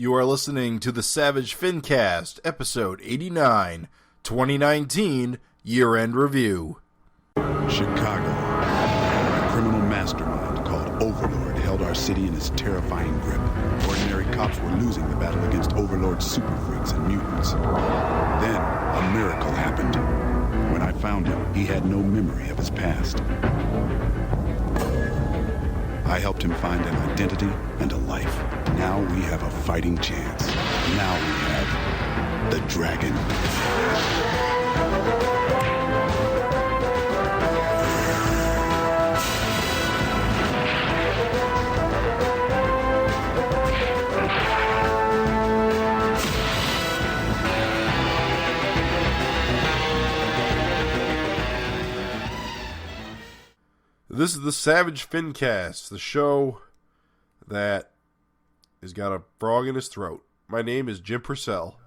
You are listening to the Savage FINcast, episode 89, 2019, year-end review. Chicago. A criminal mastermind called Overlord held our city in his terrifying grip. Ordinary cops were losing the battle against Overlord's super freaks and mutants. Then, a miracle happened. When I found him, he had no memory of his past. I helped him find an identity and a life. Now we have a fighting chance. Now we have the dragon. This is the Savage FINcast, the show that has got a frog in his throat. My name is Jim Purcell.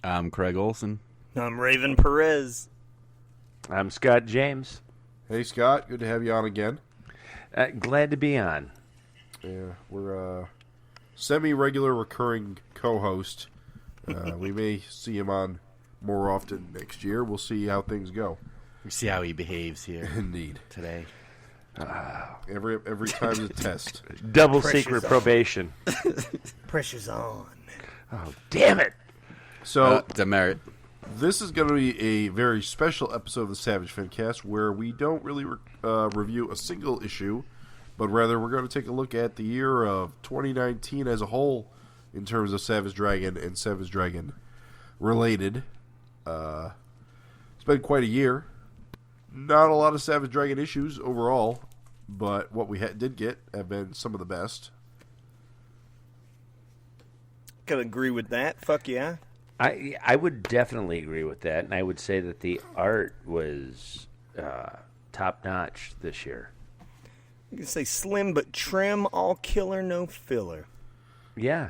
I'm Craig Olson. I'm Raven Perez. I'm Scott James. Hey, Scott. Good to have you on again. Glad to be on. Yeah, we're a semi-regular recurring co-host. We may see him on more often next year. We'll see how things go. We see how he behaves here. Indeed. Today. Every time's a test. Double Pressure's secret on. probation. Pressure's on. Oh, damn it. So, Demerit. this is going to be a very special episode of the Savage FINcast where we don't really review a single issue, but rather we're going to take a look at the year of 2019 as a whole in terms of Savage Dragon and Savage Dragon related. It's been quite a year. Not a lot of Savage Dragon issues overall, but what we did get have been some of the best. Can agree with that. Fuck yeah. I would definitely agree with that, and I would say that the art was top-notch this year. You can say slim but trim, all killer, no filler. Yeah.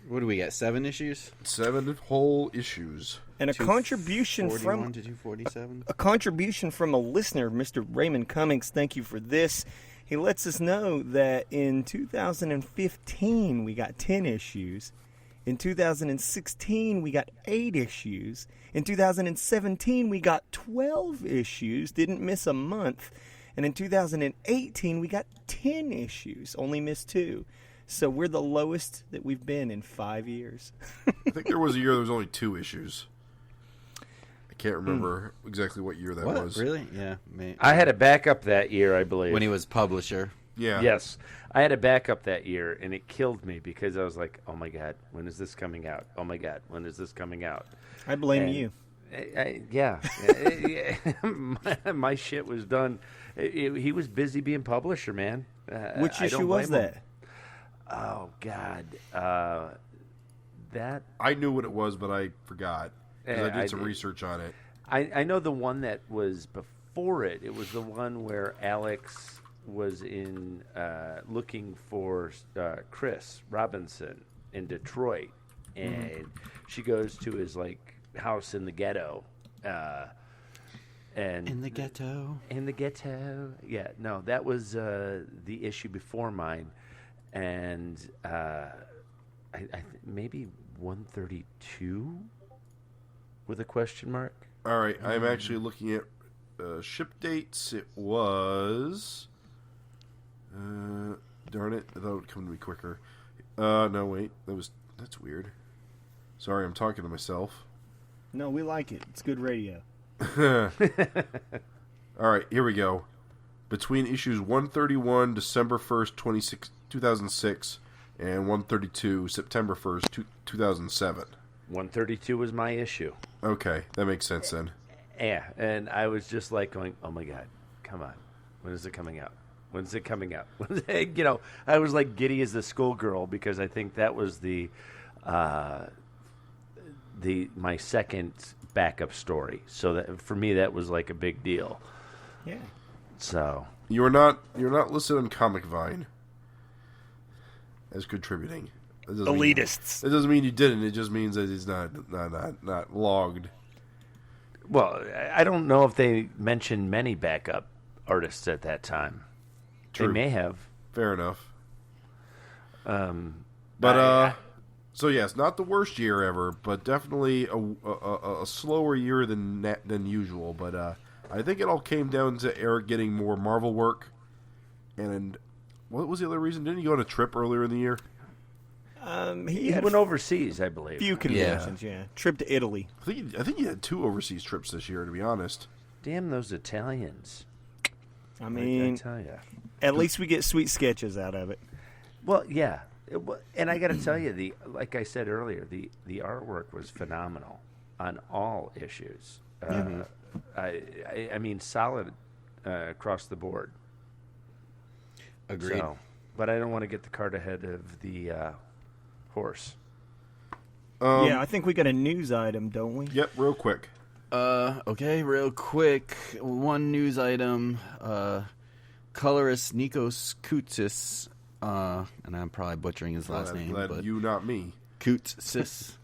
What do we get? 7 issues? 7 whole issues. And a contribution 41 from to 247. a contribution from a listener, Mr. Raymond Cummings. Thank you for this. He lets us know that in 2015 we got 10 issues. In 2016 we got 8 issues. In 2017 we got 12 issues. Didn't miss a month. And in 2018 we got 10 issues. Only missed 2. So we're the lowest that we've been in 5 years. I think there was a year there was only 2 issues. I can't remember exactly what year that What? was. Really? Yeah. I had a backup that year, I believe. When he was publisher. Yeah. Yes. I had a backup that year, and it killed me because I was like, oh, my God, when is this coming out? Oh, my God, when is this coming out? I blame And you. Yeah. my shit was done. He was busy being publisher, man. Which I issue don't was blame him. that? Oh, God. That I knew what it was, but I forgot. Because Yeah, I did some research on it. I know the one that was before it. It was the one where Alex was in looking for Chris Robinson in Detroit, and she goes to his house in the ghetto, and In the ghetto. Yeah, no, that was the issue before mine, and maybe 132 with a question mark. All right, I'm actually looking at ship dates. It was... darn it, I thought it would come to me quicker. No, wait, that's weird. Sorry, I'm talking to myself. No, we like it. It's good radio. All right, here we go. Between issues 131, December 1st, 2006, and 132, September 1st, 2007. 132 was my issue. Okay, that makes sense then. Yeah, and I was just like going, oh my God, come on. When is it coming out? When's it coming out? I was like giddy as the schoolgirl because I think that was my second backup story. So that for me that was like a big deal. Yeah. So You're not listed on Comic Vine as contributing. Elitists. It doesn't mean you didn't. It just means that it's not logged. Well, I don't know if they mentioned many backup artists at that time. True. They may have. Fair enough. But So yes, not the worst year ever, but definitely a slower year than usual. But I think it all came down to Eric getting more Marvel work. And what was the other reason? Didn't he go on a trip earlier in the year? He went overseas, I believe. Few conventions, yeah. Trip to Italy. I think he had 2 overseas trips this year, to be honest. Damn those Italians! I mean, I tell you. At least we get sweet sketches out of it. Well, yeah, and I got to tell you, like I said earlier, the artwork was phenomenal on all issues. I mean, solid across the board. Agreed. So, but I don't want to get the cart ahead of the horse. Yeah, I think we got a news item, don't we? Yep, real quick. Okay, real quick. One news item. Colorist Nikos Koutsis, and I'm probably butchering his last name, Glad but you, not me. Koutsis,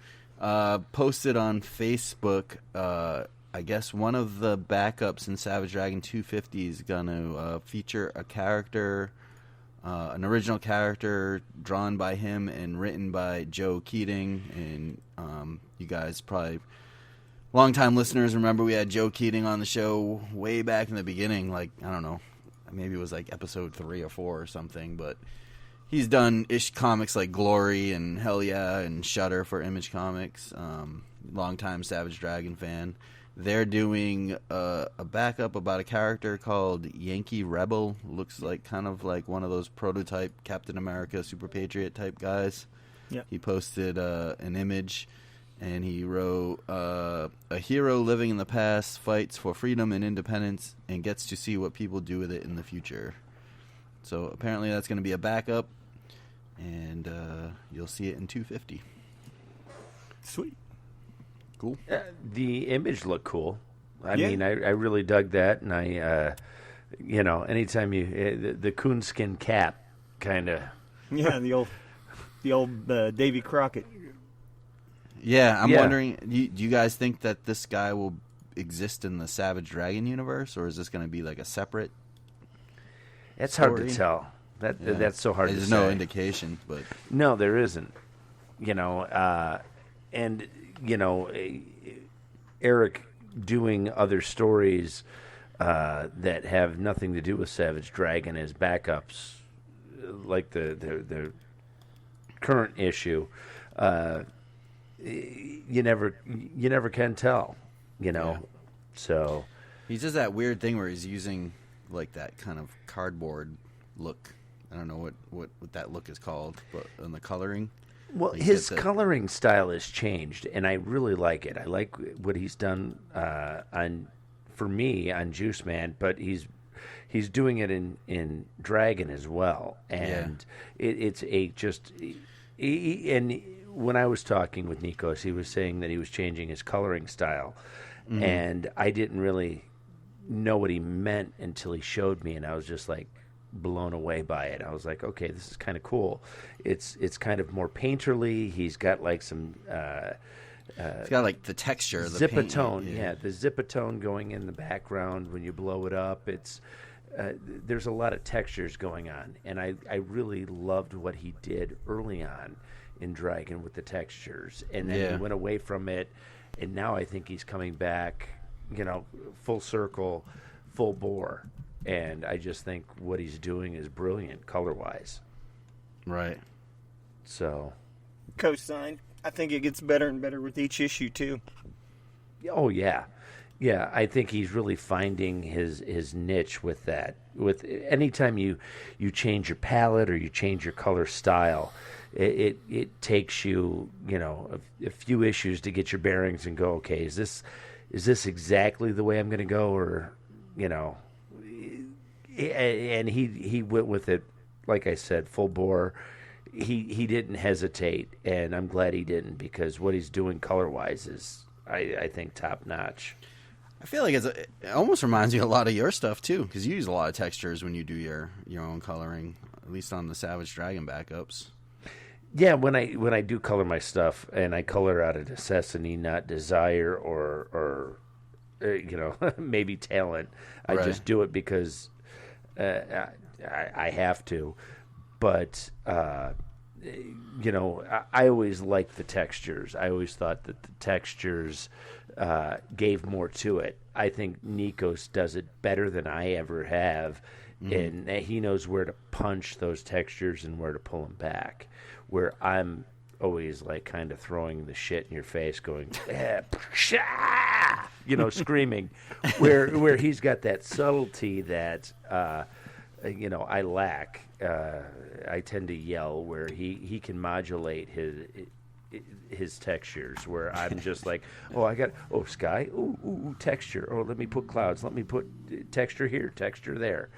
posted on Facebook, I guess one of the backups in Savage Dragon 250 is going to feature a character, an original character drawn by him and written by Joe Keating. And you guys probably, longtime listeners, remember we had Joe Keating on the show way back in the beginning, like, I don't know, maybe it was like episode 3 or 4 or something, but he's done comics like Glory and Hell Yeah and Shudder for Image Comics. Longtime Savage Dragon fan. They're doing a backup about a character called Yankee Rebel. Looks like kind of like one of those prototype Captain America Super Patriot type guys. Yeah. He posted an image, and he wrote, a hero living in the past fights for freedom and independence and gets to see what people do with it in the future. So apparently that's going to be a backup, and you'll see it in 250. Sweet. Cool. The image looked cool. I Yeah. mean, I really dug that, and I, anytime the coonskin cap, kind of. Yeah, the old Davy Crockett. Yeah, I'm Yeah. wondering, do you guys think that this guy will exist in the Savage Dragon universe, or is this going to be like a separate It's hard story? to tell. That's so hard to say. There's no indication, but No, there isn't. Eric doing other stories that have nothing to do with Savage Dragon as backups, like the current issue. You never can tell. So he does that weird thing where he's using like that kind of cardboard look. I don't know what that look is called, but in the coloring. Well, Like, his it's a- coloring style has changed, and I really like it. I like what he's done for me on Juice Man, but he's doing it in Dragon as well, and it's and when I was talking with Nikos, he was saying that he was changing his coloring style, and I didn't really know what he meant until he showed me, and I was just like blown away by it. I was like, okay, this is kind of cool. It's kind of more painterly. He's got like some It's got like the texture of the paint. zipatone. Yeah, the zipatone going in the background when you blow it up. It's there's a lot of textures going on, and I really loved what he did early on in Dragon with the textures, and then he went away from it, and now I think he's coming back, full circle, full bore. And I just think what he's doing is brilliant color-wise. Right. So, Co-signed. I think it gets better and better with each issue, too. oh yeah, yeah. I think he's really finding his niche with that. With anytime you change your palette or you change your color style, it takes you a few issues to get your bearings and go, okay, is this exactly the way I'm going to go, or And he went with it, like I said, full bore. He didn't hesitate, and I'm glad he didn't, because what he's doing color-wise is, I think, top-notch. I feel like it almost reminds me a lot of your stuff, too, because you use a lot of textures when you do your own coloring, at least on the Savage Dragon backups. Yeah, when I do color my stuff, and I color out of necessity, not desire or maybe talent, I Right. just do it because I have to. But I always liked the textures. I always thought that the textures gave more to it. I think Nikos does it better than I ever have, and he knows where to punch those textures and where to pull them back. Where I'm always like kind of throwing the shit in your face, going, screaming. Where he's got that subtlety that I lack. I tend to yell, where he can modulate his textures, where I'm just like, sky, ooh, texture. Oh, let me put clouds. Let me put texture here, texture there.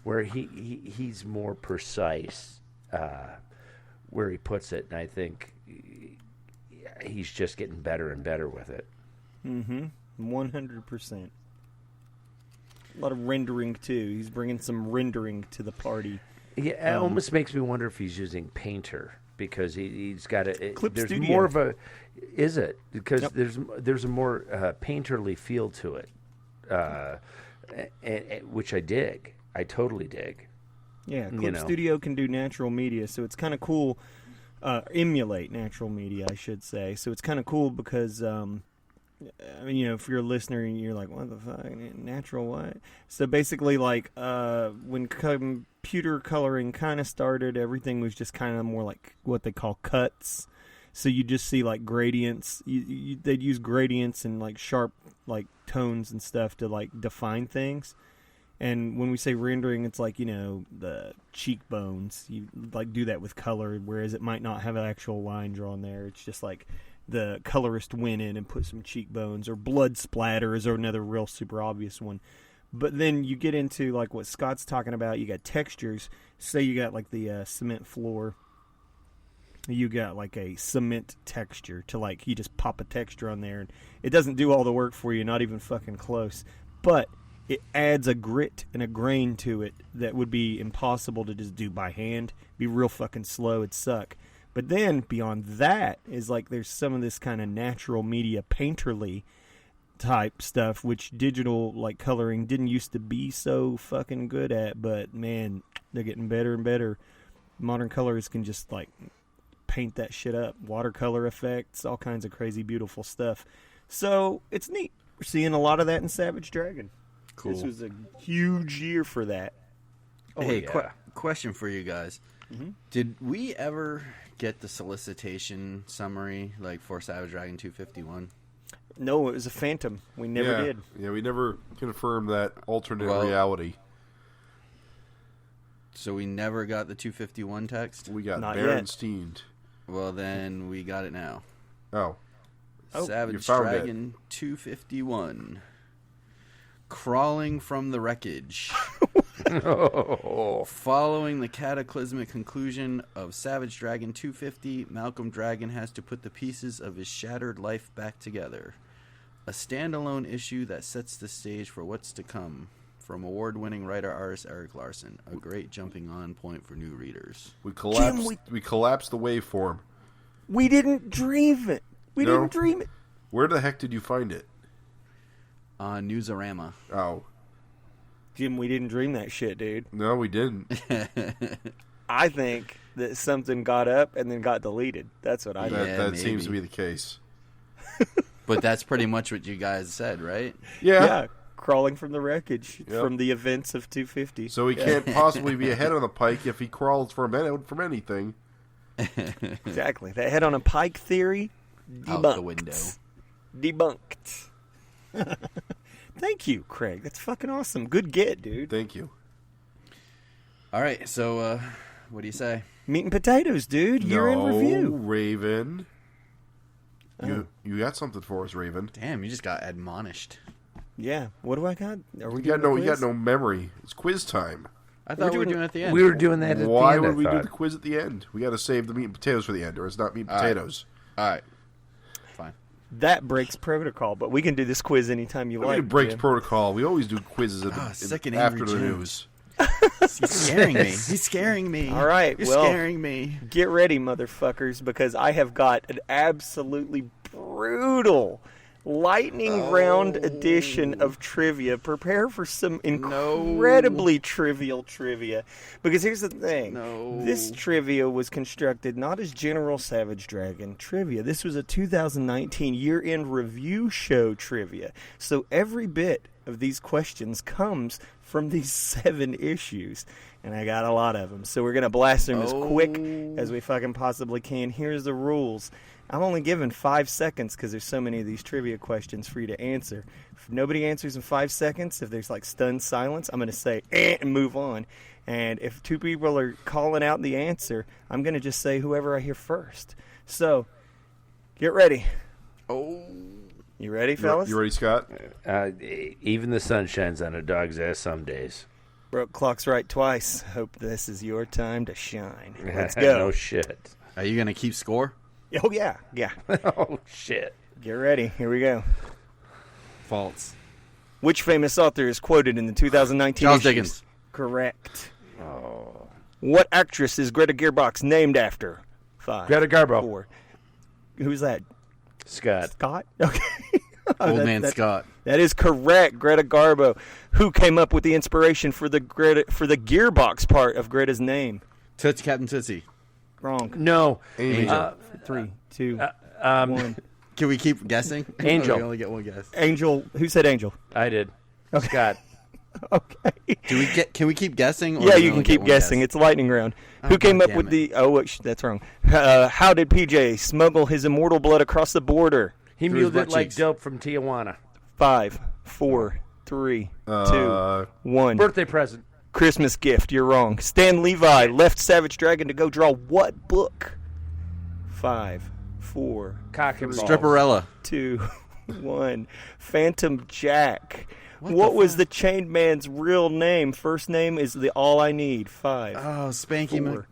Where he's more precise where he puts it, and I think he's just getting better and better with it. 100%. A lot of rendering too. He's bringing some rendering to the party. Yeah, it almost makes me wonder if he's using Painter, because he's got a. Clip there's Studio. more of a. Is it? Because Yep. there's a more painterly feel to it, which I dig. I totally dig. Yeah, Clip Studio can do natural media, so it's kind of cool. Emulate natural media, I should say. So it's kind of cool because, if you're a listener and you're like, what the fuck, natural what? So basically, like, when computer coloring kind of started, everything was just kind of more like what they call cuts. So you just see, like, gradients. They'd use gradients and, like, sharp, like, tones and stuff to, like, define things. And when we say rendering, it's like, the cheekbones. You like do that with color, whereas it might not have an actual line drawn there. It's just like the colorist went in and put some cheekbones, or blood splatters, or another real super obvious one. But then you get into like what Scott's talking about. You got textures. Say you got like the cement floor. You got like a cement texture to like you just pop a texture on there, and it doesn't do all the work for you, not even fucking close. But it adds a grit and a grain to it that would be impossible to just do by hand. Be real fucking slow. It'd suck. But then beyond that is like there's some of this kind of natural media painterly type stuff, which digital like coloring didn't used to be so fucking good at. But man, they're getting better and better. Modern colorists can just like paint that shit up. Watercolor effects, all kinds of crazy beautiful stuff. So it's neat. We're seeing a lot of that in Savage Dragon. Cool. This was a huge year for that. Hey, question for you guys. Did we ever get the solicitation summary like for Savage Dragon 251? No, it was a phantom. We never did. Yeah, we never confirmed that alternate Well, reality. So we never got the 251 text? We got Not Berenstein. Well, then we got it now. Oh. You Savage found Dragon 251. Crawling from the wreckage. Following the cataclysmic conclusion of Savage Dragon 250, Malcolm Dragon has to put the pieces of his shattered life back together. A standalone issue that sets the stage for what's to come. From award-winning writer-artist Eric Larson. A great jumping-on point for new readers. We collapsed. We collapsed the waveform. We didn't dream it. We No. didn't dream it. Where the heck did you find it? On Newsarama. Oh, Jim, we didn't dream that shit, dude. no, we didn't. I think that something got up and then got deleted. That's what I think. Yeah, that seems maybe. to be the case. But that's pretty much what you guys said, right? Yeah, crawling from the wreckage Yep. from the events of 250. So he can't possibly be ahead on the pike if he crawls from anything. Exactly. That head on a pike theory, debunked. Out the window. Debunked. Thank you, Craig. That's fucking awesome. Good get, dude. Thank you. All right, so what do you say? Meat and potatoes, dude. You're in review. Raven. You got something for us, Raven. Damn, you just got admonished. Yeah. What do I got? Are we You doing got a quiz? no memory. It's quiz time. I thought we were doing it at the end. We were doing that at Why the end. would we I do thought. the quiz at the end? We got to save the meat and potatoes for the end, or it's not meat and All right. potatoes. All right. Fine. That breaks protocol, but we can do this quiz anytime you I like. mean, it breaks Jim. protocol. We always do quizzes Second after Angry the Jim. news. He's scaring me. He's scaring me. All right, You're well- scaring me. Get ready, motherfuckers, because I have got an absolutely brutal lightning round edition of trivia. Prepare for some incredibly trivial trivia. Because here's the thing. This trivia was constructed not as General Savage Dragon trivia. This was a 2019 year-end review show trivia. So every bit of these questions comes from these 7 issues. And I got a lot of them. So we're going to blast them as quick as we fucking possibly can. Here's the rules. I'm only given 5 seconds because there's so many of these trivia questions for you to answer. If nobody answers in 5 seconds, if there's like stunned silence, I'm going to say and move on. And if 2 people are calling out the answer, I'm going to just say whoever I hear first. So, get ready. You ready, fellas? You ready, Scott? Even the sun shines on a dog's ass some days. Broke clocks right twice. Hope this is your time to shine. Let's go. No shit. Are you gonna keep score? Oh, yeah. Oh, shit. Get ready. Here we go. False. Which famous author is quoted in the 2019 Charles issues? Dickens. Correct. What actress is Greta Gearbox named after? 5. Greta Garbo. 4. Who's that? Scott. Scott? Okay. Old man Scott. That is correct. Greta Garbo. Who came up with the inspiration for the Gearbox part of Greta's name? Captain Tootsie. Wrong. No. Angel. 3, 2, 1. Can we keep guessing? Angel. We only get one guess. Angel. Who said Angel? I did. Okay. Scott. Okay. Can we keep guessing? Or Yeah, do we you only can keep get one guessing. guess? It's lightning round. Oh, Who came God up with damn the? Oh, wait, that's wrong. How did PJ smuggle his immortal blood across the border? He Through his muled it butt like cheeks. dope from Tijuana. 5, 4, 3, 2, 1. Birthday present. Christmas gift. You're wrong. Stan Levi left Savage Dragon to go draw what book? 5, 4, Cock and balls. Stripperella. 2, 1. Phantom Jack. What was the chained man's real name? First name is the All I Need. 5. Oh, Spanky 4,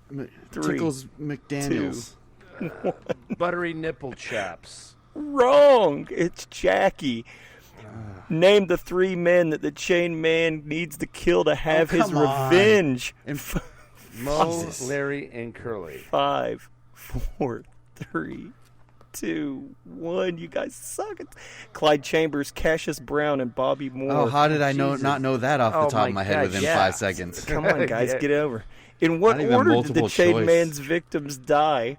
3, Tickles McDaniels. Buttery nipple chaps. Wrong. It's Jackie. Name the 3 men that the chained man needs to kill to have his come on. revenge. Mo, Jesus. Larry, and Curly. 5, 4, 3, 2, 1. You guys suck. Clyde Chambers, Cassius Brown, and Bobby Moore. Oh, how did I Jesus. not know that off the Oh, top of my my head God, within yeah. 5 seconds? Come on, guys, Yeah. get over. In what Not even order did the multiple chained choice. man's victims die?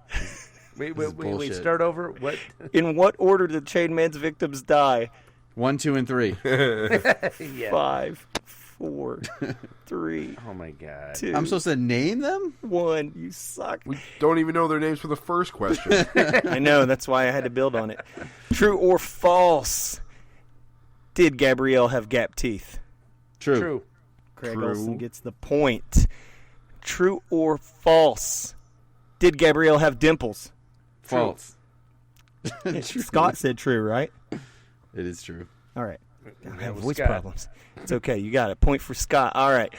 Wait, This is bullshit. start over? What? In what order did the chained man's victims die? 1, 2, and 3. Yeah. 5, 4, 3, Oh, my God. 2, I'm supposed to name them? 1. You suck. We don't even know their names for the first question. I know, that's why I had to build on it. True or false? Did Gabrielle have gap teeth? True. Craig True. Olson gets the point. True or false? Did Gabrielle have dimples? False. Scott said true, right? It is true. All right. I have was voice Scott. problems. It's okay. You got it. Point for Scott. All right.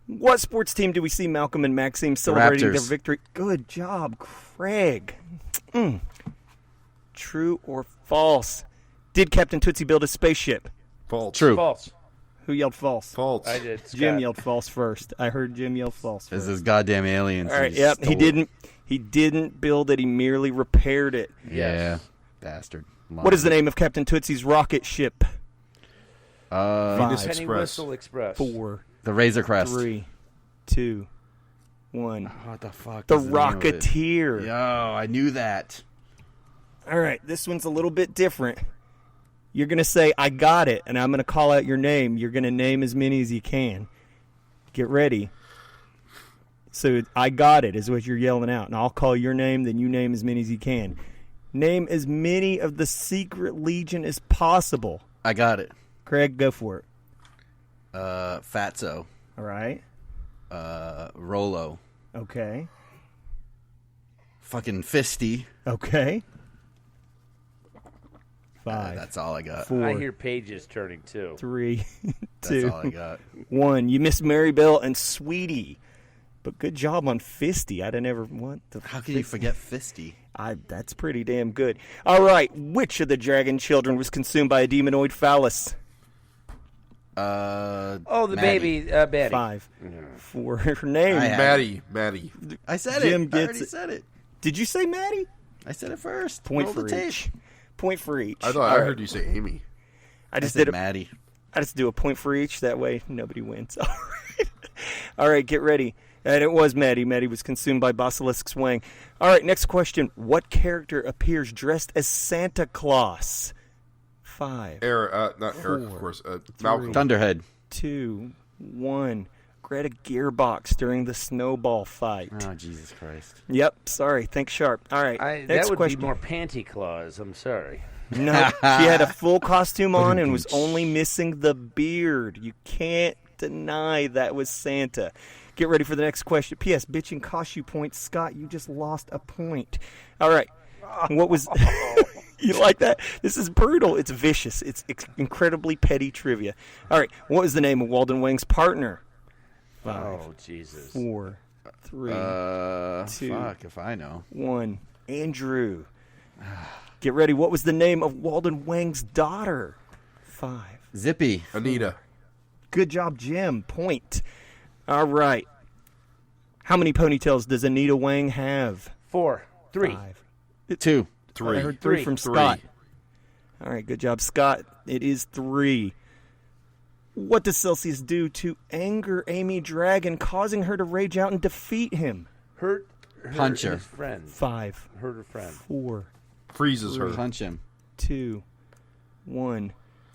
What sports team do we see Malcolm and Maxime celebrating their Raptors. victory? Good job, Craig. True or false? Did Captain Tootsie build a spaceship? False. True. False. Who yelled false? False. I did. Jim Scott. yelled false first. I heard Jim yell false This first. is goddamn aliens. All right. He Yep. stole He it. didn't. He didn't build it. He merely repaired it. Yeah. Bastard. What is the name of Captain Tootsie's rocket ship? Venus Five, Penny Express. Whistle Express. 4, The Razor Crest. 3, 2, 1. What the fuck? The is name of it? Rocketeer. Yo, I knew that. All right, this one's a little bit different. You're going to say, I got it, and I'm going to call out your name. You're going to name as many as you can. Get ready. So, I got it is what you're yelling out, and I'll call your name, then you name as many as you can. Name as many of the Secret Legion as possible. I got it. Craig, go for it. Fatso. All right. Rolo. Okay. Fucking Fisty. Okay. 5, That's all I got. 4, I hear pages turning too. 3, That's 2, all I got. 1. You missed Mary Bell and Sweetie. But good job on Fisty. I'd have never want the How can you forget Fisty? That's pretty damn good. All right. Which of the dragon children was consumed by a demonoid phallus? Oh, the Maddie. baby, Betty. 5, 4. Her name. I have- Maddie. I said Jim it. I gets already it. said it. Did you say Maddie? I said it first. Point Roll for the tape. each. Point for each. I thought I heard you say Amy. I just said did Maddie. I just do a point for each. That way, nobody wins. All right. All right, get ready. And it was Maddie. Maddie was consumed by Basilisk's wang. All right, next question. What character appears dressed as Santa Claus? 5. Not Eric, of course. Malcolm. Thunderhead. 2, 1. Greta Gearbox during the snowball fight. Oh, Jesus Christ. Yep, sorry. Think sharp. All right, That next would question. be more Panty Claus. I'm sorry. No, she had a full costume on and was only missing the beard. You can't deny that was Santa. Get ready for the next question. P.S. Bitching cost you points. Scott, you just lost a point. All right. What was... You like that? This is brutal. It's vicious. It's incredibly petty trivia. All right. What was the name of Walden Wang's partner? 5, Oh, Jesus. 4, 3, 2, Fuck if I know. 1. Andrew. Get ready. What was the name of Walden Wang's daughter? 5. Zippy. Anita. Good job, Jim. Point. All right. How many ponytails does Anita Wang have? 4, 3. 5. 2. 3. I heard 3 from 3. Scott. All right, good job, Scott. It is 3. What does Celsius do to anger Amy Dragon, causing her to rage out and defeat him? Hurt Punch her. his friend. 5, Hurt her friend. 4, Freezes her. Punch him. 2, 1.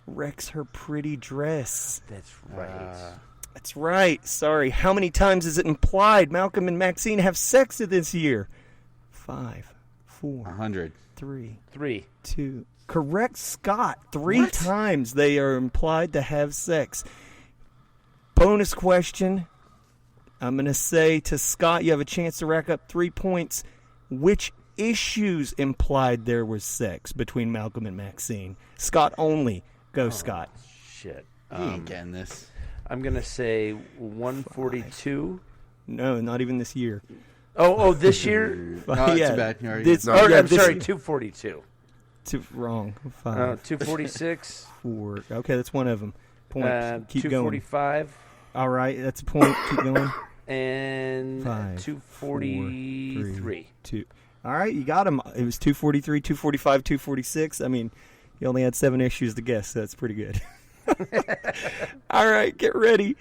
Wrecks her pretty dress. That's right. That's right. Sorry. How many times is it implied Malcolm and Maxine have sex this year? 5, 4, 100. 3, 3. 2. Correct, Scott. 3 times they are implied to have sex. Bonus question. I'm going to say to Scott, you have a chance to rack up 3 points. Which issues implied there was sex between Malcolm and Maxine? Scott only. Go, Scott. Shit. He ain't getting this. I'm going to say 142. No, not even this year. Oh, this year? No, it's bad. You already This, know. Or, yeah, I'm this sorry, year. 242. Wrong. 5, 246. 4. Okay, that's one of them. Point. Keep going. 245. All right, that's a point. Keep going. And 5, 243. 4, 3, 2. All right, you got him. It was 243, 245, 246. I mean, you only had 7 issues to guess, so that's pretty good. All right, get ready.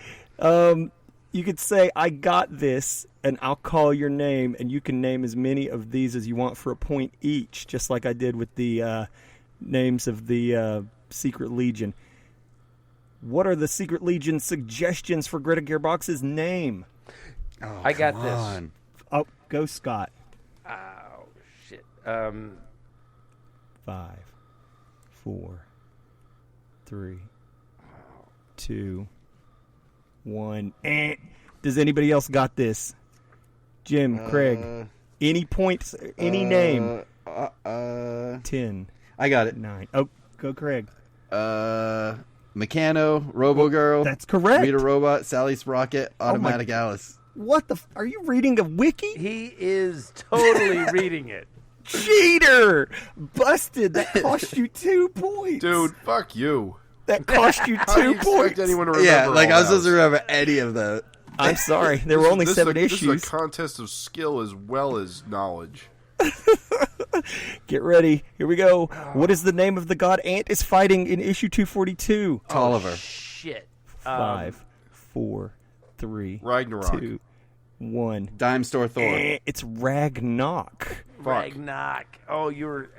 You could say, I got this, and I'll call your name, and you can name as many of these as you want for a point each, just like I did with the names of the Secret Legion. What are the Secret Legion suggestions for Greta Gearbox's name? Oh, I got come this. on. Oh, go Scott. Oh, shit. 5, 4, 3, 2, 1. Does anybody else got this? Jim, Craig. Any points? Any name? 10, I got it. 9. Oh, go Craig. Meccano, Robo Girl. That's correct. Rita Robot, Sally Sprocket, Automatic Alice. What the? Are you reading a wiki? He is totally reading it. Cheater! Busted. That cost you 2 points. Dude, fuck you. That cost you How do you 2 expect points. anyone to remember Yeah, like all I was supposed those? to remember any of that. I'm sorry. There were only 7 This issues. is a contest of skill as well as knowledge. Get ready. Here we go. What is the name of the god Ant is fighting in issue 242? Tolliver. Shit. 5, 4, 3, Ragnarok. 2, 1. Dime Store Thor. It's Ragnarok. Ragnarok. Oh, you were...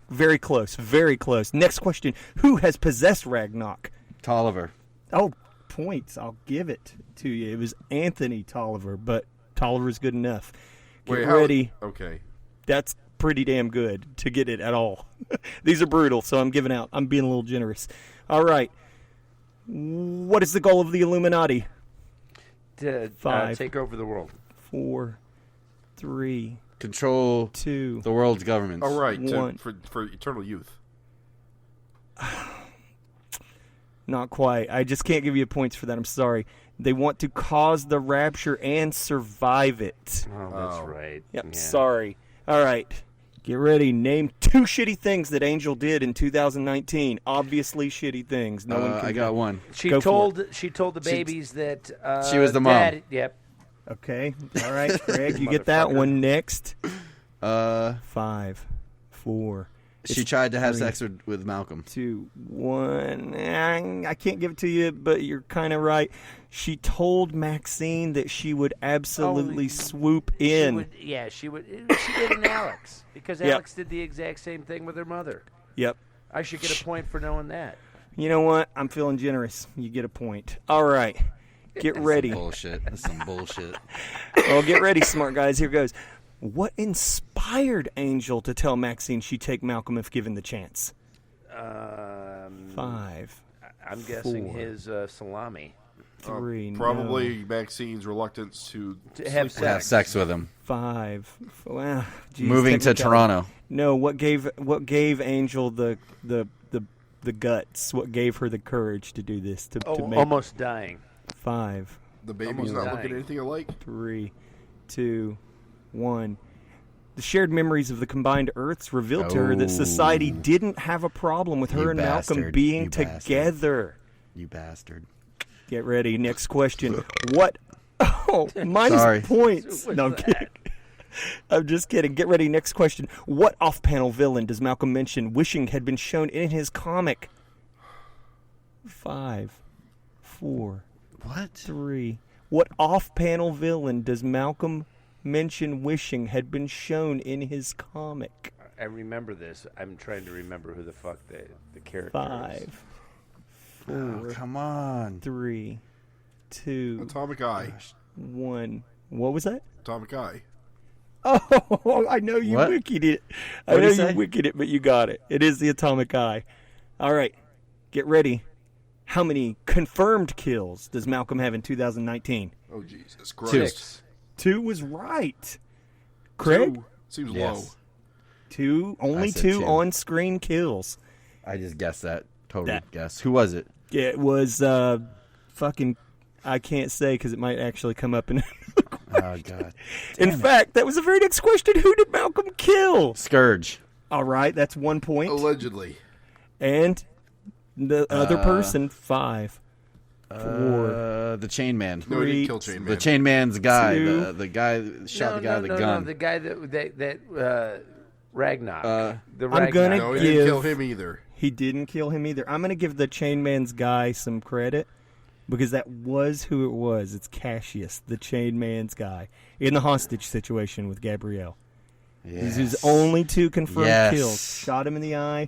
Very close. Very close. Next question. Who has possessed Ragnarok? Tolliver. Oh, points. I'll give it to you. It was Anthony Tolliver, but Tolliver's good enough. Get ready. Okay. That's pretty damn good to get it at all. These are brutal, so I'm giving out. I'm being a little generous. All right. What is the goal of the Illuminati? To 5, take over the world. 4, 3, Control 2. the world's governments. All right. 1. For eternal youth. Not quite. I just can't give you points for that. I'm sorry. They want to cause the rapture and survive it. Oh, that's right. Yep, Yeah. sorry. All right. Get ready. Name 2 shitty things that Angel did in 2019. Obviously shitty things. No one can. I got one. She Go for told the babies that She was the mom. Dad, yep. Okay. All right, Craig, you get that Motherfucker. one next. Uh, 5, 4, She tried to have sex with Malcolm. 2, 1. I can't give it to you, but you're kind of right. She told Maxine that she would absolutely swoop in. She did an Alex because Alex did the exact same thing with her mother. Yep. I should get a point for knowing that. You know what? I'm feeling generous. You get a point. All right. Get ready. That's some bullshit. Well, get ready, smart guys. Here goes. What inspired Angel to tell Maxine she'd take Malcolm if given the chance? 5. I'm guessing 4, his salami. 3. Probably Maxine's reluctance to Have Have sex with him. 5. Well, geez, Moving to technicality. Toronto. No, what gave Angel the guts? What gave her the courage to do this? To make Almost dying. 5, the baby's Almost not dying. looking anything alike. 3, 2, 1. The shared memories of the combined Earths revealed to her that society didn't have a problem with her You and Malcolm bastard. being You bastard. together. You bastard. Get ready. Next question. What? Oh, minus Sorry. points. What's No, I'm that? kidding. I'm just kidding. Get ready. Next question. What off-panel villain does Malcolm mention wishing had been shown in his comic? 5, 4, What? 3. What off-panel villain does Malcolm mention wishing had been shown in his comic? I remember this. I'm trying to remember who the fuck the character is. 5, Oh, 4, come on. 3, 2, Atomic Eye. 1. What was that? Atomic Eye. Oh, I know you What? wikied it. I What'd know he you say? wikied it, but you got it. It is the Atomic Eye. All right, get ready. How many confirmed kills does Malcolm have in 2019? Oh, Jesus Christ. 6. 2 was right. Craig? 2 seems Yes. low. 2, only I said 2 2. on-screen kills. I just guessed that. Totally That- guess. Who was it? It was fucking. I can't say because it might actually come up in. Oh, God. In fact, that was the very next question. Who did Malcolm kill? Scourge. All right, that's 1 point. Allegedly. And the other person, 5, 4. The Chain Man. No, he 3, didn't kill Chain Man. The Chain Man's guy. 2. The guy that shot the guy with the gun. No, the guy that Ragnar. The I'm Ragnar. gonna No, he give- didn't kill him either. He didn't kill him either. I'm going to give the Chain Man's guy some credit because that was who it was. It's Cassius, the Chain Man's guy, in the hostage situation with Gabrielle. These are his only 2 confirmed Yes. kills. Shot him in the eye.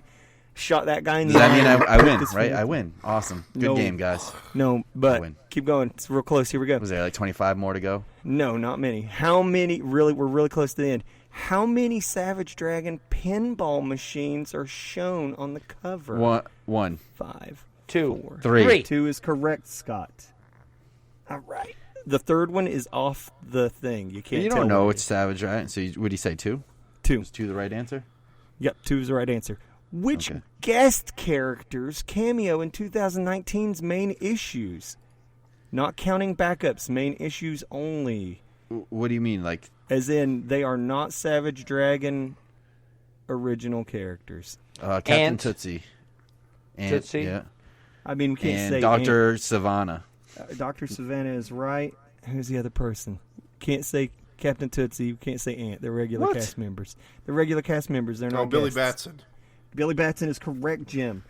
Shot that guy in the Does eye. that mean I Took win, his right? finger. I win. Awesome. Good No. game, guys. No, but win. keep going. It's real close. Here we go. Was there like 25 more to go? No, not many. How many? Really, we're really close to the end. How many Savage Dragon pinball machines are shown on the cover? 1. 5, 2. 4, 3. 2 is correct, Scott. All right. The third one is off the thing. You can't. You tell don't know what it's Savage, right? So would you say 2? 2. Is 2 the right answer? Yep, 2 is the right answer. Which Okay. guest characters cameo in 2019's main issues? Not counting backups, main issues only. What do you mean? Like, As in, they are not Savage Dragon original characters. Captain Ant. Tootsie. Tootsie? Yeah. I mean, we can't And say Dr. Savannah. Dr. Savannah is right. Who's the other person? Can't say Captain Tootsie. Can't say Ant. They're regular What? cast members. They're regular cast members. They're No, not Billy guests. Batson. Billy Batson is correct, Jim.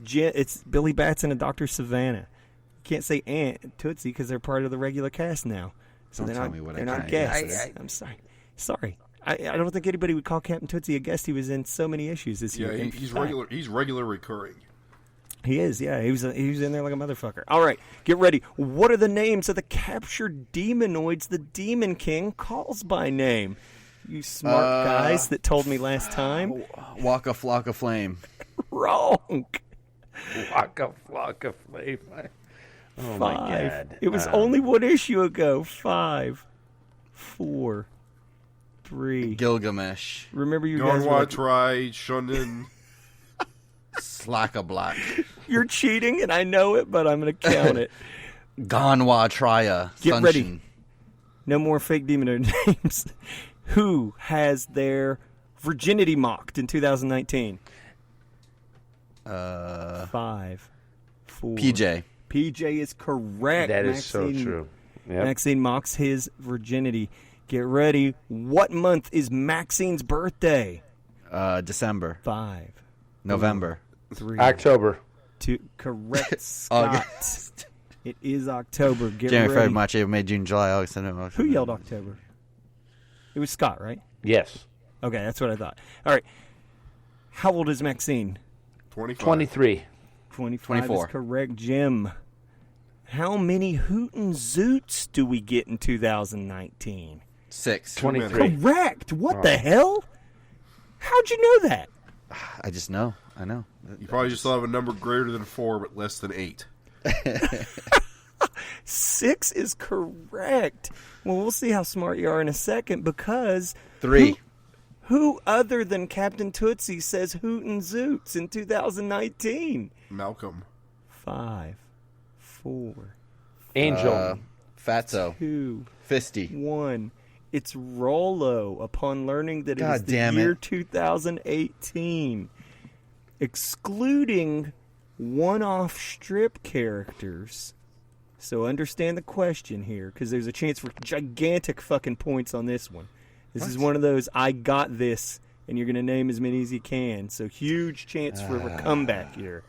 It's Billy Batson and Dr. Savannah. You can't say Ant and Tootsie because they're part of the regular cast now. So Don't they're tell not, me what I they're not can't guests. guess. I'm sorry. Sorry. I don't think anybody would call Captain Tootsie a guest. He was in so many issues this Yeah, year. In he's fact, regular. He's regular recurring. He is, yeah. He was in there like a motherfucker. All right, get ready. What are the names of the captured demonoids the Demon King calls by name? You smart guys that told me last time. Walk a Flock of Flame. Wrong. Waka flocka flame. Oh, 5. my God. It was only 1 issue ago. 5, 4, 3. Gilgamesh. Remember, you guys were Gonwa like, Try Shunden. Slack a Black. you're cheating, and I know it, but I'm going to count it. Ganwa Trya. Get ready. No more fake demonoid names. Who has their virginity mocked in 2019? 5, 4. PJ. PJ is correct. That is so Maxine- true. Yep. Maxine mocks his virginity. Get ready. What month is Maxine's birthday? December. 5, November. 3, October. 2. Correct, Scott. August. It is October. Get January, February, ready. March, April, May, June, July, August, September. Who yelled October? It was Scott, right? Yes. Okay, that's what I thought. All right. How old is Maxine? 25. 23. 25 24. is correct, Jim. How many Hootin' Zoots do we get in 2019? 6. 23. Correct. What the hell? How'd you know that? I just know. I know. You probably just thought of a number greater than 4, but less than 8. 6 is correct. Well, we'll see how smart you are in a second because 3. who other than Captain Tootsie says Hootin' Zoots in 2019? Malcolm. 5, 4, Angel. Fatso. 2, Fisty. 1. It's Rollo upon learning that it God is the damn year it. 2018. Excluding one-off strip characters. So understand the question here, because there's a chance for gigantic fucking points on this one. This is one of those, I got this, and you're going to name as many as you can. So huge chance for a comeback here.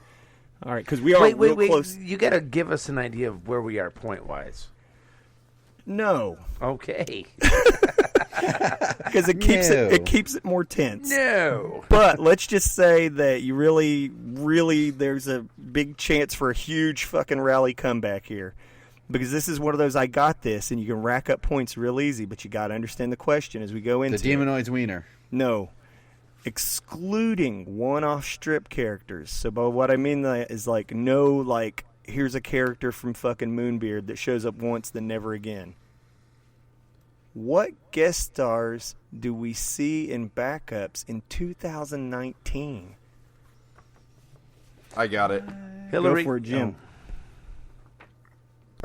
All right, because we are real close. You got to give us an idea of where we are point-wise. No, Okay. because it keeps it more tense. No. But let's just say that you really, there's a big chance for a huge fucking rally comeback here. Because this is one of those, I got this, and you can rack up points real easy, but you got to understand the question as we go into The Demonoid's Wiener. No. Excluding one-off strip characters. So by what I mean is like, no, like, here's a character from fucking Moonbeard that shows up once, then never again. What guest stars do we see in backups in 2019? I got it. Hillary. Go for it, Jim.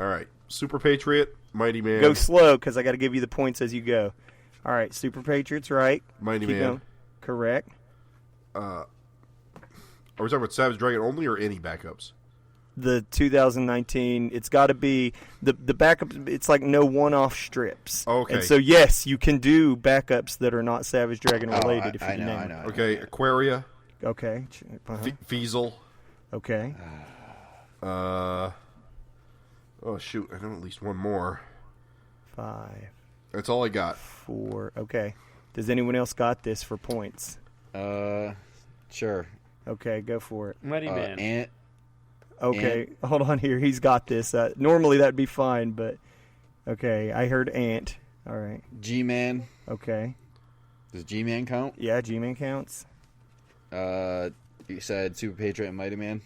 All right. Super Patriot, Mighty Man. Go slow, because I got to give you the points as you go. All right, Super Patriots, right. Mighty Keep Man. going. Correct. Are we talking about Savage Dragon only or any backups? The 2019, it's got to be the backup. It's like no one-off strips. Okay. And so yes, you can do backups that are not Savage Dragon related. If you I can know, name I it. know. Okay, Aquaria, Okay. Feasel. Okay. Oh shoot, I know at least one more. 5, That's all I got. 4. Okay. Does anyone else got this for points? Sure. Okay, go for it. Mighty Man. Ant. Okay, hold on here. He's got this. Normally that'd be fine, but okay. I heard Ant. All right. G-Man. Okay. Does G-Man count? Yeah, G-Man counts. You said Super Patriot and Mighty Man.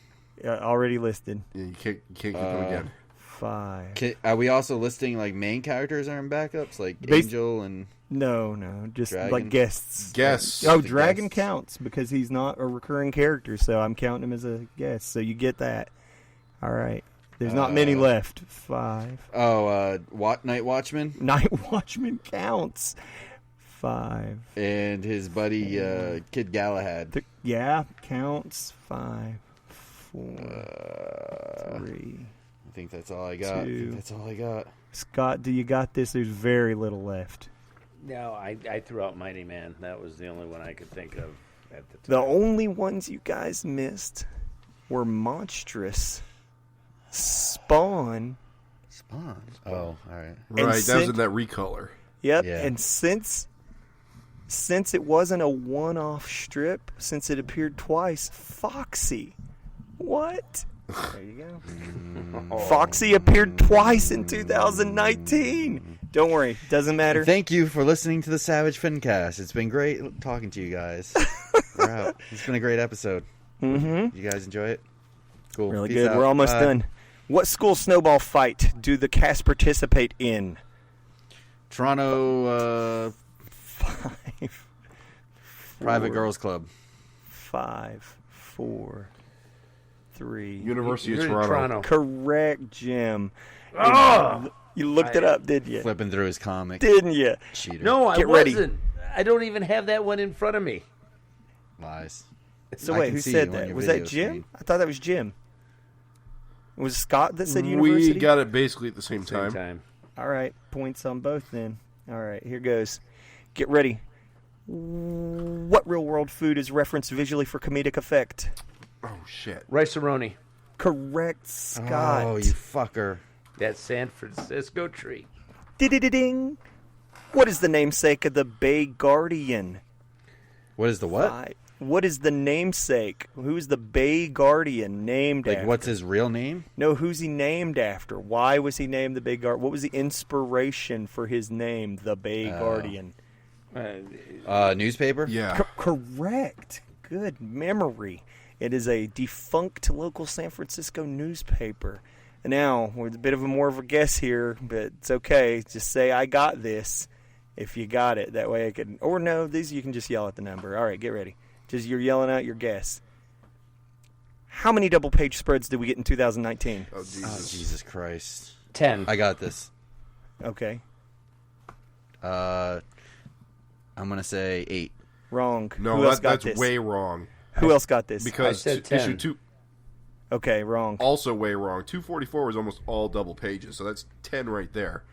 Already listed. Yeah, you can't get them again. 5. Are we also listing like main characters are in backups, like Bas- Angel and No, just Dragon? like guests. Guess. Oh, The Dragon guests. counts because he's not a recurring character, so I'm counting him as a guest. So you get that. All right. There's not many left. 5. Night Watchman Night Watchman counts. 5. and his buddy Kid Galahad. Yeah, counts. 5, 4, 3. I think that's all I got. 2. Scott, do you got this? There's very little left. No, I threw out Mighty Man. That was the only one I could think of at the time. The only ones you guys missed were Monstrous, Spawn. Spawn. Oh, all right. Right, that was Sin- in that recolor. Yep, Yeah. and since it wasn't a one-off strip, since it appeared twice, Foxy. What? There you go. Foxy appeared twice in 2019. Don't worry, doesn't matter. Thank you for listening to the Savage FINcast. It's been great talking to you guys. We're out. It's been a great episode. Mm-hmm. You guys enjoy it? Cool. Really Peace good. out. We're almost Bye. done. What school snowball fight do the cast participate in? Toronto 5, Private 4, Girls Club. 5, 4, 3. University of You're in Toronto. Correct, Jim. Oh! You looked it up, didn't you? Flipping through his comic. Didn't you? Cheater. No, I Get ready. wasn't. I don't even have that one in front of me. Lies. So I wait, can who see said you on that? your Was that video Jim? screen. I thought that was Jim. Was it Scott that said university? We got it basically at the same Same time. time. All right, points on both then. All right, here goes. Get ready. What real-world food is referenced visually for comedic effect? Oh, shit. Rice-A-Roni. Correct, Scott. Oh, you fucker. That San Francisco tree. Ding. What is the namesake of the Bay Guardian? What is the what? What is the namesake? Who's the Bay Guardian named Like, after? what's his real name? No, who's he named after? Why was he named the Bay Guardian? What was the inspiration for his name, the Bay Guardian? Newspaper? Yeah. Correct. Good memory. It is a defunct local San Francisco newspaper. Now, with a bit of a more of a guess here, but it's okay. Just say, I got this, if you got it. That way I can... Or no, these you can just yell at the number. All right, get ready. Just you're yelling out your guess. How many double-page spreads did we get in 2019? Oh, Jesus. Oh, Jesus Christ. 10. I got this. Okay. I'm going to say 8. Wrong. No, Who else got that's this? way wrong. Who else got this? Because I said 10. issue 2... Okay, wrong. Also way wrong. 244 was almost all double pages, so that's 10 right there.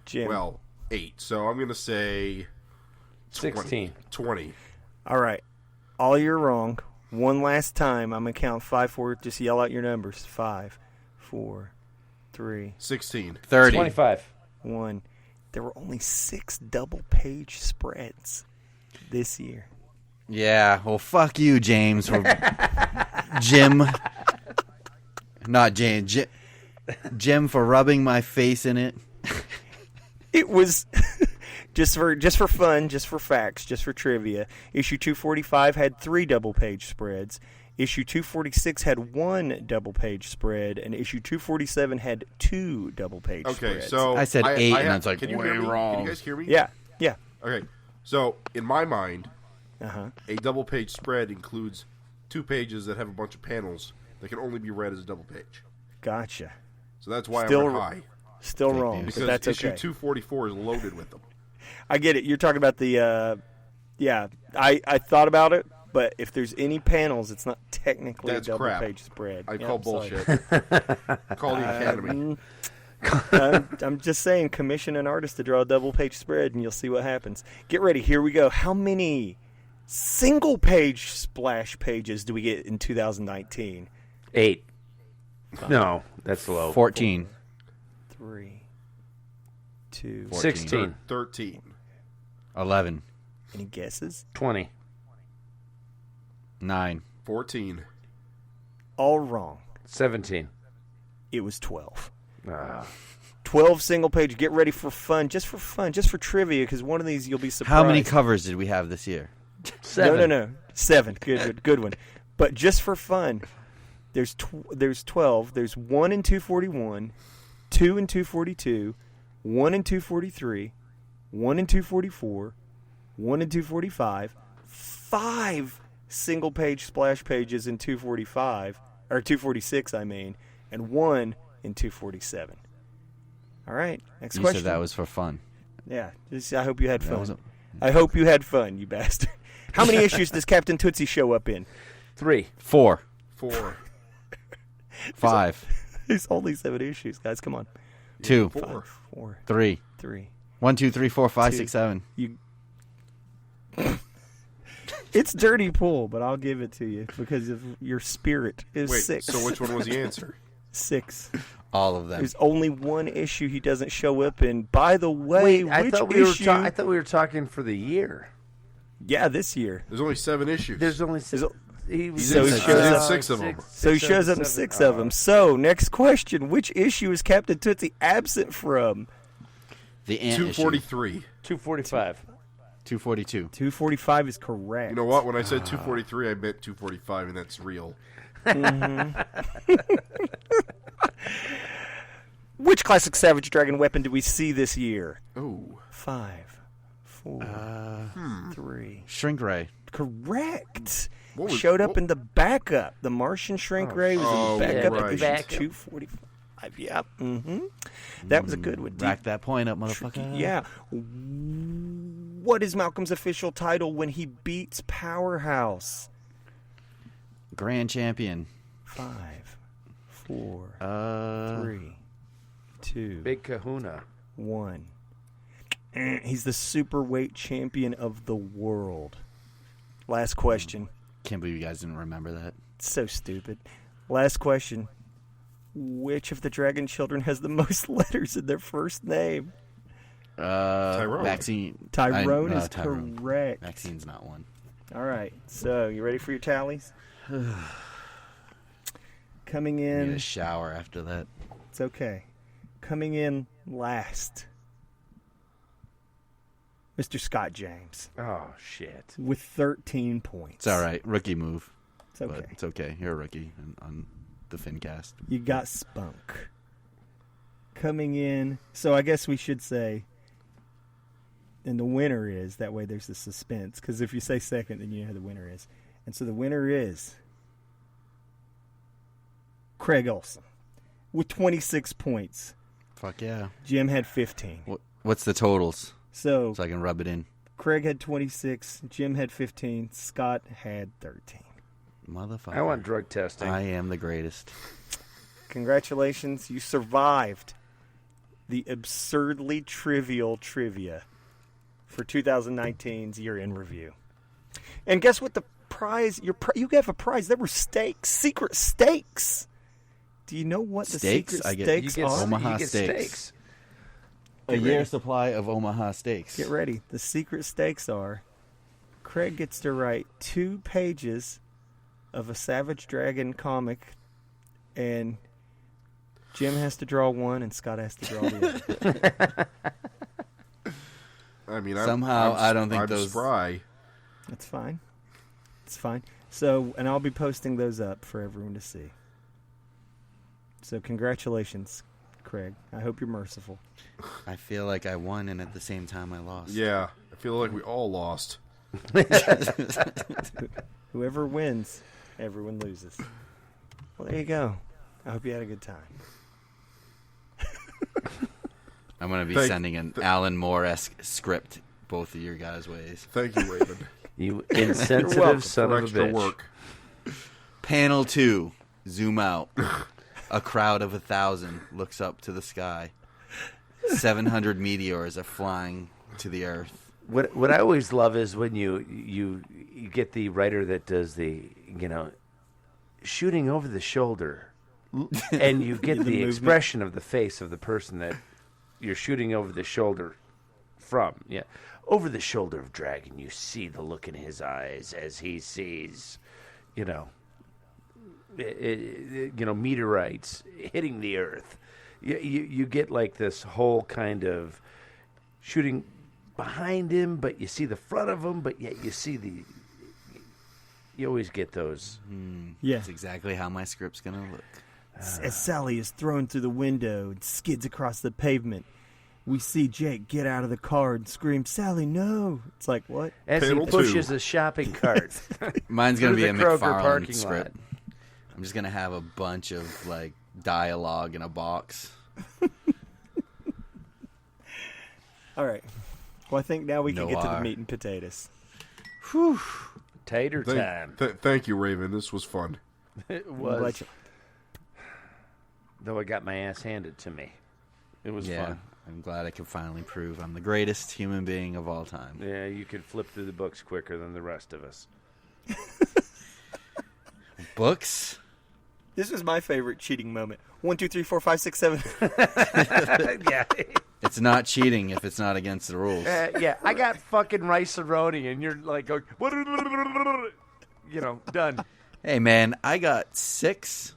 Jim. Well, 8. So I'm going to say 16. 20. All right. All you're wrong. One last time. I'm going to count 5, 4. Just yell out your numbers. 5, 4, 3, 16. 30. 25. 1. There were only 6 double-page spreads this year. Yeah, well, fuck you, James. Jim. Not James. Jim for rubbing my face in it. It was just for fun, just for facts, just for trivia. Issue 245 had 3 double-page spreads. Issue 246 had 1 double-page spread, and issue 247 had 2 double-page spreads. Okay, so... I said 8, and that's like, can you way hear me? wrong. Can you guys hear me? Yeah. Okay, so in my mind, Uh-huh. a double-page spread includes 2 pages that have a bunch of panels that can only be read as a double page. Gotcha. So that's why Still I went high. Still Fake wrong, news. but Because that's issue okay. 244 is loaded with them. I get it. You're talking about the, yeah. I thought about it, but if there's any panels, it's not technically That's a double-page crap. spread. I Yeah, call I'm sorry. bullshit. Call the Academy. I'm just saying, commission an artist to draw a double-page spread, and you'll see what happens. Get ready. Here we go. How many single-page splash pages do we get in 2019? 8. No, that's low. 14. 3, 2. 16. 13. 11. Any guesses? 20. 9. 14. All wrong. 17. It was 12. 12 single page. Get ready for fun, just for trivia, because one of these you'll be surprised. How many covers did we have this year? 7. No. 7. Good one. But just for fun, there's 12. There's 1 in 241, 2 in 242, 1 in 243, 1 in 244, 1 in 245, 5 single page splash pages in 245, or 246, I mean, and 1 in 247. All right, next You question. said that was for fun. Yeah, I hope you had That fun. wasn't- I hope you had fun, you bastard. How many issues does Captain Tootsie show up in? 3. 4. 4. 5. There's only 7 issues, guys. Come on. 2. 4. 4, 3. 3. 1, 2, 3, 4, 5, 2. 6, 7. You. It's dirty pool, but I'll give it to you because of your spirit is Wait, 6. so which one was the answer? 6. All of them. There's only one issue he doesn't show up in. By the way, Wait, I which thought we were issue? I thought we were talking for the year. Yeah, this year. There's only 7 issues. There's only There's he was So in he six- shows up- 6 of them. So he shows up in 6 of them. So, next question. Which issue is Captain Tootsie absent from? The ant issue. 243. 245. 242. 245 is correct. You know what? When I said 243, I meant 245, and that's real. Which classic Savage Dragon weapon do we see this year? Oh. 5, 4, 3. Shrink ray. Correct. What was- Showed up what- in the backup. The Martian Shrink Ray was Oh, in the backup right. at issue Backup. 245. Yep. That was a good one. Rack that point up, motherfucker. Yeah. What is Malcolm's official title when he beats Powerhouse? Grand champion. 5, 4, 3, 2, Big Kahuna. 1. He's the superweight champion of the world. Last question. Can't believe you guys didn't remember that. So stupid. Last question. Which of the Dragon Children has the most letters in their first name? Tyrone. Tyrone is Tyrone. correct. Maxine's not one. All right. So, you ready for your tallies? Coming in. Need a shower after that. It's okay. Coming in last, Mr. Scott James Oh, shit. with 13 points. It's all right. Rookie move. It's okay. But it's okay. You're a rookie on the FinCast. You got spunk. Coming in. So I guess we should say, and the winner is, that way there's the suspense. Because if you say second, then you know who the winner is. And so the winner is Craig Olson with 26 points. Fuck yeah. Jim had 15. What's the totals? So I can rub it in. Craig had 26. Jim had 15. Scott had 13. Motherfucker. I want drug testing. I am the greatest. Congratulations. You survived the absurdly trivial trivia for 2019's Year in Review. And guess what the prize? You have a prize. There were stakes, secret stakes. Do you know what the Steaks? secret I get- stakes you get, are? Omaha you get steaks. A Get year ready. supply of Omaha steaks. Get ready. The secret stakes are Craig gets to write 2 pages of a Savage Dragon comic, and Jim has to draw one, and Scott has to draw the other. I mean, Somehow, I don't think I'm those- spry. That's fine. It's fine. So, and I'll be posting those up for everyone to see. So, congratulations, Craig. I hope you're merciful. I feel like I won, and at the same time I lost. Yeah, I feel like we all lost. Whoever wins, everyone loses. Well, there you go. I hope you had a good time. I'm going to be Thank- sending an Alan Moore-esque script both of your guys' ways. Thank you, Raven, You welcome. insensitive son for of a extra bitch. work. Panel 2. Zoom out. A crowd of 1,000 looks up to the sky. 700 meteors are flying to the earth. What I always love is when you get the writer that does the shooting over the shoulder, and you get the movement. expression of the face of the person that you're shooting over the shoulder from. Yeah, over the shoulder of Dragon, you see the look in his eyes as he sees, meteorites hitting the earth. You get like this whole kind of shooting behind him, but you see the front of him, but yet you see you always get those. Yeah. That's exactly how my script's going to look. As Sally is thrown through the window and skids across the pavement, we see Jake get out of the car and scream, "Sally, no!" It's like, what? As Panel he pushes two. a shopping cart. Mine's going to Through be a the Kroger McFarlane parking script. lot. I'm just going to have a bunch of like dialogue in a box. All right. Well, I think now we can get to the Noir. meat and potatoes. Tater time. Thank you, Raven. This was fun. It I'm glad was. you- Though I got my ass handed to me. It was Yeah, fun. I'm glad I could finally prove I'm the greatest human being of all time. Yeah, you could flip through the books quicker than the rest of us. Books? This was my favorite cheating moment. 1, 2, 3, 4, 5, 6, 7. Yeah. It's not cheating if it's not against the rules. Yeah, I got fucking rice-a-roni, and you're like going, done. Hey, man, I got 6.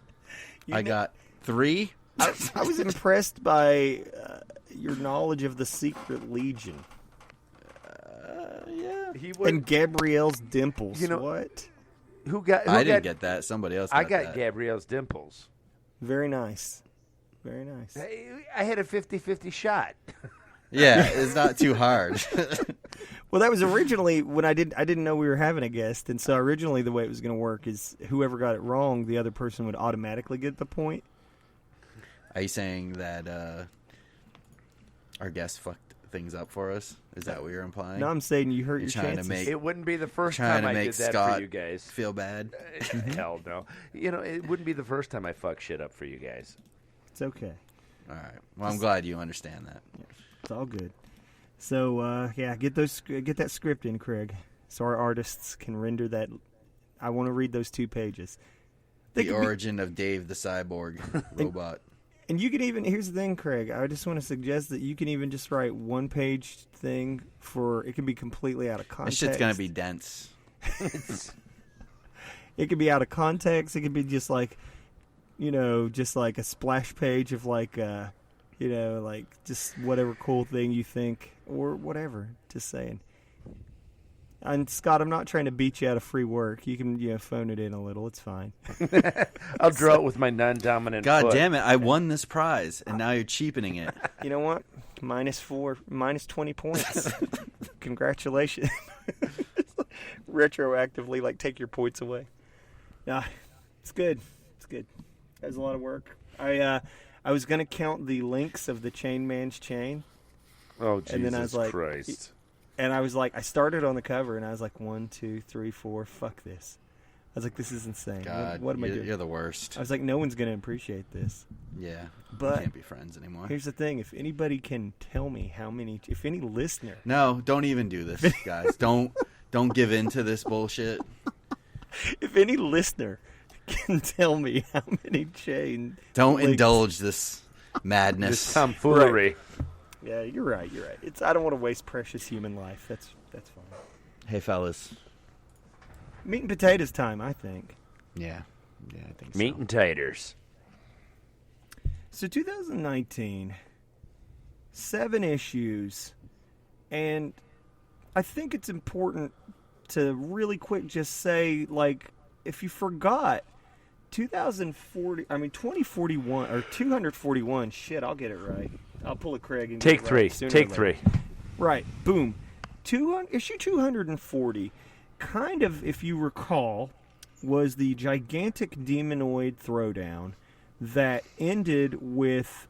I got 3. I was impressed by your knowledge of the Secret Legion. Yeah. He would, And Gabrielle's dimples. You know- What? who got? Who I didn't got, get that. Somebody else I got got that. Gabrielle's dimples. Very nice. Very nice. I had a 50-50 shot. Yeah, it's not too hard. Well, that was originally when I didn't know we were having a guest, and so originally the way it was going to work is whoever got it wrong, the other person would automatically get the point. Are you saying that our guest fucked things up for us? Is that what you're implying? No, I'm saying you hurt You're your trying to chances. make- It wouldn't be the first Trying time to I make did that Scott for you guys. feel bad. Hell no. It wouldn't be the first time I fuck shit up for you guys. It's okay. All right. Well, I'm glad you understand that. It's all good. So get that script in, Craig, so our artists can render that. I want to read those 2 pages. The origin of Dave the Cyborg robot. And you can even, here's the thing, Craig, I just want to suggest that you can even just write 1-page thing it can be completely out of context. This shit's going to be dense. It could be out of context. It could be just like, just like a splash page of like, like just whatever cool thing you think or whatever. Just saying. And Scott, I'm not trying to beat you out of free work. You can, phone it in a little. It's fine. I'll draw it with my non-dominant God foot. damn it! I won this prize, and now you're cheapening it. You know what? -20 points. Congratulations. Retroactively, like, take your points away. Nah, it's good. It's good. That was a lot of work. I was gonna count the links of the Chain Man's chain. Oh, Jesus and then I was like, Christ. And I was like, I started on the cover, and I was like, 1, 2, 3, 4, fuck this. I was like, this is insane. God, what am I doing? You're the worst. I was like, no one's going to appreciate this. Yeah, but we can't be friends anymore. Here's the thing. If anybody can tell me if any listener. No, don't even do this, guys. don't give in to this bullshit. If any listener can tell me how many chain. Don't indulge this madness. This tomfoolery. Right. Yeah, you're right. I don't want to waste precious human life. That's fine. Hey, fellas. Meat and potatoes time, I think. Yeah, I think so. Meat and taters. So 2019, 7 issues, and I think it's important to really quick just say, like, if you forgot, 2041 or 241. Shit, I'll get it right. I'll pull a Craig and Take get it right 3. sooner Take or 3. later. Right. Boom. Issue 240, kind of, if you recall, was the gigantic demonoid throwdown that ended with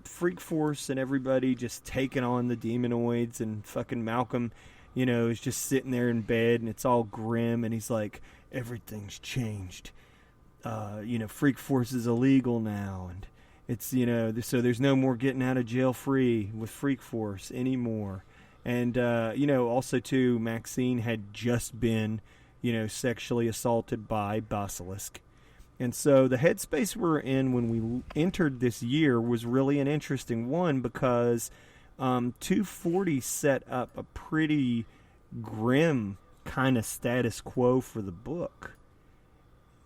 Freak Force and everybody just taking on the demonoids, and fucking Malcolm, is just sitting there in bed, and it's all grim, and he's like, everything's changed. Freak Force is illegal now, and it's, so there's no more getting out of jail free with Freak Force anymore. And, also, too, Maxine had just been, sexually assaulted by Basilisk. And so the headspace we're in when we entered this year was really an interesting one, because 240 set up a pretty grim kind of status quo for the book.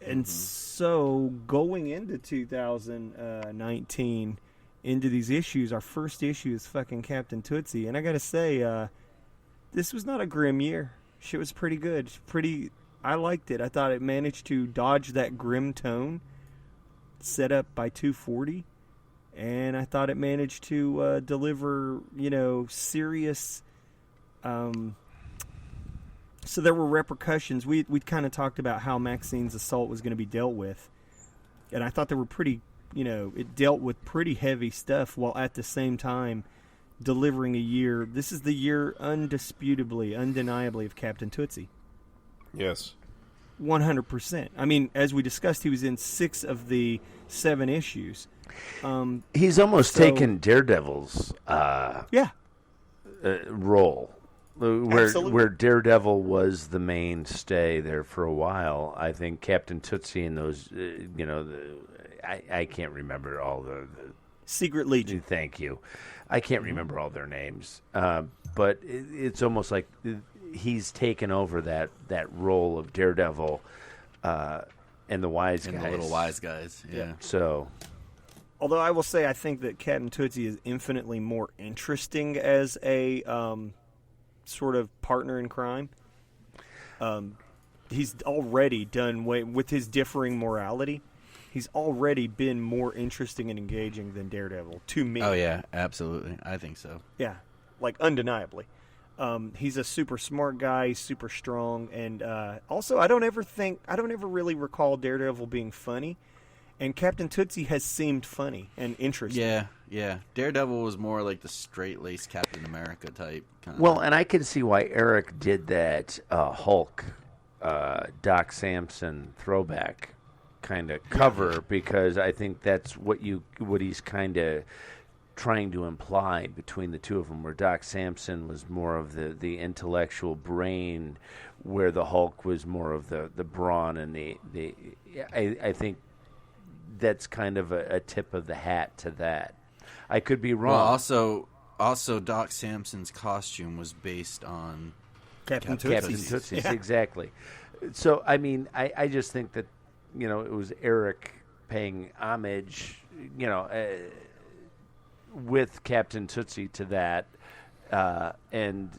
And so going into 2019, into these issues, our first issue is fucking Captain Tootsie. And I got to say, this was not a grim year. Shit was pretty good. I liked it. I thought it managed to dodge that grim tone set up by 240. And I thought it managed to deliver, serious... So there were repercussions. We'd kind of talked about how Maxine's assault was going to be dealt with. And I thought they were pretty, it dealt with pretty heavy stuff, while at the same time delivering a year. This is the year undeniably of Captain Tootsie. Yes. 100%. I mean, as we discussed, he was in 6 of the 7 issues. He's almost taken Daredevil's role. Where Daredevil was the mainstay there for a while. I think Captain Tootsie and those, I can't remember all the Secret Legion. Thank you. I can't remember all their names. But it's almost like he's taken over that role of Daredevil and the wise guys. And the little wise guys, yeah. So... Although I will say I think that Captain Tootsie is infinitely more interesting as a... sort of partner in crime. He's already done with his differing morality. He's already been more interesting and engaging than Daredevil to me. Oh yeah, absolutely. I think so. Yeah, like undeniably. He's a super smart guy. He's super strong, and also I don't ever really recall Daredevil being funny. And Captain Tootsie has seemed funny and interesting. Yeah. Daredevil was more like the straight-laced Captain America type. Well, and I can see why Eric did that Hulk, Doc Samson throwback kind of cover, because I think that's what he's kind of trying to imply between the two of them, where Doc Samson was more of the intellectual brain, where the Hulk was more of the brawn and I think that's kind of a tip of the hat to that. I could be wrong. Well, also Doc Samson's costume was based on Captain Tootsie's, Yeah. exactly. So, I mean, I just think that, it was Eric paying homage, with Captain Tootsie to that. And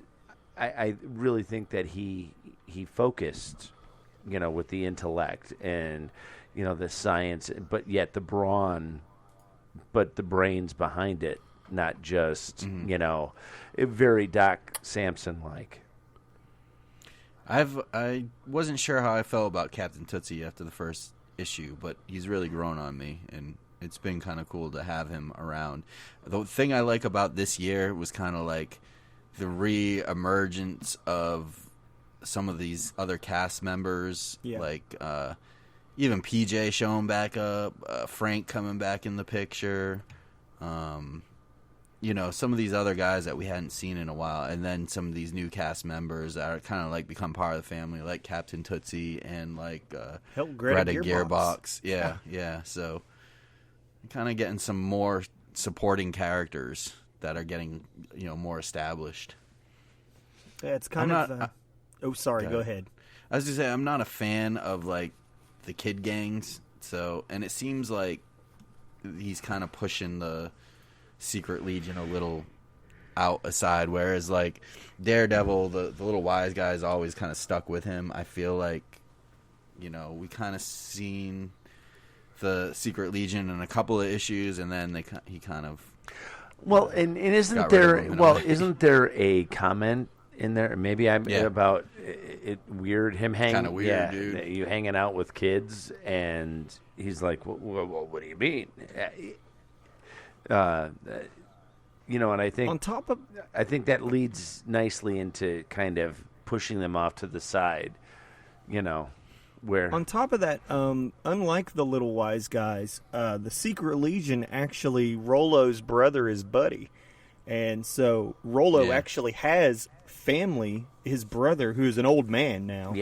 I really think that he focused, with the intellect and, the science, but yet the brawn, but the brains behind it, not just, very Doc Samson-like. I wasn't sure how I felt about Captain Tootsie after the first issue, but he's really grown on me, and it's been kind of cool to have him around. The thing I like about this year was kind of like the re-emergence of some of these other cast members, like even PJ showing back up, Frank coming back in the picture, some of these other guys that we hadn't seen in a while, and then some of these new cast members that are kind of like become part of the family, like Captain Tootsie and like Greta Gearbox. Yeah. So kind of getting some more supporting characters that are getting more established. Yeah, it's kind of. Oh, sorry. Go ahead. I was just saying, I'm not a fan of like the kid gangs. So, and it seems like he's kind of pushing the Secret Legion a little out aside, whereas like Daredevil, the little wise guy is always kind of stuck with him. I feel like we kind of seen the Secret Legion in a couple of issues, and then he kind of and isn't there a comment in there? Maybe I'm about it weird. Him hanging kind of weird, dude. You hanging out with kids, and he's like, well, what do you mean? And I think I think that leads nicely into kind of pushing them off to the side, where on top of that, unlike the little wise guys, the Secret Legion actually Rollo's brother is Buddy, and so Rollo actually has family. His brother, who is an old man now,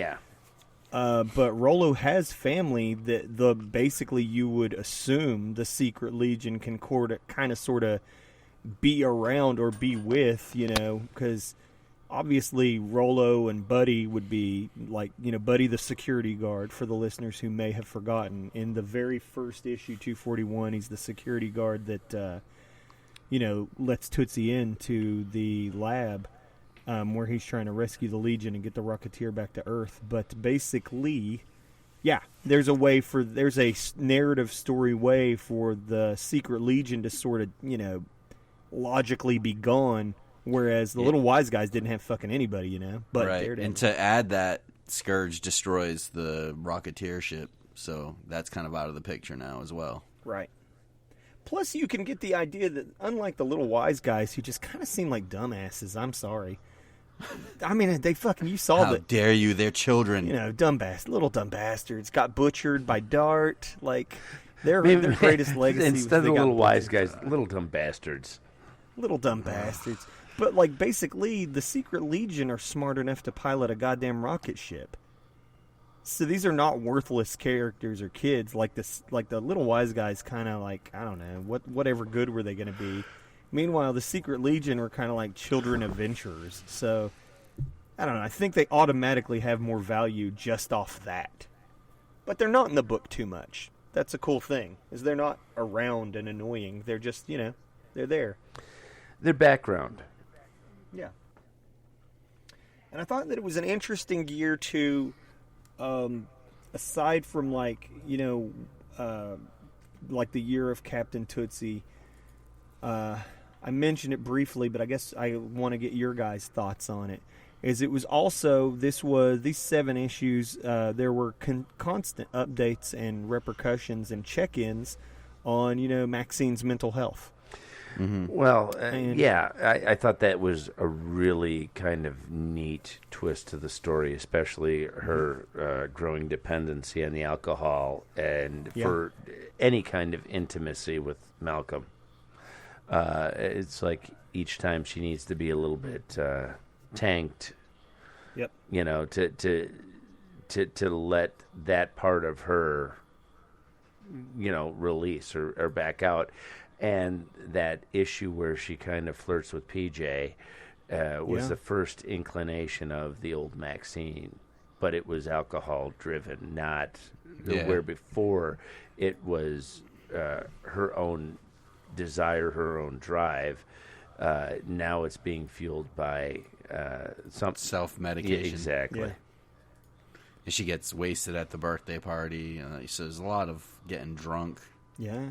but Rollo has family that basically you would assume the Secret Legion can kind of sort of be around or be with, because obviously Rollo and Buddy would be like, Buddy the security guard, for the listeners who may have forgotten. In the very first issue, 241, he's the security guard that, lets Tootsie into the lab where he's trying to rescue the Legion and get the Rocketeer back to Earth. But basically, there's a narrative story way for the Secret Legion to sort of, logically be gone, whereas the little wise guys didn't have fucking anybody, But right, and to add that, Scourge destroys the Rocketeer ship, so that's kind of out of the picture now as well. Right. Plus, you can get the idea that, unlike the little wise guys who just kind of seem like dumbasses, I'm sorry. I mean, they fucking, you saw How dare you, they're children. Little dumb bastards got butchered by Dart. Like, their greatest legacy instead of the little wise guys, little dumb bastards. Little dumb bastards. But, like, basically, the Secret Legion are smart enough to pilot a goddamn rocket ship. So these are not worthless characters or kids. Like the little wise guys kind of like, I don't know, whatever good were they going to be. Meanwhile, the Secret Legion were kind of like children adventurers. So, I don't know, I think they automatically have more value just off that. But they're not in the book too much. That's a cool thing, is they're not around and annoying. They're just, they're there. Their background. Yeah. And I thought that it was an interesting year to, aside from like the year of Captain Tootsie, I mentioned it briefly, but I guess I want to get your guys' thoughts on it. It was also, these 7 issues, there were constant updates and repercussions and check-ins on, Maxine's mental health. Mm-hmm. Well, I thought that was a really kind of neat twist to the story, especially her growing dependency on the alcohol and for any kind of intimacy with Malcolm. It's like each time she needs to be a little bit tanked. Yep. You know, to let that part of her, you know, release or back out. And that issue where she kind of flirts with PJ was the first inclination of the old Maxine. But it was alcohol driven, not where before it was her own desire, her own drive. Now it's being fueled by some self-medication. Yeah, exactly. Yeah. And she gets wasted at the birthday party. So there's a lot of getting drunk. Yeah.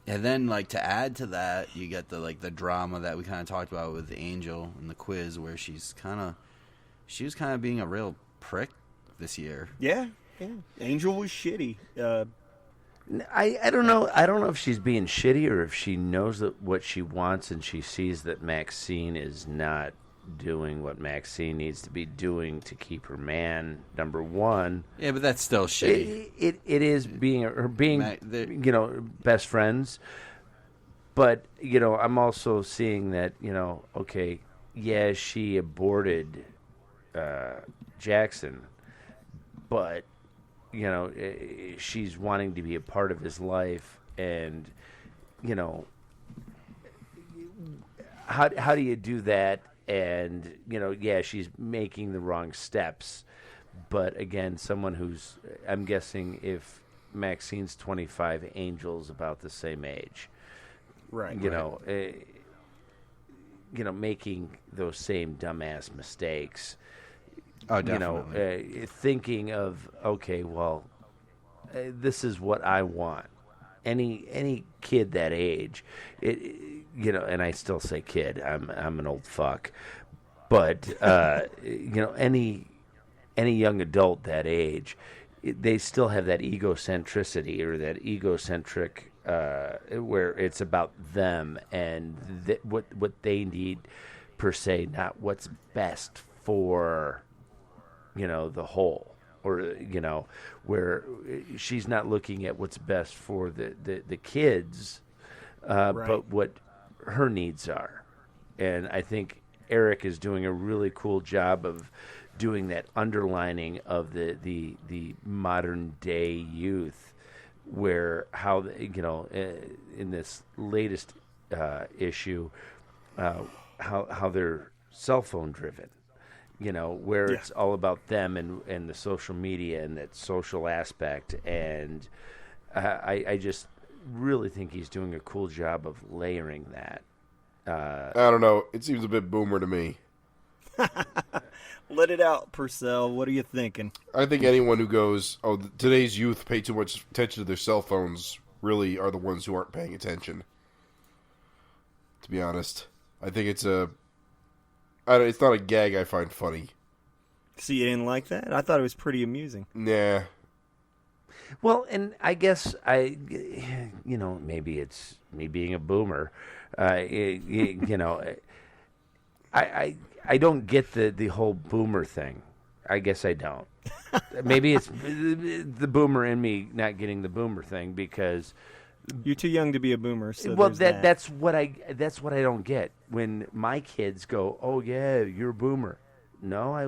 And then, like, to add to that, you get the drama that we kind of talked about with Angel in the quiz, where she was kind of being a real prick this year. Yeah. Angel was shitty. I don't know. I don't know if she's being shitty or if she knows that what she wants and she sees that Maxine is not doing what Maxine needs to be doing to keep her man number one. Yeah, but that's still shitty. It is being you know, best friends. But you know, I'm also seeing that, you know, okay, yeah, she aborted Jackson, but you know, she's wanting to be a part of his life, and you know, how do you do that? And you know, yeah, she's making the wrong steps, but again, someone who's, I'm guessing if Maxine's 25, Angel's about the same age, Right. You know, making those same dumbass mistakes. Oh, definitely. You know, thinking of, okay, well, this is what I want. Any kid that age, you know, and I still say kid. I'm an old fuck, but you know, any young adult that age, they still have that egocentricity or that egocentric where it's about them and what they need per se, not what's best for, you know, the whole. Or, you know, where she's not looking at what's best for the kids, Right. but what her needs are. And I think Eric is doing a really cool job of doing that underlining of the modern day youth, where how, you know, in this latest issue, how they're cell phone driven. You know, where it's all about them and the social media and that social aspect. And I just really think he's doing a cool job of layering that. I don't know. It seems a bit boomer to me. Let it out, Purcell. What are you thinking? I think anyone who goes, oh, today's youth pay too much attention to their cell phones really are the ones who aren't paying attention. To be honest. I think it's it's not a gag I find funny. See, you didn't like that? I thought it was pretty amusing. Nah. Well, and I guess you know, maybe it's me being a boomer. You know, I don't get the whole boomer thing. I guess I don't. Maybe it's the boomer in me not getting the boomer thing because you're too young to be a boomer. So well, that. that's what I don't get when my kids go, "Oh yeah, you're a boomer." No, I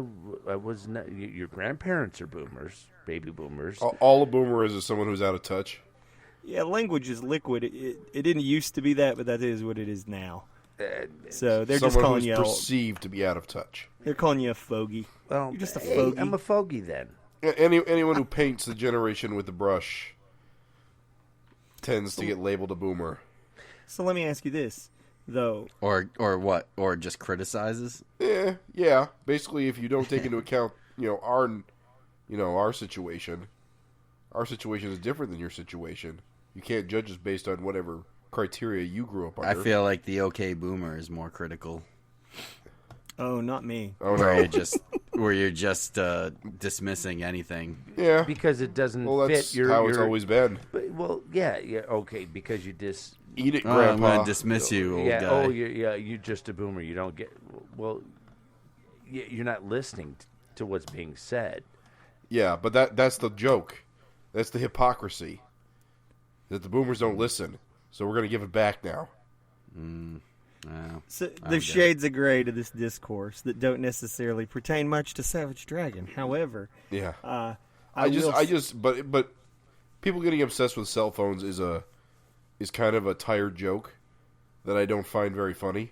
was not. Your grandparents are boomers, baby boomers. All a boomer is someone who's out of touch. Yeah, language is liquid. It didn't used to be that, but that is what it is now. So they're just calling you perceived to be out of touch. They're calling you a fogey. Well, you're just a fogey. I'm a fogey then. Anyone who paints the generation with the brush tends to get labeled a boomer. So let me ask you this, though. Or what? Or just criticizes? Yeah. Basically, if you don't take into account, our situation. Our situation is different than your situation. You can't judge us based on whatever criteria you grew up under. I feel like the OK boomer is more critical. Oh, not me. Oh no. Where you're just dismissing anything. Yeah. Because it doesn't that's fit how it's always been. But, yeah, okay, because you eat it, Oh, Grandpa. I'm going to dismiss you, old guy. Oh, you're just a boomer. You don't get. Well, you're not listening to what's being said. Yeah, but that's the joke. That's the hypocrisy. That the boomers don't listen. So we're going to give it back now. So there's shades of gray to this discourse that don't necessarily pertain much to Savage Dragon. However, Yeah. but But people getting obsessed with cell phones is kind of a tired joke that I don't find very funny.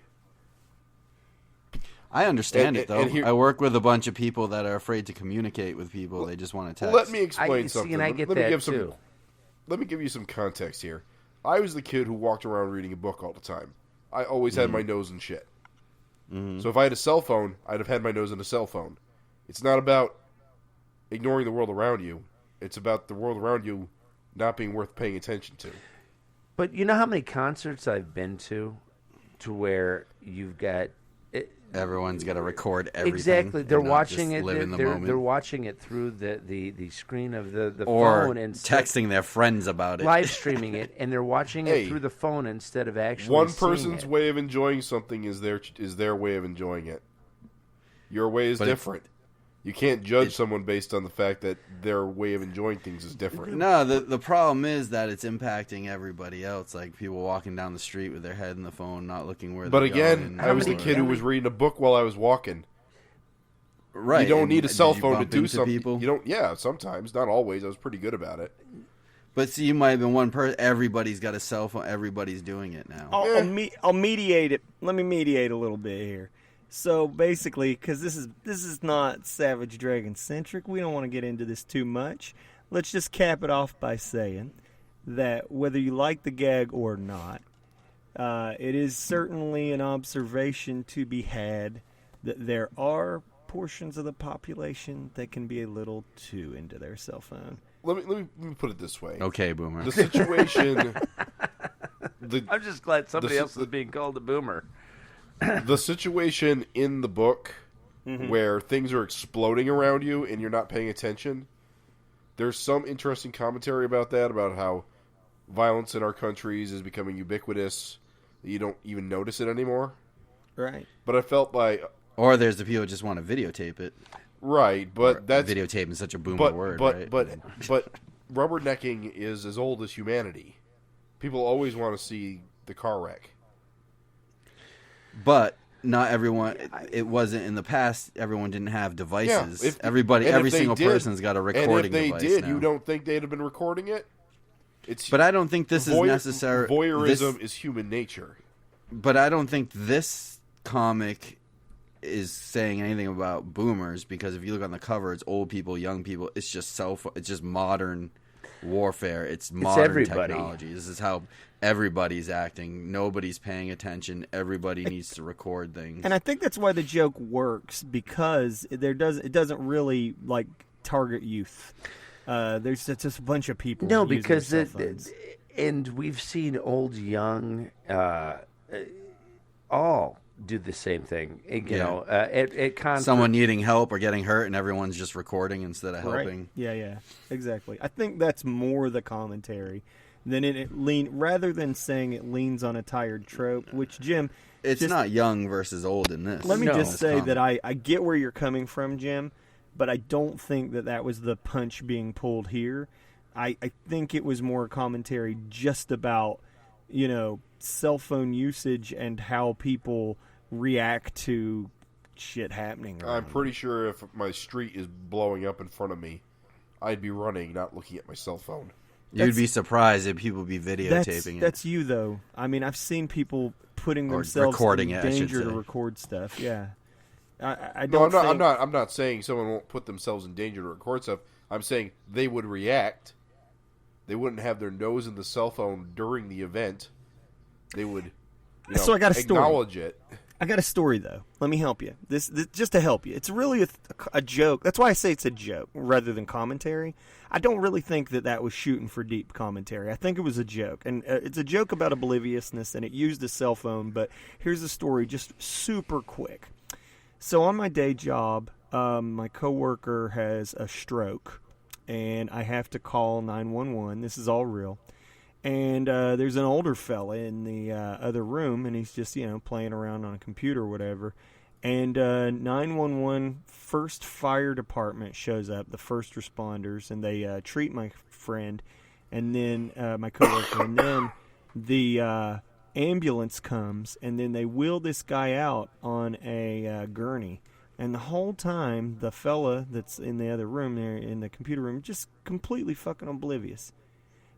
I understand it, though. And I work with a bunch of people that are afraid to communicate with people. They just want to text. Let me explain something. And I get let me that give some, too. Let me give you some context here. I was the kid who walked around reading a book all the time. I always had my nose in shit. So if I had a cell phone, I'd have had my nose in a cell phone. It's not about ignoring the world around you. It's about the world around you not being worth paying attention to. But you know how many concerts I've been to where you've got Everyone's got to record everything. exactly. They're and not watching just it. Live in the They're moment. watching it through the screen of the or phone and texting their friends about it. live streaming it, and they're watching Hey, it through the phone instead of actually. One seeing person's it. way of enjoying something is their way of enjoying it. Your way is But it's- different. You can't judge someone based on the fact that their way of enjoying things is different. No, the problem is that it's impacting everybody else. Like people walking down the street with their head in the phone, not looking where But they're again, going. I was the kid who was reading a book while I was walking. Right. You don't and need a did cell you phone to bump do into something. people? You don't. Yeah, sometimes, not always. I was pretty good about it. But see, you might have been one person. Everybody's got a cell phone. Everybody's doing it now. I'll mediate it. Let me mediate a little bit here. So basically, because this is not Savage Dragon centric, we don't want to get into this too much. Let's just cap it off by saying that whether you like the gag or not, it is certainly an observation to be had that there are portions of the population that can be a little too into their cell phone. Let me put it this way. Okay, Boomer. The situation. I'm just glad somebody the- else is being called a boomer. The situation in the book where things are exploding around you and you're not paying attention, there's some interesting commentary about that, about how violence in our countries is becoming ubiquitous, that you don't even notice it anymore. Right. But I felt like, Or there's the people who just want to videotape it. right, but that's Videotape is such a boomer word, right? but rubbernecking is as old as humanity. People always want to see the car wreck. But not everyone. It wasn't in the past. Everyone didn't have devices. if- Everybody, and every if they single did- person's got a recording And if they device did, now. you don't think they'd have been recording it? It's But I don't think this is necessary. Voyeurism is human nature. But I don't think this comic is saying anything about boomers, because if you look on the cover, it's old people, young people. It's just it's just modern warfare. It's modern everybody. technology. This is how everybody's acting. Nobody's paying attention. Everybody needs to record things. And I think that's why the joke works, because it doesn't really like target youth. There's just a bunch of people. No, using because their cell phones. and we've seen old, young, all do the same thing. You know, at concerts. Someone needing help or getting hurt, and everyone's just recording instead of helping. Right. Yeah, exactly. I think that's more the commentary than rather than saying it leans on a tired trope. Which, Jim, It's not young versus old in this. let me No. just say that I get where you're coming from, Jim, but I don't think that was the punch being pulled here. I think it was more commentary just about, cell phone usage and how people react to shit happening around I'm pretty sure if my street is blowing up in front of me, I'd be running, not looking at my cell phone. You'd be surprised if people be videotaping it. That's you, though. I mean, I've seen people putting Or themselves recording in it, I should danger to say. record stuff. Yeah, I No, don't. I'm not saying someone won't put themselves in danger to record stuff. I'm saying they would react. They wouldn't have their nose in the cell phone during the event. They would, So I got a story. acknowledge it. I got a story, though. Let me help you. This just to help you. It's really a joke. That's why I say it's a joke rather than commentary. I don't really think that was shooting for deep commentary. I think it was a joke. And it's a joke about obliviousness, and it used a cell phone. But here's the story, just super quick. So on my day job, my coworker has a stroke, and I have to call 911. This is all real. And there's an older fella in the other room, and he's just, playing around on a computer or whatever. And 911 first fire department shows up, the first responders, and they treat my friend, and then my coworker, and then the ambulance comes, and then they wheel this guy out on a gurney. And the whole time, the fella that's in the other room there, in the computer room, just completely fucking oblivious.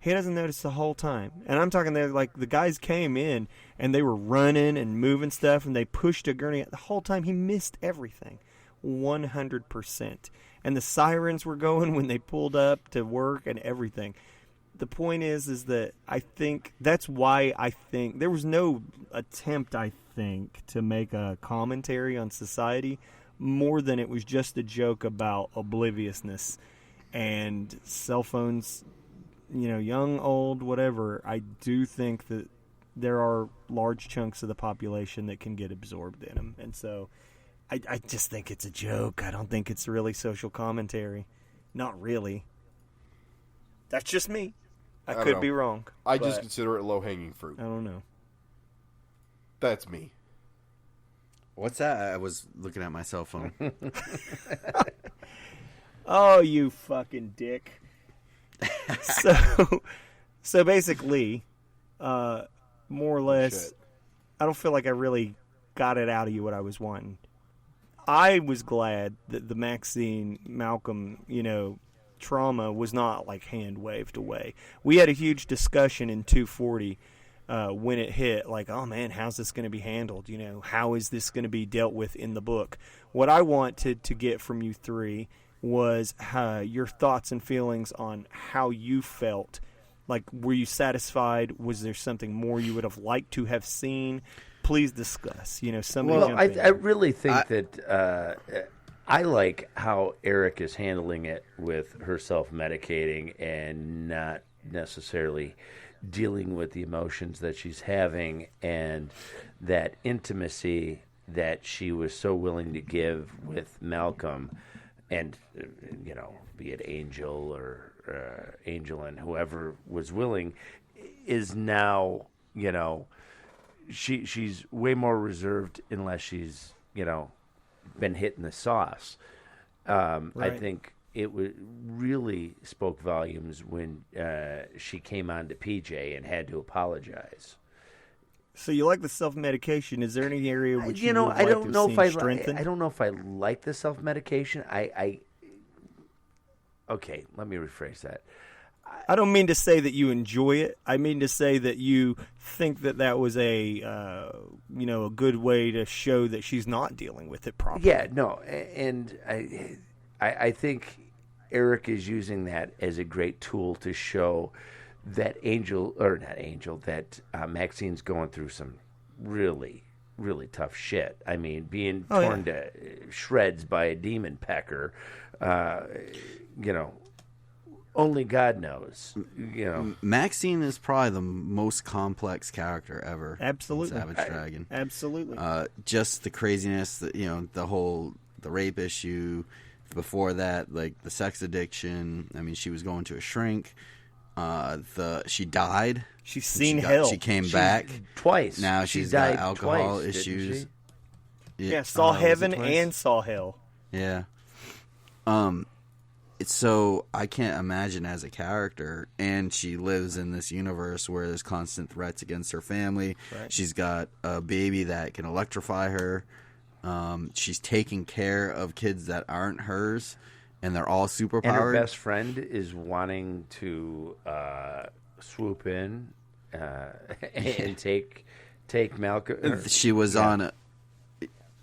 He doesn't notice the whole time. And I'm talking there, like, the guys came in, and they were running and moving stuff, and they pushed a gurney. The whole time, he missed everything. 100%. And the sirens were going when they pulled up to work and everything. The point is that I think that's why I think there was no attempt, I think, to make a commentary on society more than it was just a joke about obliviousness and cell phones, young, old, whatever. I do think that there are large chunks of the population that can get absorbed in them. And so I just think it's a joke. I don't think it's really social commentary. Not really. That's just me. I could be wrong. I just consider it low-hanging fruit. I don't know. That's me. What's that? I was looking at my cell phone. Oh, you fucking dick. So basically, more or less, I don't feel like I really got it out of you what I was wanting. I was glad that the Maxine Malcolm, trauma was not like hand waved away. We had a huge discussion in 240 when it hit, like, oh man, how's this going to be handled? How is this going to be dealt with in the book? What I wanted to get from you three was your thoughts and feelings on how you felt. Like, were you satisfied? Was there something more you would have liked to have seen? Please discuss. I really think that I like how Eric is handling it with her self-medicating and not necessarily dealing with the emotions that she's having, and that intimacy that she was so willing to give with Malcolm, and be it Angel or Angel and whoever was willing, is now she's way more reserved unless she's been hitting the sauce. Right. I think it really spoke volumes when she came on to PJ and had to apologize. So you like the self-medication? Is there any area which I don't know if strengthened? I don't know if I like the self-medication. Okay, let me rephrase that. I don't mean to say that you enjoy it. I mean to say that you think that was a good way to show that she's not dealing with it properly. Yeah, no, and I think Eric is using that as a great tool to show that that Maxine's going through some really, really tough shit. I mean, being torn to shreds by a demon pecker, only God knows. Maxine is probably the most complex character ever. Absolutely. In Savage Dragon. Absolutely. Just the craziness, the rape issue. Before that, like the sex addiction. I mean, she was going to a shrink. She died. She's seen hell. She came back twice. Now she's got alcohol issues. Yeah, saw heaven and saw hell. Yeah. So I can't imagine as a character, and she lives in this universe where there's constant threats against her family. Right. She's got a baby that can electrify her. She's taking care of kids that aren't hers, and they're all superpowered. And her best friend is wanting to swoop in and take Malcolm. She was on a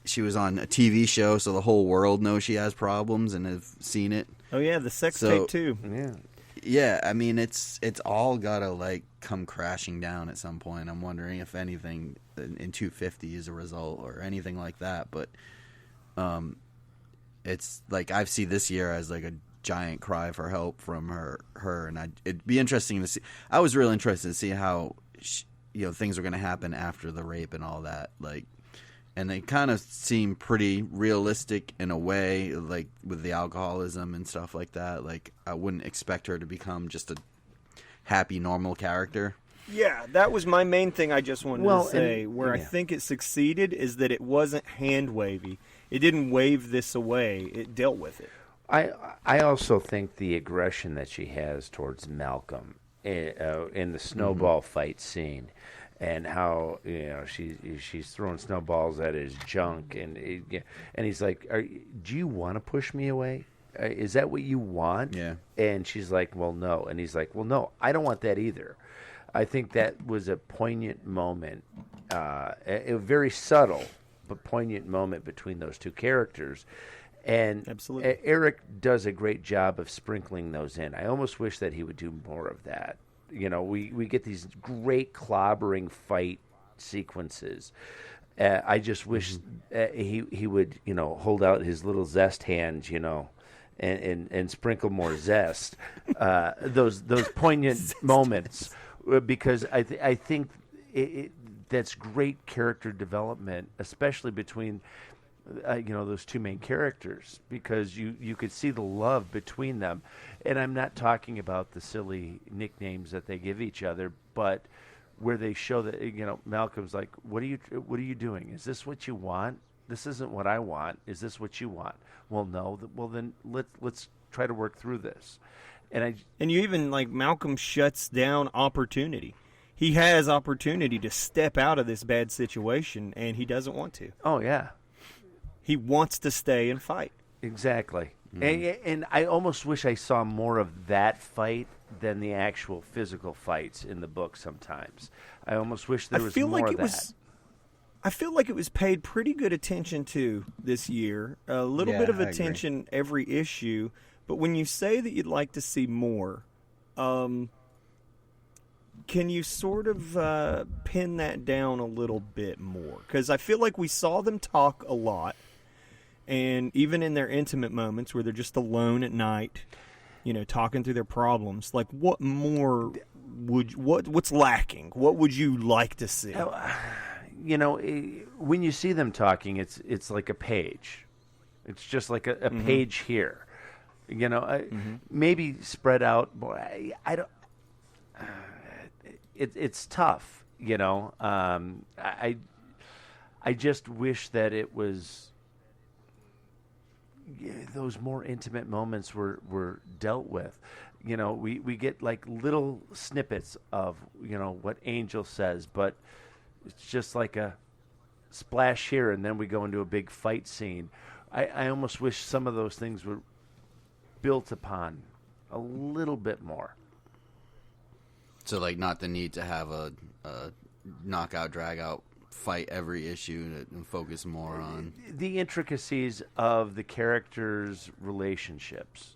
TV show, so the whole world knows she has problems and have seen it. Oh yeah, the sex tape too. Yeah. I mean, it's all gotta come crashing down at some point. I'm wondering if anything in 250 is a result or anything like that. But it's like I see this year as like a giant cry for help from her, and it'd be interesting to see. I was really interested to see how things were going to happen after the rape and all that. And they kind of seem pretty realistic in a way, like with the alcoholism and stuff like that. Like, I wouldn't expect her to become just a happy, normal character. Yeah, that was my main thing I just wanted to say. I think it succeeded is that it wasn't hand-wavy. It didn't wave this away. It dealt with it. I also think the aggression that she has towards Malcolm in the snowball fight scene, and how she's throwing snowballs at his junk, and he's like, "Do you want to push me away? Is that what you want?" Yeah. And she's like, "Well, no." And he's like, "Well, no, I don't want that either." I think that was a poignant moment, a very subtle but poignant moment between those two characters. And Absolutely. Eric does a great job of sprinkling those in. I almost wish that he would do more of that. We get these great clobbering fight sequences. I just wish he would, hold out his little zest hands, and sprinkle more zest. Those poignant moments, because I think that's great character development, especially between those two main characters, because you could see the love between them. And I'm not talking about the silly nicknames that they give each other, but where they show that Malcolm's like, what are you doing? Is this what you want? This isn't what I want. Is this what you want? Well, no. Well, then let's try to work through this. And you even, Malcolm shuts down opportunity. He has opportunity to step out of this bad situation, and he doesn't want to. Oh yeah. He wants to stay and fight. Exactly. And I almost wish I saw more of that fight than the actual physical fights in the book sometimes. I almost wish there was more of that. I feel like it was paid pretty good attention to this year. A little bit of attention every issue. But when you say that you'd like to see more, can you sort of pin that down a little bit more? Because I feel like we saw them talk a lot. And even in their intimate moments where they're just alone at night, talking through their problems, what more what's lacking? What would you like to see? When you see them talking, it's like a page. It's just like a page here. Maybe spread out more. I don't. It's tough. I just wish that it was. Those more intimate moments were dealt with. We get little snippets of what Angel says, but it's just like a splash here, and then we go into a big fight scene. I almost wish some of those things were built upon a little bit more. So, not the need to have a knockout, drag-out fight every issue and focus more on the intricacies of the characters' relationships.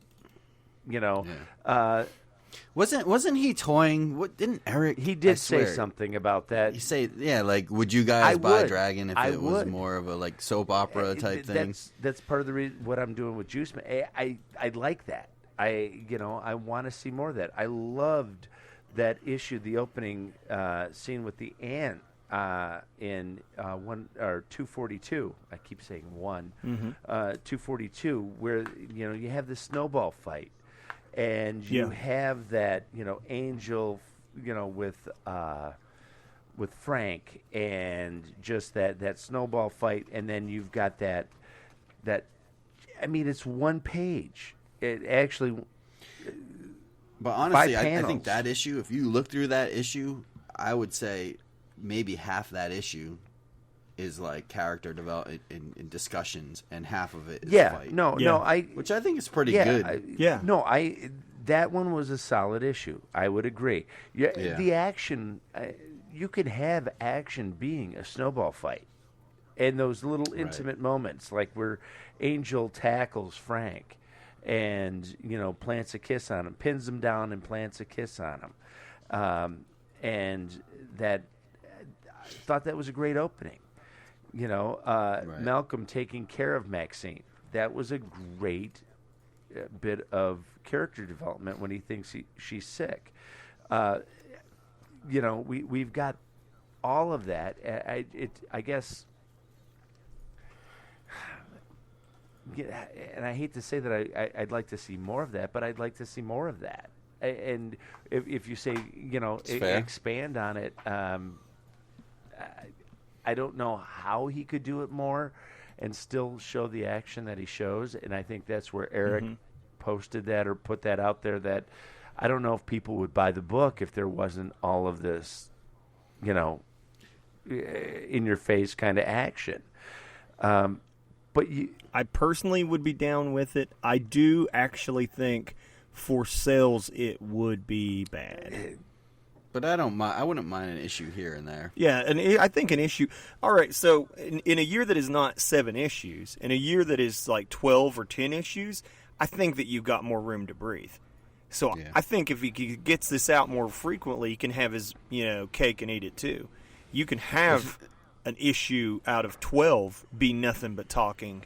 Wasn't he toying? What didn't Eric? He did say something about that. He say, would you guys buy Dragon if it was more of a soap opera type thing? That's part of the reason what I'm doing with Juice Man. I like that. I want to see more of that. I loved that issue, the opening scene with the ant. In 242, I keep saying 242, where you have the snowball fight, and you have that Angel, with Frank, and just that snowball fight, and then you've got that. It's one page. It actually. But honestly, I think that issue. If you look through that issue, I would say. Maybe half that issue is character development in discussions, and half of it is fight. Which I think is pretty good. That one was a solid issue. I would agree. The action, you could have action being a snowball fight, and those little intimate moments, like where Angel tackles Frank, and plants a kiss on him, pins him down, and plants a kiss on him, and that. I thought that was a great opening. Malcolm taking care of Maxine. That was a great bit of character development when he thinks she's sick. We've got all of that. I guess, and I hate to say that I'd like to see more of that, but I'd like to see more of that. And if you say, expand on it, I don't know how he could do it more and still show the action that he shows, and I think that's where Eric posted that or put that out there, that I don't know if people would buy the book if there wasn't all of this, in your face kind of action. But I personally would be down with it. I do actually think for sales it would be bad. But I don't mind. I wouldn't mind an issue here and there. Yeah, and I think an issue. All right, so in a year that is not 7 issues, in a year that is like 12 or 10 issues, I think that you've got more room to breathe. So Yeah. I think if he gets this out more frequently, he can have his cake and eat it too. You can have an issue out of 12 be nothing but talking.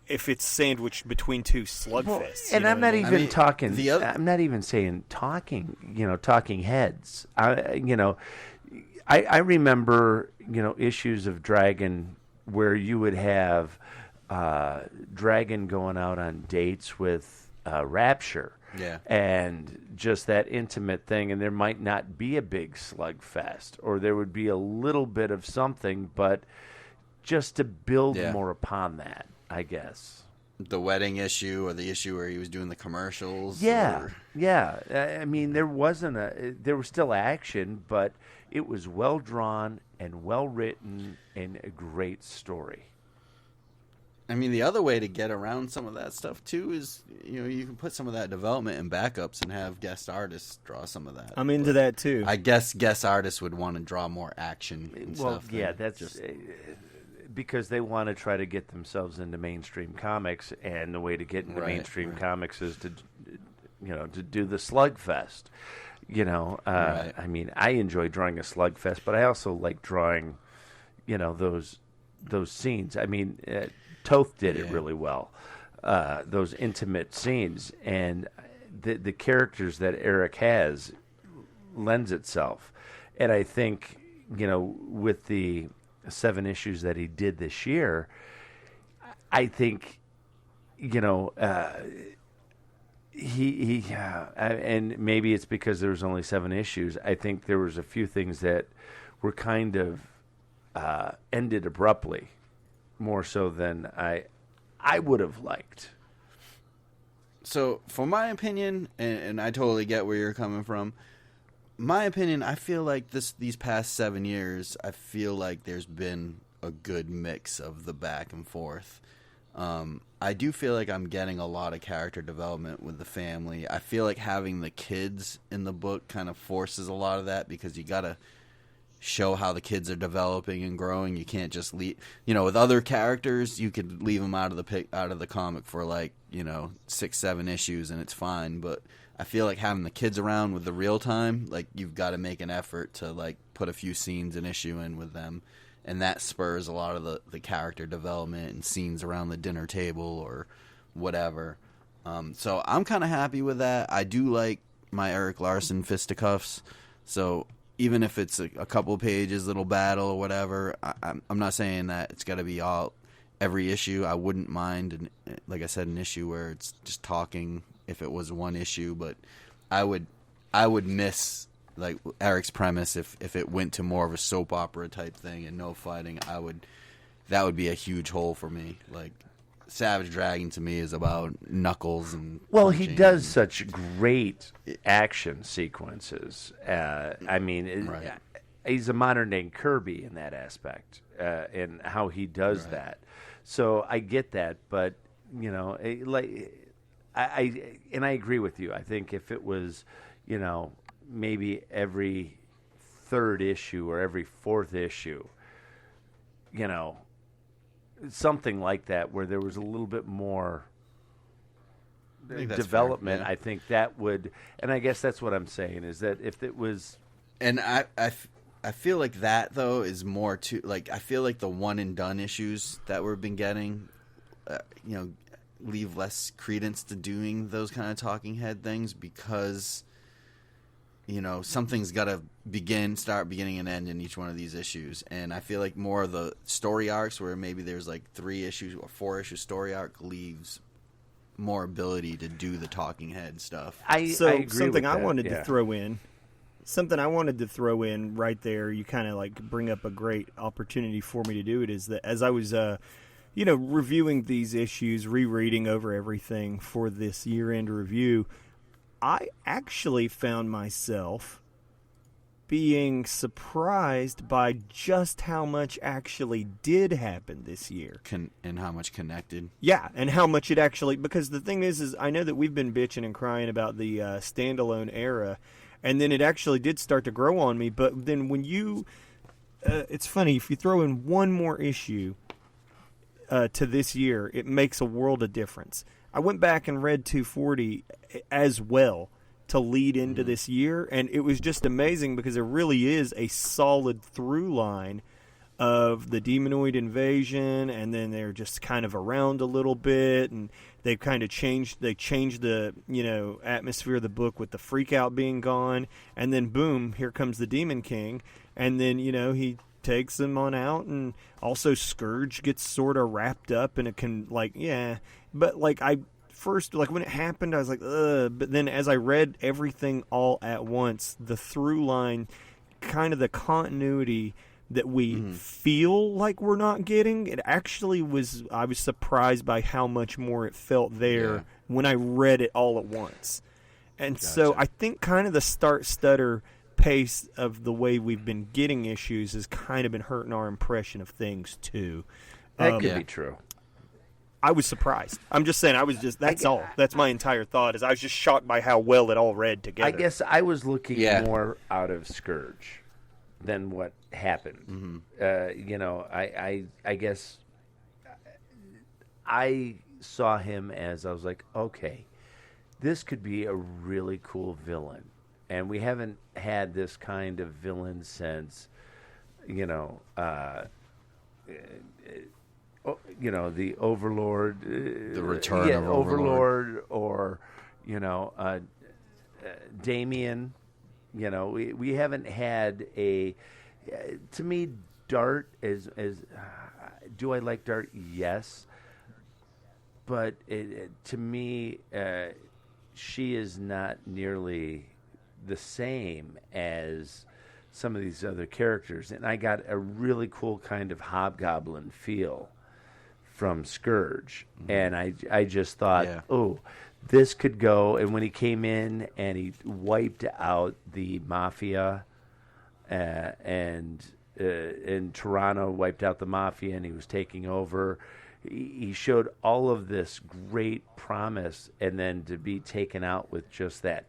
If it's sandwiched between 2 slugfests, and I'm not even talking. the other- I'm not even saying talking. Talking heads. I remember issues of Dragon where you would have Dragon going out on dates with Rapture. Yeah. And just that intimate thing, and there might not be a big slugfest, or there would be a little bit of something, but just to build more upon that, I guess. The wedding issue or the issue where he was doing the commercials. Yeah, or... yeah. I mean, there was still action, but it was well drawn and well written and a great story. I mean, the other way to get around some of that stuff too is, you can put some of that development in backups and have guest artists draw some of that. I'm into that too. I guess guest artists would want to draw more action and stuff. Yeah, that's because they want to try to get themselves into mainstream comics, and the way to get into mainstream comics is to do the slugfest. Right. I mean, I enjoy drawing a slugfest, but I also like drawing, those scenes. I mean, Toth did it really well. Those intimate scenes, and the characters that Eric has lends itself. And I think, with the 7 issues that he did this year, I think, he and maybe it's because there was only 7 issues. I think there was a few things that were kind of ended abruptly, more so than I would have liked. So, for my opinion, and I totally get where you're coming from, my opinion, I feel like these past 7 years, I feel like there's been a good mix of the back and forth. I do feel like I'm getting a lot of character development with the family. I feel like having the kids in the book kind of forces a lot of that, because you got to show how the kids are developing and growing. You can't just leave, with other characters, you could leave them out of the comic for 6-7 issues and it's fine. But I feel like having the kids around with the real time, you've got to make an effort to put a few scenes an issue in with them, and that spurs a lot of the character development and scenes around the dinner table or whatever. So I'm kind of happy with that. I do like my Eric Larson fisticuffs, so even if it's a couple of pages, little battle or whatever, I'm not saying that it's got to be every issue. I wouldn't mind, like I said, an issue where it's just talking if it was 1 issue. But I would miss Eric's premise if it went to more of a soap opera type thing and no fighting. That would be a huge hole for me. Savage Dragon to me is about knuckles and he does such great action sequences. I mean, he's a modern day Kirby in that aspect, and how he does that. So I get that, but I agree with you. I think if it was, maybe every 3rd issue or every 4th issue, something like that, where there was a little bit more development, I think that would, and I guess that's what I'm saying, is that if it was... And I feel like that, though, is more to, I feel like the one-and-done issues that we've been getting, leave less credence to doing those kind of talking head things, because... something's got to start, beginning, and end in each one of these issues. And I feel like more of the story arcs, where maybe there's 3 issues or 4-issue story arc, leaves more ability to do the talking head stuff. I agree something with I that, wanted to throw in. Something I wanted to throw in right there, you kind of bring up a great opportunity for me to do it, is that as I was reviewing these issues, rereading over everything for this year-end review, I actually found myself being surprised by just how much actually did happen this year. And how much connected. Yeah, and how much it actually... Because the thing is I know that we've been bitching and crying about the standalone era, and then it actually did start to grow on me, but then when you... it's funny, if you throw in one more issue to this year, it makes a world of difference. I went back and read 240 as well to lead into this year, and it was just amazing because there really is a solid through line of the demonoid invasion, and then they're just kind of around a little bit, and they've kind of changed the atmosphere of the book with the freak out being gone, and then boom, here comes the Demon King, and then he takes them on out, and also Scourge gets sort of wrapped up, and it can but first, when it happened, I was like, ugh. But then as I read everything all at once, the through line, kind of the continuity that we feel like we're not getting, it actually was, I was surprised by how much more it felt there when I read it all at once. And so I think kind of the start-stutter pace of the way we've been getting issues has kind of been hurting our impression of things, too. That could be true. I was surprised. I'm just saying, that's all. That's my entire thought, is I was just shocked by how well it all read together. I guess I was looking more out of Scourge than what happened. I guess I saw him as, I was like, okay, this could be a really cool villain. And we haven't had this kind of villain since, the Overlord, the return of Overlord, or Damien. We haven't had a. To me, Dart is. Do I like Dart? Yes, but to me, she is not nearly the same as some of these other characters, and I got a really cool kind of hobgoblin feel from Scourge, and I just thought, this could go. And when he came in and he wiped out the mafia, and in Toronto wiped out the mafia, and he was taking over, he showed all of this great promise, and then to be taken out with just that,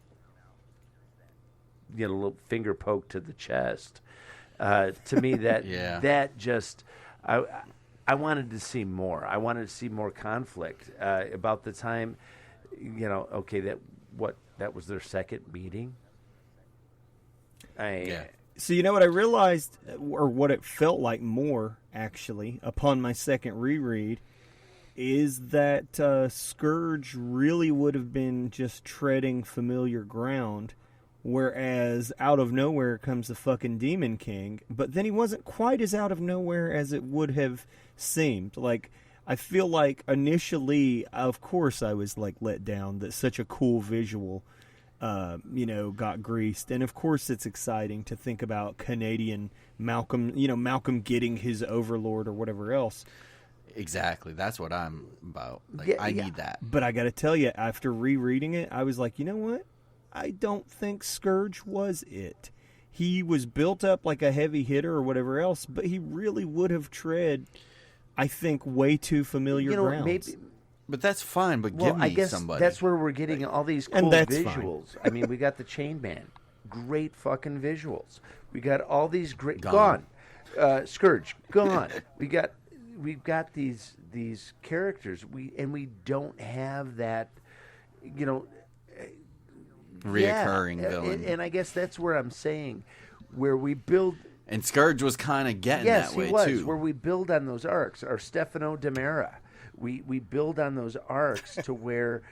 little finger poke to the chest. To me, that just, I wanted to see more. I wanted to see more conflict. About the time, that was their second meeting. So what I realized, or what it felt like more, actually, upon my second reread, is that Scourge really would have been just treading familiar ground, whereas out of nowhere comes the fucking Demon King, but then he wasn't quite as out of nowhere as it would have seemed. I feel like initially, of course, I was let down that such a cool visual, got greased, and of course it's exciting to think about Canadian Malcolm, Malcolm getting his Overlord or whatever else. Exactly, that's what I'm about. I need that. But I got to tell you, after rereading it, I was like, you know what? I don't think Scourge was it. He was built up like a heavy hitter or whatever else, but he really would have tread, I think, way too familiar grounds. Maybe, but that's fine. But give me I guess somebody. That's where we're getting all these cool visuals. I mean, we got the Chain Man, great fucking visuals. We got all these great gone. Scourge gone. We've got these characters. We don't have that. Reoccurring villain. And I guess that's where I'm saying, where we build. And Scourge was kind of getting that way, too. Where we build on those arcs. Or Stefano Demera. We build on those arcs to where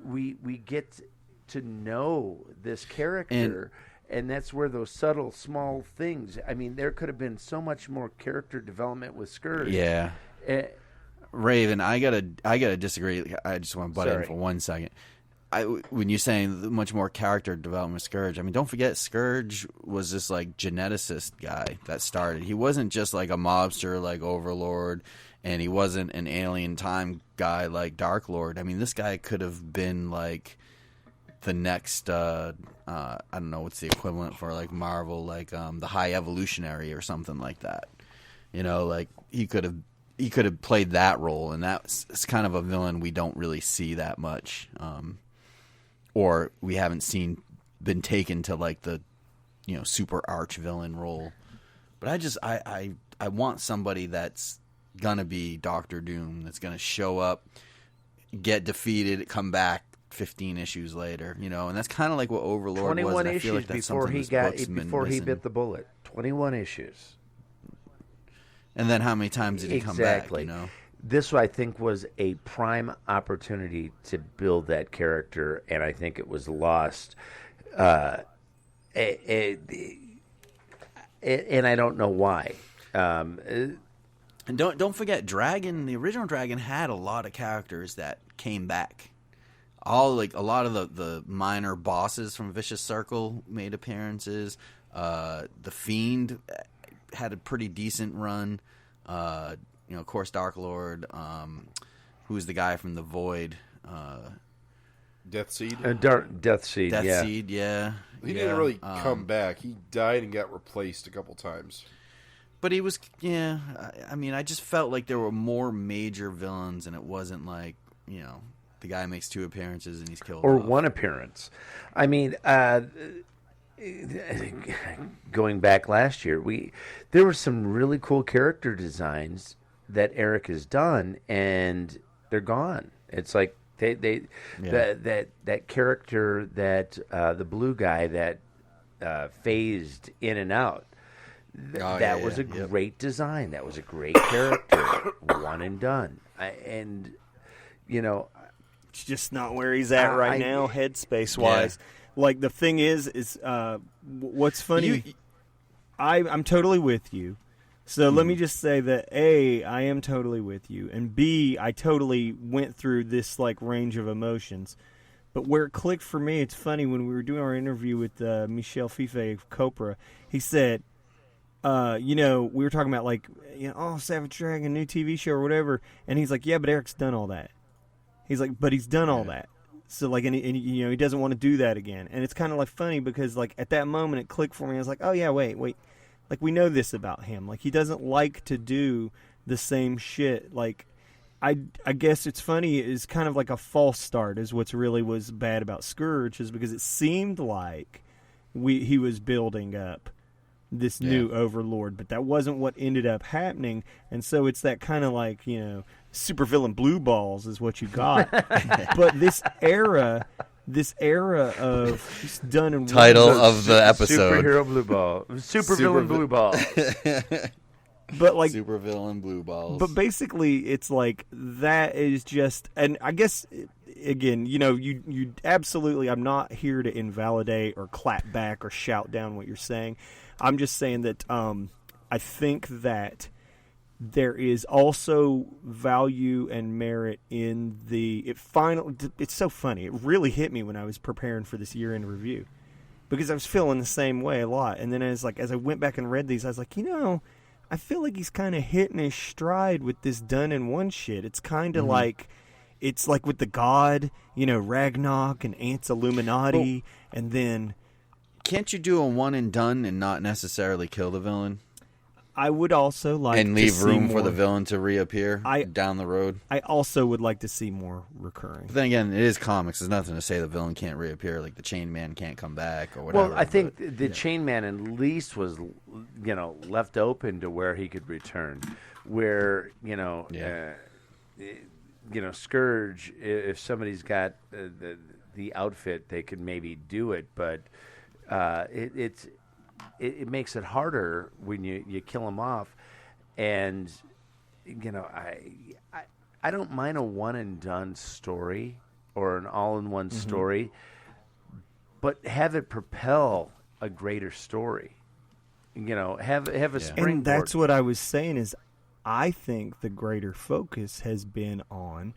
we get to know this character. And that's where those subtle, small things. I mean, there could have been so much more character development with Scourge. Yeah. Raven, I gotta disagree. I just want to butt in for 1 second. When you're saying much more character development with Scourge, I mean, don't forget Scourge was this geneticist guy that started. He wasn't just a mobster like Overlord, and he wasn't an alien time guy like Dark Lord. I mean, this guy could have been the next I don't know what's the equivalent for like Marvel, like the High Evolutionary or something like that. Like he could have played that role, and that's kind of a villain we don't really see that much, or we haven't been taken to like the super arch villain role. But I want somebody that's gonna be Doctor Doom, that's gonna show up, get defeated, come back 15 issues later, and that's kind of like what Overlord 21 was. And I issues feel like that's before he before he bit the bullet. 21 issues. And then how many times did he come back? This, I think, was a prime opportunity to build that character, and I think it was lost. And I don't know why. And don't forget, the original Dragon had a lot of characters that came back. A lot of the minor bosses from Vicious Circle made appearances. The Fiend had a pretty decent run. Of course, Dark Lord. Who's the guy from the Void? Deathseed? Deathseed, yeah. Deathseed, yeah. He didn't really come back. He died and got replaced a couple times. But he was, yeah. I mean, I just felt like there were more major villains, and it wasn't like, the guy makes 2 appearances and he's killed. Or off. 1 appearance. I mean, going back last year, there were some really cool character designs that Eric has done, and they're gone. It's like that character that the blue guy that phased in and out. That was a great design. That was a great character. One and done. It's just not where he's at right now, headspace wise. Yeah. Like the thing is what's funny. I'm totally with you. So let me just say that A, I am totally with you, and B, I totally went through this like range of emotions. But where it clicked for me, it's funny when we were doing our interview with Michel Fife of Copra, he said, we were talking about like, Savage Dragon, new TV show or whatever, and he's like, yeah, but Eric's done all that. He's like, but he's done all that. So like, and he doesn't want to do that again. And it's kind of like funny because like at that moment it clicked for me. I was like, oh yeah, wait. Like we know this about him. Like he doesn't like to do the same shit. Like I guess it's funny. It's kind of like a false start is what's really was bad about Scourge is because it seemed like he was building up this new Overlord, but that wasn't what ended up happening. And so it's that kind of like, supervillain blue balls is what you got. But this era of done in title of the episode, superhero blue ball, supervillain blue ball. But like supervillain blue balls. But basically, it's like that is just, and I guess again, you absolutely. I'm not here to invalidate or clap back or shout down what you're saying. I'm just saying that I think that there is also value and merit in it's so funny. It really hit me when I was preparing for this year-end review because I was feeling the same way a lot. And then as I went back and read these, I was like, I feel like he's kind of hitting his stride with this done in one shit. It's kind of like, it's like with the God, Ragnarok and Ants Illuminati, and then... Can't you do a one and done and not necessarily kill the villain? I would also like and to leave see room more, for the villain to reappear down the road. I also would like to see more recurring. But then again, it is comics. There's nothing to say the villain can't reappear, like the Chain Man can't come back or whatever. Well, I think the Chain Man at least was, left open to where he could return. Where Scourge, if somebody's got the outfit, they could maybe do it, but it makes it harder when you kill him off, and I don't mind a one and done story or an all in one story, but have it propel a greater story. Have a springboard. And that's what I was saying is, I think the greater focus has been on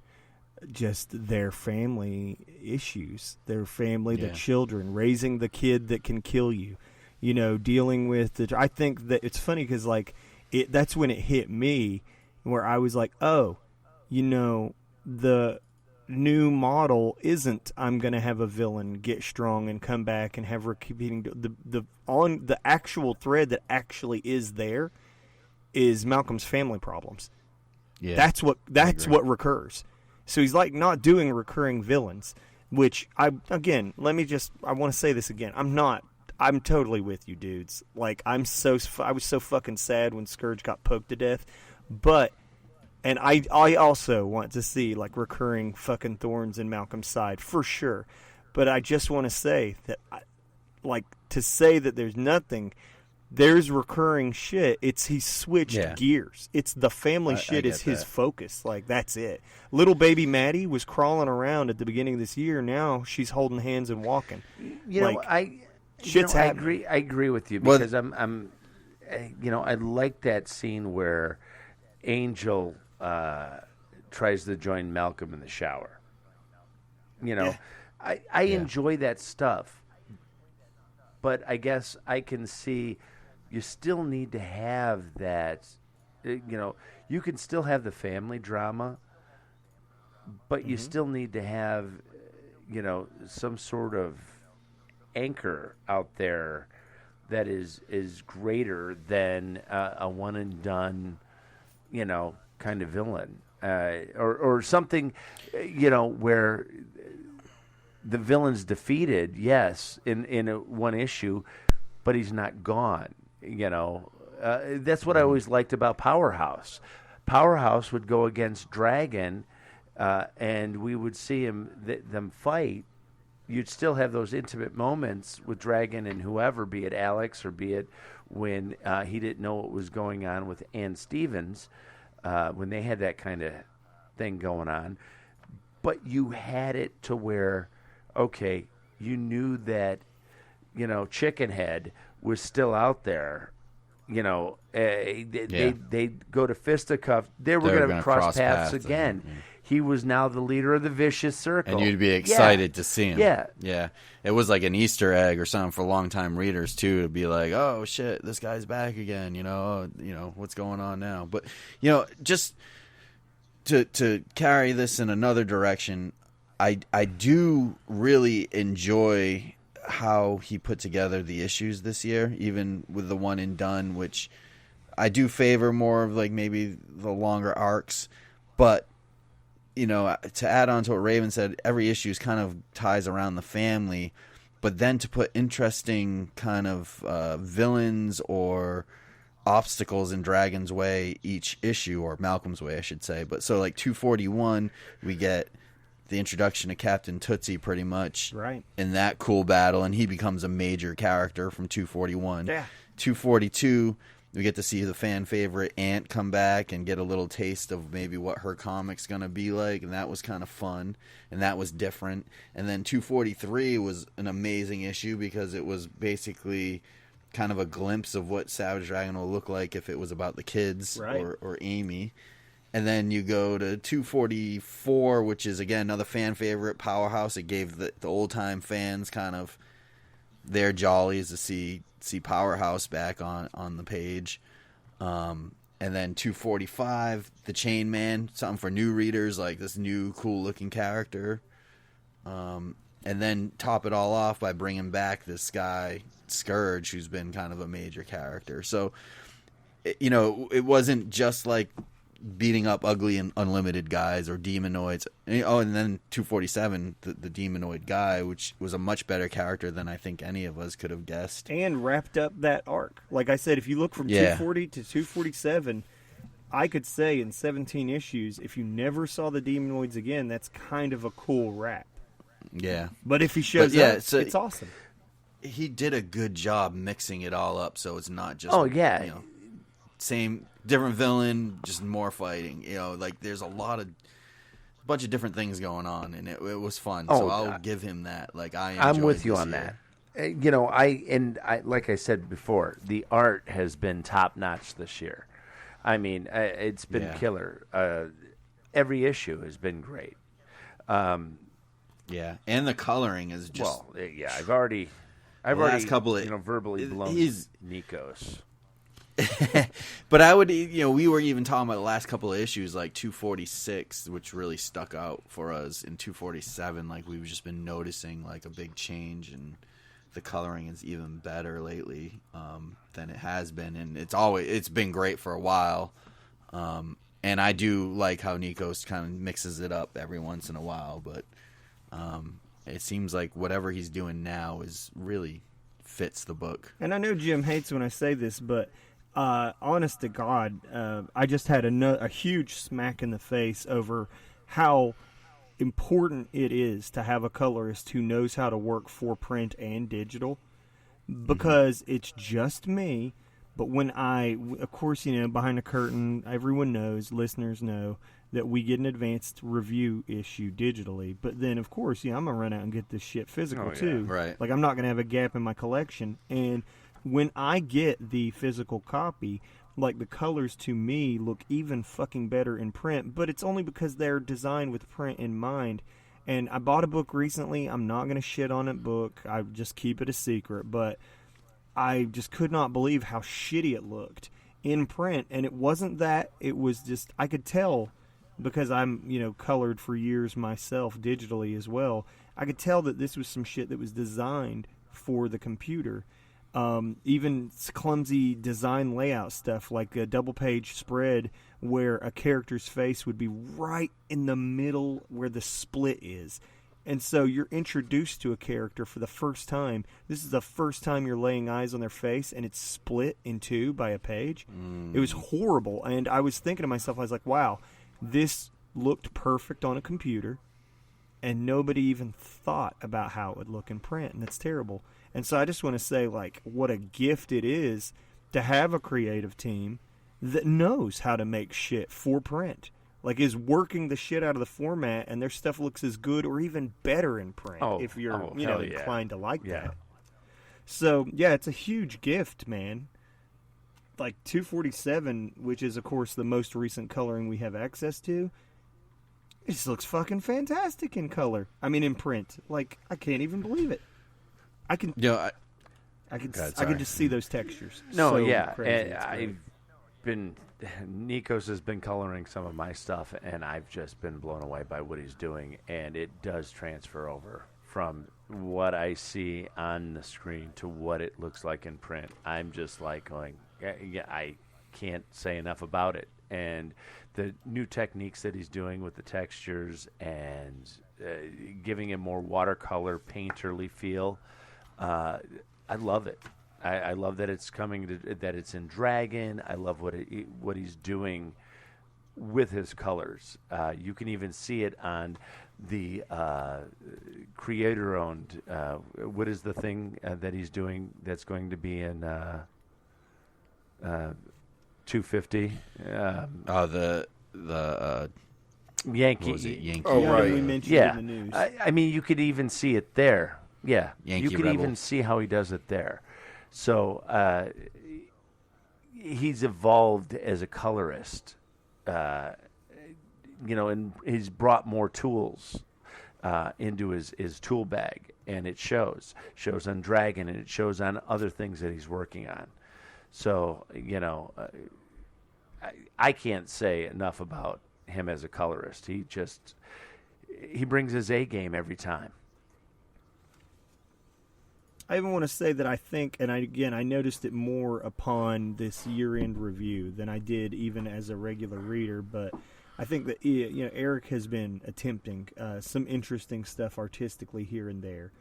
just their family issues, their family, the children, raising the kid that can kill you, dealing with I think that it's funny because that's when it hit me where I was like, oh, the new model isn't I'm going to have a villain get strong and come back and have repeating the actual thread that actually is there is Malcolm's family problems. Yeah, That's what recurs. So he's like not doing recurring villains, which I want to say this again. I'm totally with you, dudes. Like I was so fucking sad when Scourge got poked to death, and I also want to see like recurring fucking thorns in Malcolm's side for sure. But I just want to say that to say that there's nothing. There's recurring shit. He switched gears. It's the family shit is his focus. Like, that's it. Little baby Maddie was crawling around at the beginning of this year. Now she's holding hands and walking. I agree with you because I like that scene where Angel tries to join Malcolm in the shower. I enjoy that stuff. But I guess I can see you still need to have that, you can still have the family drama, but you still need to have, some sort of anchor out there that is greater than a one and done, kind of villain, or something, where the villain's defeated, yes, in one issue, but he's not gone. That's what I always liked about Powerhouse. Powerhouse would go against Dragon, and we would see them fight. You'd still have those intimate moments with Dragon and whoever, be it Alex or be it when he didn't know what was going on with Ann Stevens, when they had that kind of thing going on. But you had it to where, okay, you knew that, Chickenhead was still out there. They'd go to fisticuffs. They were going to cross paths again. He was now the leader of the vicious circle. And you'd be excited to see him. Yeah. Yeah. It was like an Easter egg or something for longtime readers, too, to be like, oh, shit, this guy's back again. What's going on now? But, just to carry this in another direction, I do really enjoy how he put together the issues this year, even with the one and done, which I do favor more of like maybe the longer arcs. But, to add on to what Raven said, every issue kind of ties around the family. But then to put interesting kind of villains or obstacles in Dragon's way each issue, or Malcolm's way, I should say. But so like 241, we get the introduction of Captain Tootsie pretty much in that cool battle, and he becomes a major character from 241. Yeah. 242, we get to see the fan favorite Ant come back and get a little taste of maybe what her comic's going to be like, and that was kind of fun, and that was different. And then 243 was an amazing issue because it was basically kind of a glimpse of what Savage Dragon will look like if it was about the kids or Amy. And then you go to 244, which is, again, another fan favorite, Powerhouse. It gave the old-time fans kind of their jollies to see Powerhouse back on the page. And then 245, the Chain Man, something for new readers, like this new cool-looking character. And then top it all off by bringing back this guy, Scourge, who's been kind of a major character. So, it wasn't just like beating up ugly and unlimited guys or demonoids. Oh, and then 247, the demonoid guy, which was a much better character than I think any of us could have guessed. And wrapped up that arc. Like I said, if you look from 240 to 247, I could say in 17 issues, if you never saw the demonoids again, that's kind of a cool wrap. Yeah. But if he shows up, it's awesome. He did a good job mixing it all up, so it's not just same different villain, just more fighting. Like there's a bunch of different things going on, and it was fun. So I'll give him that. Like I'm with you on that. I like I said before, the art has been top notch this year. I mean, it's been killer. Every issue has been great. And the coloring is just I've already couple of, verbally blown Nikos. But I would, we were even talking about the last couple of issues, like 246, which really stuck out for us, in 247. Like, we've just been noticing like a big change, and the coloring is even better lately than it has been, and it's been great for a while. And I do like how Nikos kind of mixes it up every once in a while, but it seems like whatever he's doing now is really fits the book. And I know Jim hates when I say this, but honest to God, I just had a huge smack in the face over how important it is to have a colorist who knows how to work for print and digital, because it's just me. But when of course, behind the curtain, everyone knows, listeners know, that we get an advanced review issue digitally. But then, of course, I'm going to run out and get this shit physical, too. Right. Like, I'm not going to have a gap in my collection. And when I get the physical copy, like, the colors to me look even fucking better in print. But it's only because they're designed with print in mind. And I bought a book recently. I'm not going to shit on that book. I just keep it a secret. But I just could not believe how shitty it looked in print. And it wasn't that. It was just, I could tell, because I'm, colored for years myself digitally as well. I could tell that this was some shit that was designed for the computer. Even clumsy design layout stuff, like a double-page spread where a character's face would be right in the middle where the split is. And so you're introduced to a character for the first time. This is the first time you're laying eyes on their face, and it's split in two by a page. It was horrible. And I was thinking to myself, I was like, wow, this looked perfect on a computer, and nobody even thought about how it would look in print, and that's terrible. And so I just want to say, like, what a gift it is to have a creative team that knows how to make shit for print. Like, is working the shit out of the format, and their stuff looks as good or even better in print if you're inclined to like that. So, yeah, it's a huge gift, man. Like, 247, which is, of course, the most recent coloring we have access to, it just looks fucking fantastic in color. I mean, in print. Like, I can't even believe it. I can just see those textures. No, so yeah. crazy. Nikos has been coloring some of my stuff, and I've just been blown away by what he's doing, and it does transfer over from what I see on the screen to what it looks like in print. I'm just like going, I can't say enough about it. And the new techniques that he's doing with the textures and giving it more watercolor, painterly feel, I love it. I love that it's that it's in Dragon. I love what he's doing with his colors. You can even see it on the creator-owned. What is the thing that he's doing that's going to be in 250? The Yankee. What was it? Yankee. Oh, right. We mentioned in the news. I mean, you could even see it there. Yeah, Yankee you could Rebel. even see how he does it there. So he's evolved as a colorist, and he's brought more tools into his tool bag, and it shows on Dragon, and it shows on other things that he's working on. So I can't say enough about him as a colorist. He brings his A game every time. I even want to say that I think, and I noticed it more upon this year-end review than I did even as a regular reader, but I think that Eric has been attempting some interesting stuff artistically here and there.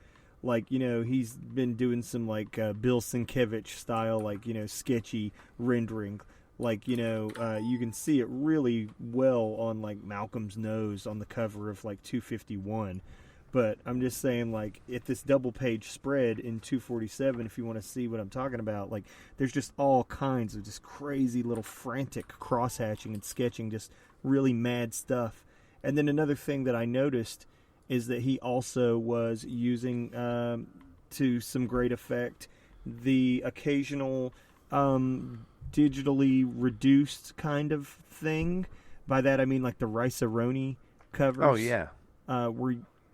Like, he's been doing some, like, Bill Sienkiewicz style, like, sketchy rendering. Like, you can see it really well on, like, Malcolm's nose on the cover of, like, 251. But I'm just saying, like, at this double-page spread in 247, if you want to see what I'm talking about, like, there's just all kinds of just crazy little frantic cross-hatching and sketching, just really mad stuff. And then another thing that I noticed is that he also was using, to some great effect, the occasional digitally reduced kind of thing. By that I mean, like, the Rice-A-Roni covers. Oh, yeah.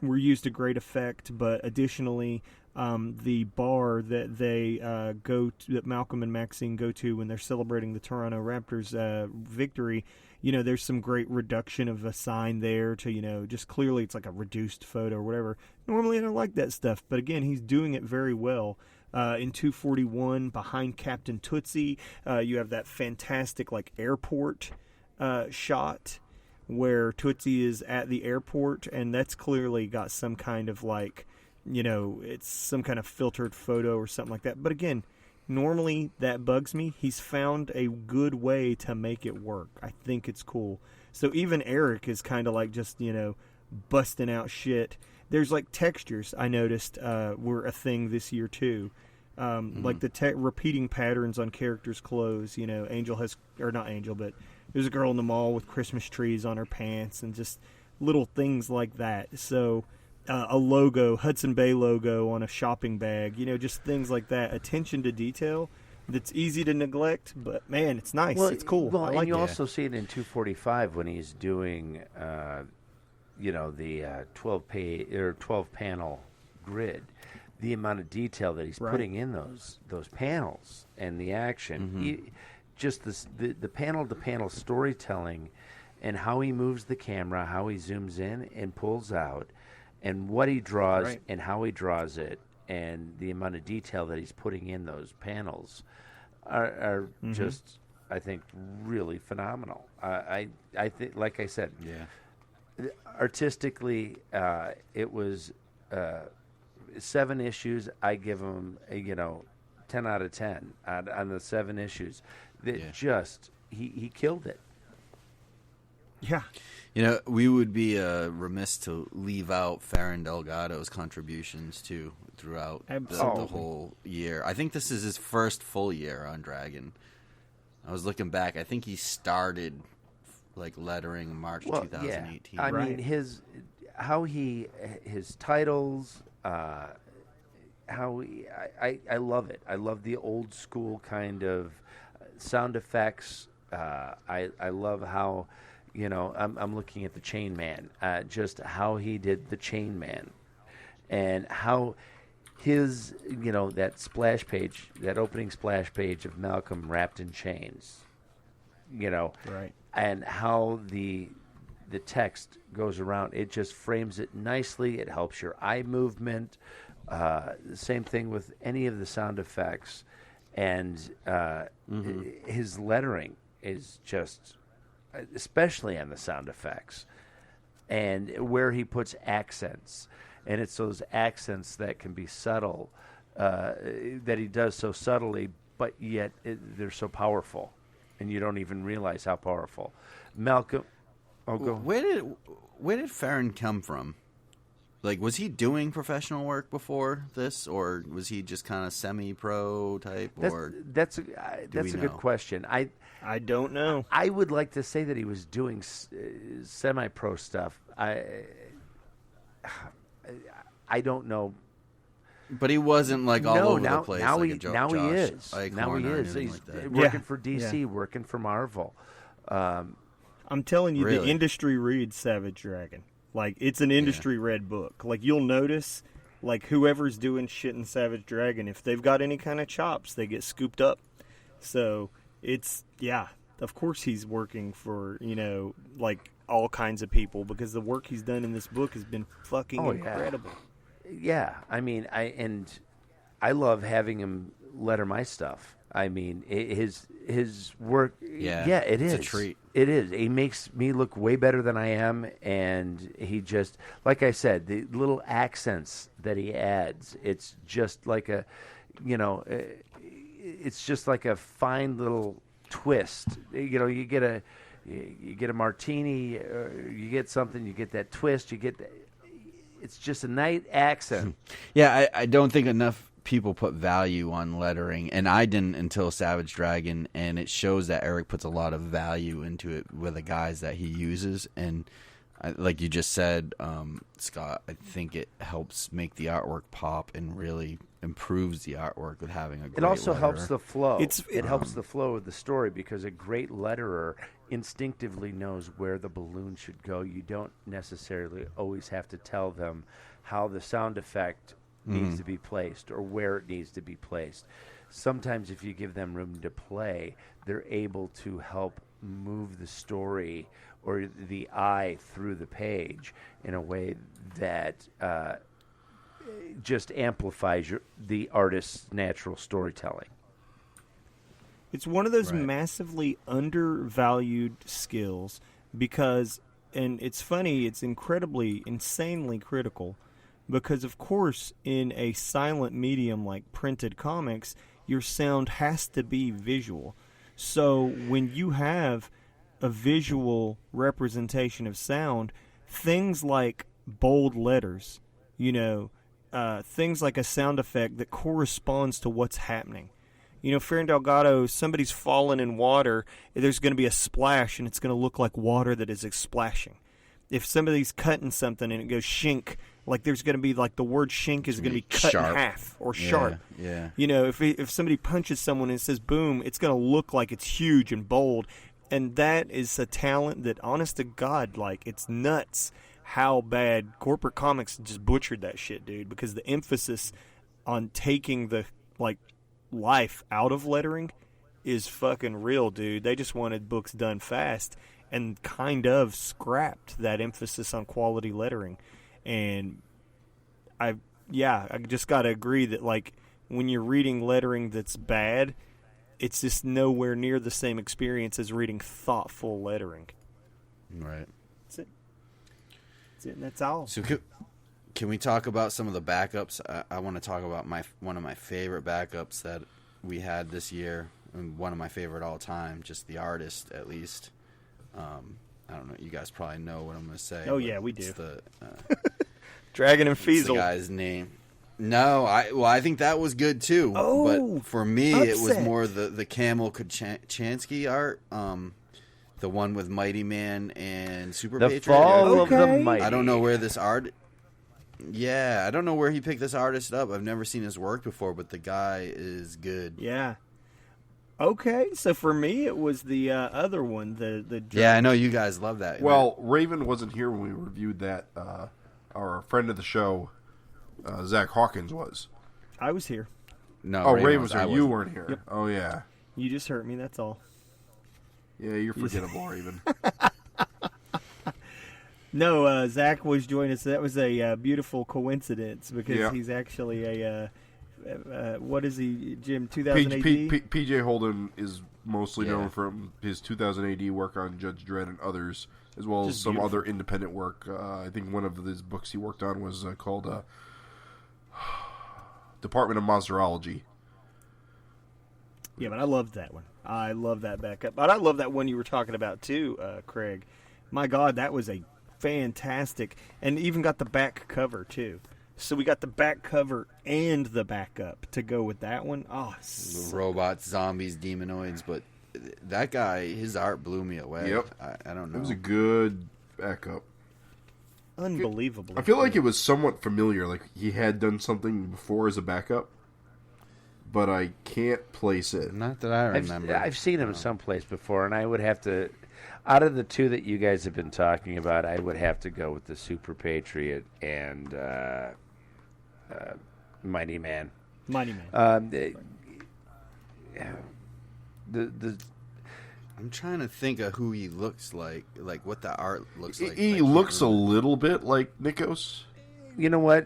Were used to great effect, but additionally, the bar that they that Malcolm and Maxine go to when they're celebrating the Toronto Raptors victory. There's some great reduction of a sign there to, just clearly it's like a reduced photo or whatever. Normally I don't like that stuff, but again, he's doing it very well. In 241, behind Captain Tootsie, you have that fantastic airport shot where Tootsie is at the airport, and that's clearly got some kind of it's some kind of filtered photo or something like that. But again, normally that bugs me. He's found a good way to make it work. I think it's cool. So even Eric is kind of just, busting out shit. There's textures I noticed were a thing this year too. Like the repeating patterns on characters' clothes. Angel has, or not Angel, but there's a girl in the mall with Christmas trees on her pants and just little things like that. So a logo, Hudson Bay logo on a shopping bag, just things like that. Attention to detail that's easy to neglect, but man, it's nice. It's cool. Well, I and like you it. also see it in 245 when he's doing, the 12 panel grid. The amount of detail that he's putting in those panels and the action, just the panel to panel storytelling, and how he moves the camera, how he zooms in and pulls out, and what he draws and how he draws it, and the amount of detail that he's putting in those panels are just, I think, really phenomenal. I think, like I said, artistically, it was 7 issues. I give him, 10 out of 10 on the 7 issues. That just he killed it. Yeah. We would be remiss to leave out Farron Delgado's contributions too throughout the whole year. I think this is his first full year on Dragon. I was looking back. I think he started lettering March 2018. I mean his titles. I love it. I love the old school kind of sound effects. I love how. I'm looking at the Chain Man, just how he did the Chain Man, and how his, that splash page, that opening splash page of Malcolm wrapped in chains, and how the text goes around. It just frames it nicely. It helps your eye movement. Same thing with any of the sound effects, and his lettering is just. Especially on the sound effects, and where he puts accents, and it's those accents that can be subtle, that he does so subtly, but yet they're so powerful, and you don't even realize how powerful. Malcolm, go. Where did Farron come from? Was he doing professional work before this, or was he just kind of semi-pro type? That's a good question. I don't know. I would like to say that he was doing semi-pro stuff. I don't know. But he wasn't all over the place. Now he is. He's working for DC, working for Marvel. I'm telling you, the industry reads Savage Dragon. It's an industry read book. You'll notice, whoever's doing shit in Savage Dragon, if they've got any kind of chops, they get scooped up. So it's, of course he's working for, all kinds of people, because the work he's done in this book has been fucking incredible. Yeah. I mean, I love having him letter my stuff. I mean, his work. It is. It's a treat. It is. He makes me look way better than I am, and he just, like I said, the little accents that he adds. It's just like a, it's just like a fine little twist. You get a martini, or you get something. You get that twist. You get that. It's just a nice accent. Yeah, I don't think enough people put value on lettering, and I didn't until Savage Dragon, and it shows that Eric puts a lot of value into it with the guys that he uses, and like you just said, Scott, I think it helps make the artwork pop and really improves the artwork with having a great It also letterer. helps the flow. It helps the flow of the story, because a great letterer instinctively knows where the balloon should go. You don't necessarily always have to tell them how the sound effect needs to be placed or where it needs to be placed. Sometimes if you give them room to play, they're able to help move the story or the eye through the page in a way that just amplifies the artist's natural storytelling. It's one of those Right. massively undervalued skills because, and it's funny, it's insanely critical because, of course, in a silent medium like printed comics, your sound has to be visual. So when you have a visual representation of sound, things like bold letters, things like a sound effect that corresponds to what's happening. Fear Delgado, somebody's fallen in water, there's going to be a splash, and it's going to look like water that is splashing. If somebody's cutting something and it goes shink, like there's going to be like the word shink is going to be cut sharp. in half or sharp. Yeah. If somebody punches someone and it says boom, it's going to look like it's huge and bold. And that is a talent that, honest to God, like, it's nuts how bad corporate comics just butchered that shit, dude, because the emphasis on taking the, like, life out of lettering is fucking real, dude. They just wanted books done fast and kind of scrapped that emphasis on quality lettering. And I just got to agree that, like, when you're reading lettering that's bad, it's just nowhere near the same experience as reading thoughtful lettering. Right. That's it. And that's all. So can we talk about some of the backups? I want to talk about one of my favorite backups that we had this year, and one of my favorite all time, just the artist, at least. I don't know. You guys probably know what I'm going to say. Oh, yeah, we do. It's the, Dragon and it's the Feasel. guy's name. No, I think that was good too. Oh, but for me, it was upset. more the Camel Kachansky art, the one with Mighty Man and Super The Patriot. Fall of the Okay. Mighty. I don't know where this art. Yeah, I don't know where he picked this artist up. I've never seen his work before, but the guy is good. Yeah. Okay, so for me, it was the other one, the Yeah, I know you guys love that. Well, Raven wasn't here when we reviewed that. Our friend of the show, Zach Hawkins, was. I was here. no, Oh, Raven Raven was- was I here. You wasn't. weren't here. Yep. Oh, yeah. You just hurt me, that's all. Yeah, you're forgettable, Raven. No, Zach was joining us. That was a beautiful coincidence because Yeah. he's actually a, what is he, Jim, 2000 AD? PJ Holden is mostly Yeah. known from his 2000 AD work on Judge Dredd and others, as well as Just some beautiful. other independent work. I think one of his books he worked on was called Department of Monsterology. Yeah, but I loved that one. I love that backup. But I love that one you were talking about too, Craig. My God, that was a fantastic, and even got the back cover too. So we got the back cover and the backup to go with that one. Oh, Robots, zombies, demonoids, but that guy, his art blew me away. Yep. I don't know. It was a good backup. unbelievable. I feel like it was somewhat familiar, like he had done something before as a backup, but I can't place it. Not that I remember. I've seen him someplace before, and I would have to. Out of the two that you guys have been talking about, I would have to go with the Super Patriot and Mighty Man. Mighty Man. The I'm trying to think of who he looks like what the art looks like. He Like, looks a little bit like Nikos. you know what?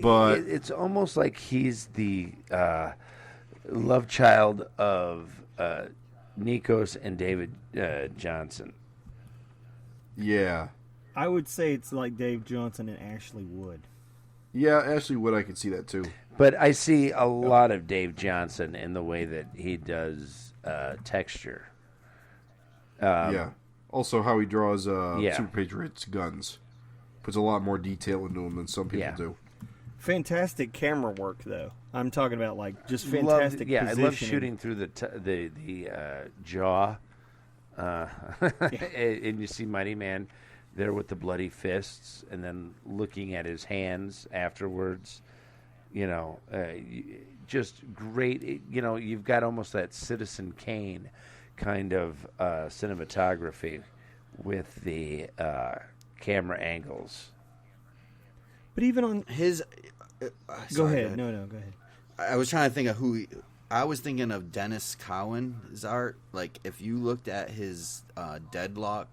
But- it's almost like he's the love child of Nikos and David Johnson. Yeah. I would say it's like Dave Johnson and Ashley Wood. Yeah, Ashley Wood, I could see that too. But I see a lot of Dave Johnson in the way that he does texture. Yeah. Also, how he draws Yeah. Super Patriot's guns. Puts a lot more detail into them than some people Yeah. do. Fantastic camera work, though. I'm talking about like just Loved- fantastic. yeah, I love positioning. shooting through the jaw, and you see Mighty Man there with the bloody fists, and then looking at his hands afterwards. You know, just great. You know, you've got almost that Citizen Kane kind of cinematography with the camera angles. But even on his Go ahead. No, go ahead. I was trying to think of who. I was thinking of Dennis Cowan's art. Like, if you looked at his Deathlock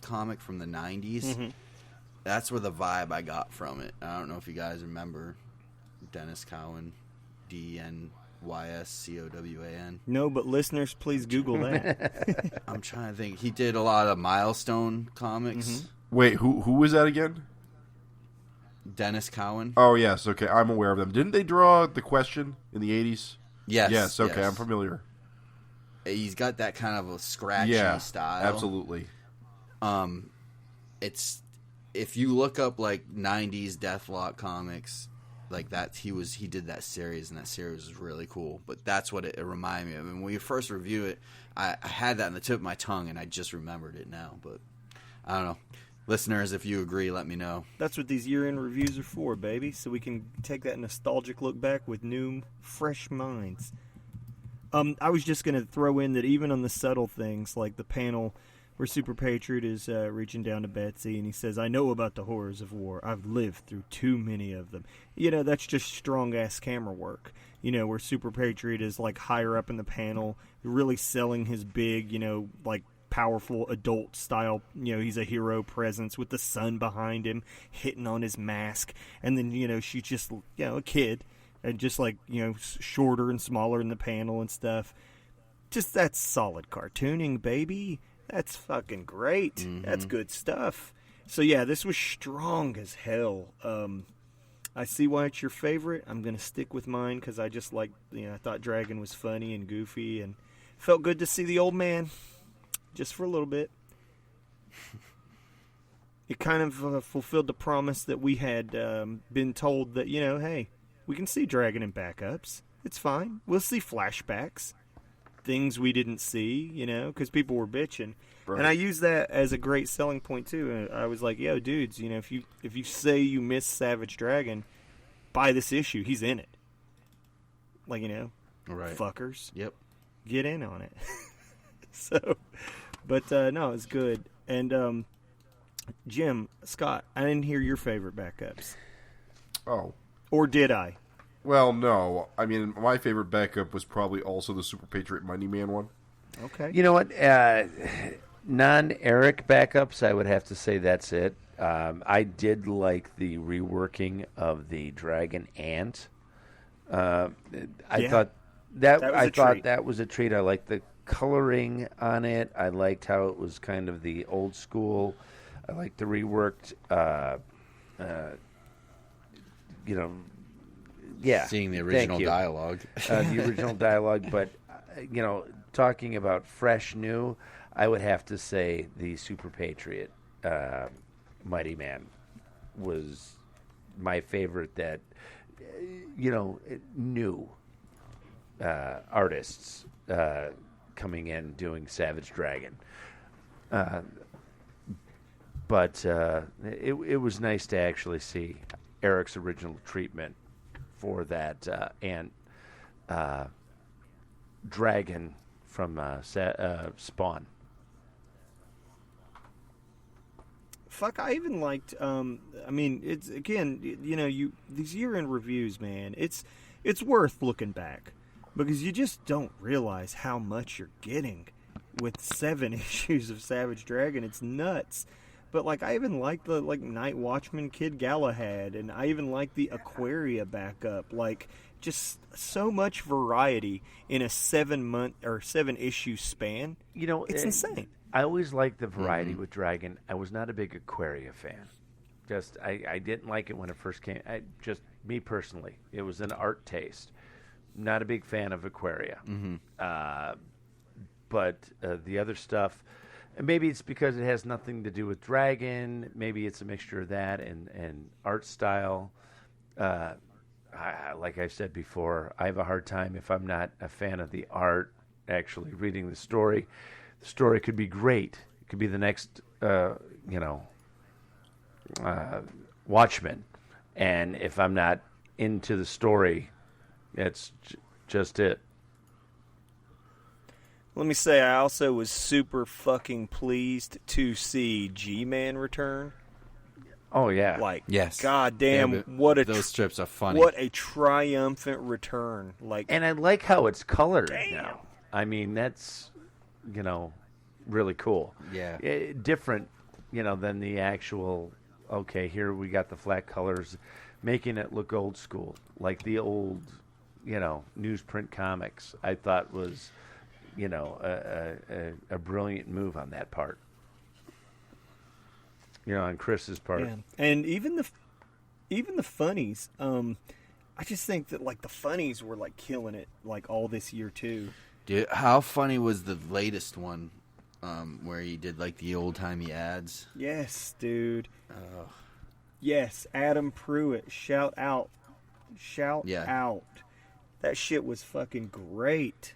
comic from the 90s, Mm-hmm. that's where the vibe I got from it. I don't know if you guys remember Dennis Cowan, DNYSCOWAN. No, but listeners, please Google that. I'm trying to think. He did a lot of Milestone comics. Mm-hmm. Wait, who was that again? Dennis Cowan. Oh, yes. Okay, I'm aware of them. Didn't they draw The Question in the 80s? Yes. Yes, okay, yes. I'm familiar. He's got that kind of a scratchy style. Absolutely. It's if you look up like 90s Deathlock comics, like that he did that series, and that series was really cool. But that's what it reminded me of. And when we first reviewed it, I had that on the tip of my tongue, and I just remembered it now. But I don't know. Listeners, if you agree, let me know. That's what these year-end reviews are for, baby, so we can take that nostalgic look back with new, fresh minds. I was just going to throw in that even on the subtle things, like the panel where Super Patriot is reaching down to Betsy, and he says, "I know about the horrors of war. I've lived through too many of them." You know, that's just strong-ass camera work. You know, where Super Patriot is, like, higher up in the panel, really selling his big, like, powerful adult style, he's a hero presence with the sun behind him hitting on his mask, and then she's just a kid and just like shorter and smaller in the panel and stuff. Just that's solid cartooning, baby. That's fucking great. Mm-hmm. That's good stuff. So yeah, this was strong as hell. I see why it's your favorite. I'm gonna stick with mine because I just like I thought Dragon was funny and goofy and felt good to see the old man just for a little bit. It kind of fulfilled the promise that we had been told that, hey, we can see Dragon in backups. It's fine. We'll see flashbacks. Things we didn't see, because people were bitching. Right. And I use that as a great selling point, too. I was like, yo, dudes, if you say you miss Savage Dragon, buy this issue. He's in it. Like, right. Fuckers. Yep. Get in on it. So, but no, it's good. And Jim, Scott, I didn't hear your favorite backups. Oh. Or did I? Well, no. I mean, my favorite backup was probably also the Super Patriot Mighty Man one. Okay. You know what? Non-Eric backups, I would have to say that's it. I did like the reworking of the Dragon Ant. I thought that was a treat. I liked the coloring on it. I liked how it was kind of the old school. I liked the reworked, seeing the original dialogue. The original dialogue, but, talking about fresh, new, I would have to say the Super Patriot Mighty Man was my favorite that, new artists coming in doing Savage Dragon. But it was nice to actually see Eric's original treatment for that dragon from Spawn. Fuck, I even liked. It's again, these year-end reviews, man. It's worth looking back because you just don't realize how much you're getting with 7 issues of Savage Dragon. It's nuts. But I even like the Night Watchman Kid Galahad, and I even like the Aquaria backup. Just so much variety in a 7-month or 7-issue span. It's insane. I always liked the variety with Dragon. I was not a big Aquaria fan. I didn't like it when it first came. Me personally, it was an art taste. Not a big fan of Aquaria. Mm-hmm. But the other stuff. Maybe it's because it has nothing to do with Dragon. Maybe it's a mixture of that and art style. Like I said before, I have a hard time if I'm not a fan of the art, actually reading the story. The story could be great. It could be the next, Watchmen. And if I'm not into the story, that's just it. Let me say, I also was super fucking pleased to see G-Man return. Oh yeah. Like, Yes. goddamn, Yeah, but what a those strips are funny. What a triumphant return! Like, And I like how it's colored Damn. now. I mean, that's, really cool. Yeah. Different, than the actual, okay, here we got the flat colors, making it look old school, like the old, newsprint comics. I thought was, a brilliant move on that part. On Chris's part. yeah. And even the funnies. I just think that like the funnies were like killing it like all this year too. Dude, how funny was the latest one, where he did like the old timey ads? Yes, dude. Yes, Adam Pruitt. Shout out. Yeah. Out. That shit was fucking great.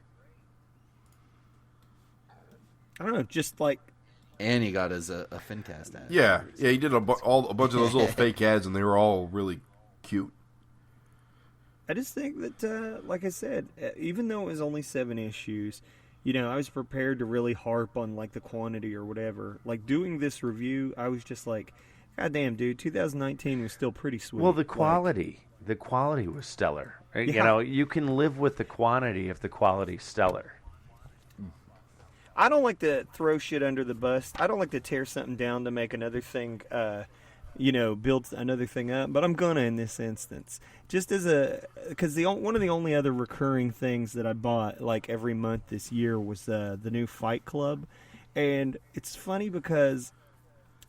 I don't know, just like And he got his a FinCast ad. Yeah, he did a bunch of those little fake ads, and they were all really cute. I just think that, like I said, even though it was only 7 issues, I was prepared to really harp on like the quantity or whatever. Like doing this review, I was just like, God damn, dude, 2019 was still pretty sweet. Well, the Like, quality was stellar. Yeah. You can live with the quantity if the quality's stellar. I don't like to throw shit under the bus. I don't like to tear something down to make another thing, build another thing up. But I'm gonna in this instance, just as because one of the only other recurring things that I bought like every month this year was the new Fight Club, and it's funny because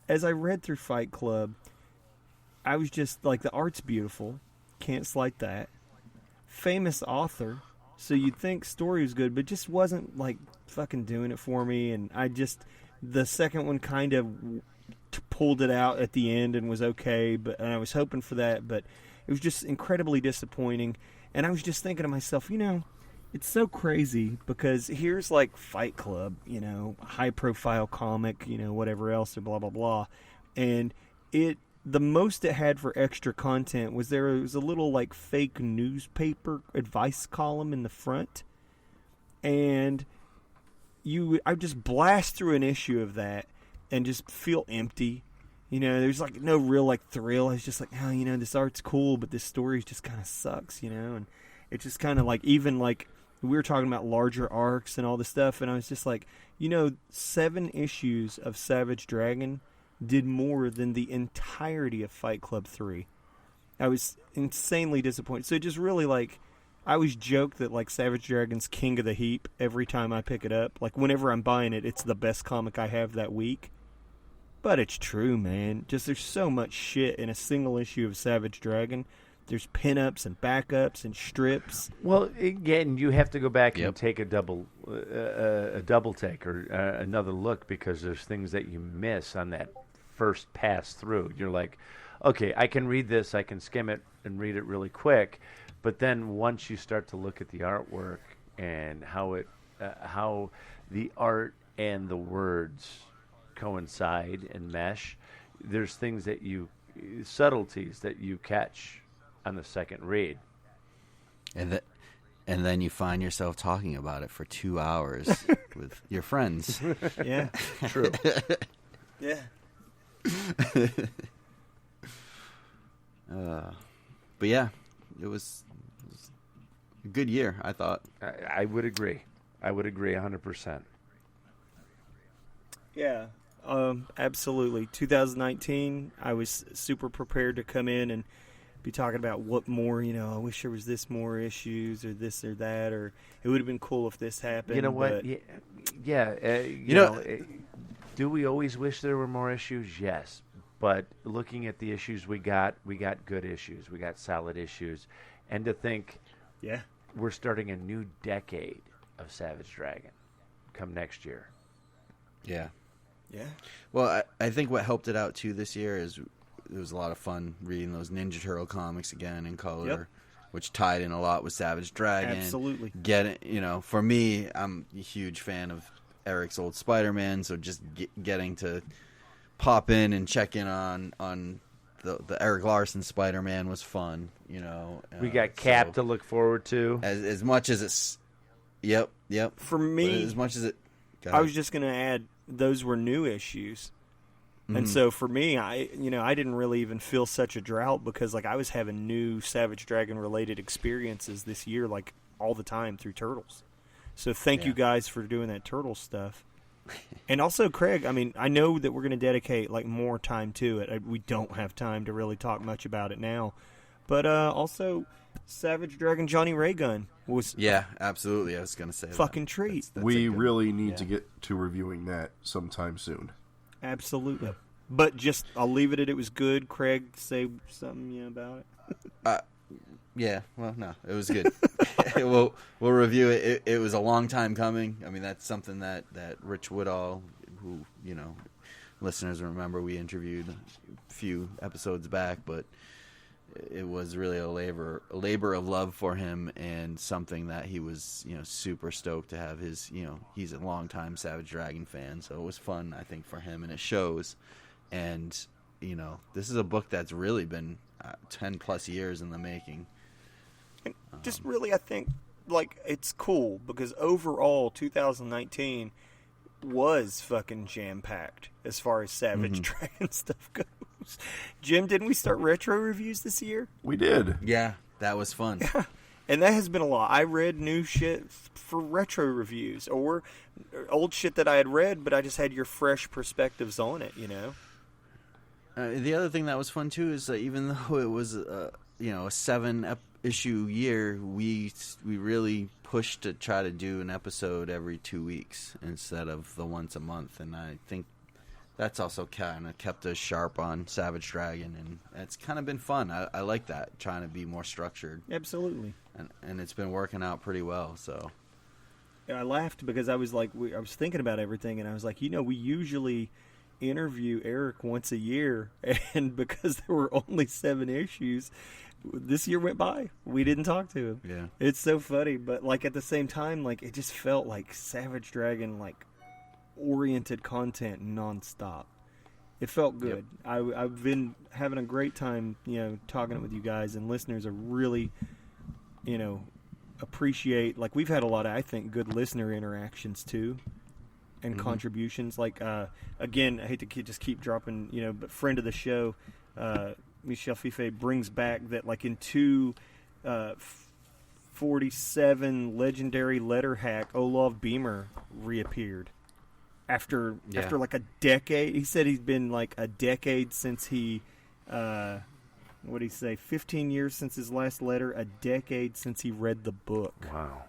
as I read through Fight Club, I was just like, the art's beautiful, can't slight that. Famous author. So you'd think story was good, but just wasn't like fucking doing it for me. And the second one kind of pulled it out at the end and was okay, and I was hoping for that, but it was just incredibly disappointing. And I was just thinking to myself, it's so crazy because here's like Fight Club, high profile comic, whatever else, or blah blah blah, and the most it had for extra content was there was a little like fake newspaper advice column in the front, and I just blast through an issue of that and just feel empty. There's like no real like thrill. I was just like, this art's cool, but this story just kind of sucks, and it's just kind of like, even like we were talking about larger arcs and all this stuff, and I was just like, 7 issues of Savage Dragon did more than the entirety of Fight Club 3. I was insanely disappointed. So just really like, I always joke that like Savage Dragon's king of the heap every time I pick it up. Like whenever I'm buying it, it's the best comic I have that week. But it's true, man. Just there's so much shit in a single issue of Savage Dragon. There's pinups and backups and strips. Well, again, you have to go back Yep. and take a double take or another look, because there's things that you miss on that first pass through. You're like, okay, I can read this, I can skim it and read it really quick, but then once you start to look at the artwork and how the art and the words coincide and mesh, there's things subtleties that you catch on the second read. And then you find yourself talking about it for 2 hours with your friends. Yeah. True. Yeah. But yeah, it was a good year, I thought. I would agree. I would agree 100%. Yeah, absolutely. 2019, I was super prepared to come in and be talking about what more, I wish there was this more issues or this or that, or it would have been cool if this happened. You know what? But Do we always wish there were more issues? Yes. But looking at the issues we got good issues. We got solid issues. And to think yeah, we're starting a new decade of Savage Dragon come next year. Yeah. yeah, Well, I think what helped it out, too, this year is it was a lot of fun reading those Ninja Turtle comics again in color, Yep. which tied in a lot with Savage Dragon. Absolutely. For me, I'm a huge fan of Eric's old Spider-Man, so just getting to pop in and check in on the Eric Larson Spider-Man was fun, We got Cap so to look forward to. as much as it's yep. For But me, as much as it I was just going to add, those were new issues. And so for me, I didn't really even feel such a drought because like I was having new Savage Dragon related experiences this year, like all the time through Turtles. So thank you guys for doing that Turtle stuff. And also, Craig, I mean, I know that we're going to dedicate like more time to it. We don't have time to really talk much about it now. But also, Savage Dragon Johnny Raygun was absolutely. I was going to say fucking treat. That's we really need to get to reviewing that sometime soon. Absolutely. But just, I'll leave it at it was good. Craig, say something about it. Yeah, well, no, it was good. we'll review it. It was a long time coming. I mean, that's something that Rich Woodall, who, listeners remember we interviewed a few episodes back, but it was really a labor of love for him and something that he was, super stoked to have his, he's a longtime Savage Dragon fan, so it was fun, I think, for him, and it shows. And, this is a book that's really been 10 plus years in the making. And just really, I think, like, it's cool because overall 2019 was fucking jam-packed as far as Savage Dragon stuff goes. Jim, didn't we start retro reviews this year? We did. Yeah, that was fun. Yeah. And that has been a lot. I read new shit for retro reviews or old shit that I had read, but I just had your fresh perspectives on it, The other thing that was fun, too, is that even though it was, a 7-issue year, we really pushed to try to do an episode every 2 weeks instead of the once a month. And I think that's also kind of kept us sharp on Savage Dragon. And it's kind of been fun. I like that, trying to be more structured. Absolutely. And it's been working out pretty well, so. I laughed because I was like, I was thinking about everything, and I was like, we usually interview Eric once a year, and because there were only 7 issues, this year went by. We didn't talk to him. Yeah. It's so funny, but like at the same time, like it just felt like Savage Dragon like oriented content nonstop. It felt good. Yep. I've been having a great time, talking with you guys, and listeners are really, appreciate, like we've had a lot of, I think, good listener interactions too. And contributions, like again, I hate to just keep dropping, but friend of the show, Michel Fife brings back that like in 247 legendary letter hack, Olaf Beamer reappeared after like a decade. He said he's been like a decade since he, what did he say? 15 years since his last letter, a decade since he read the book. Wow.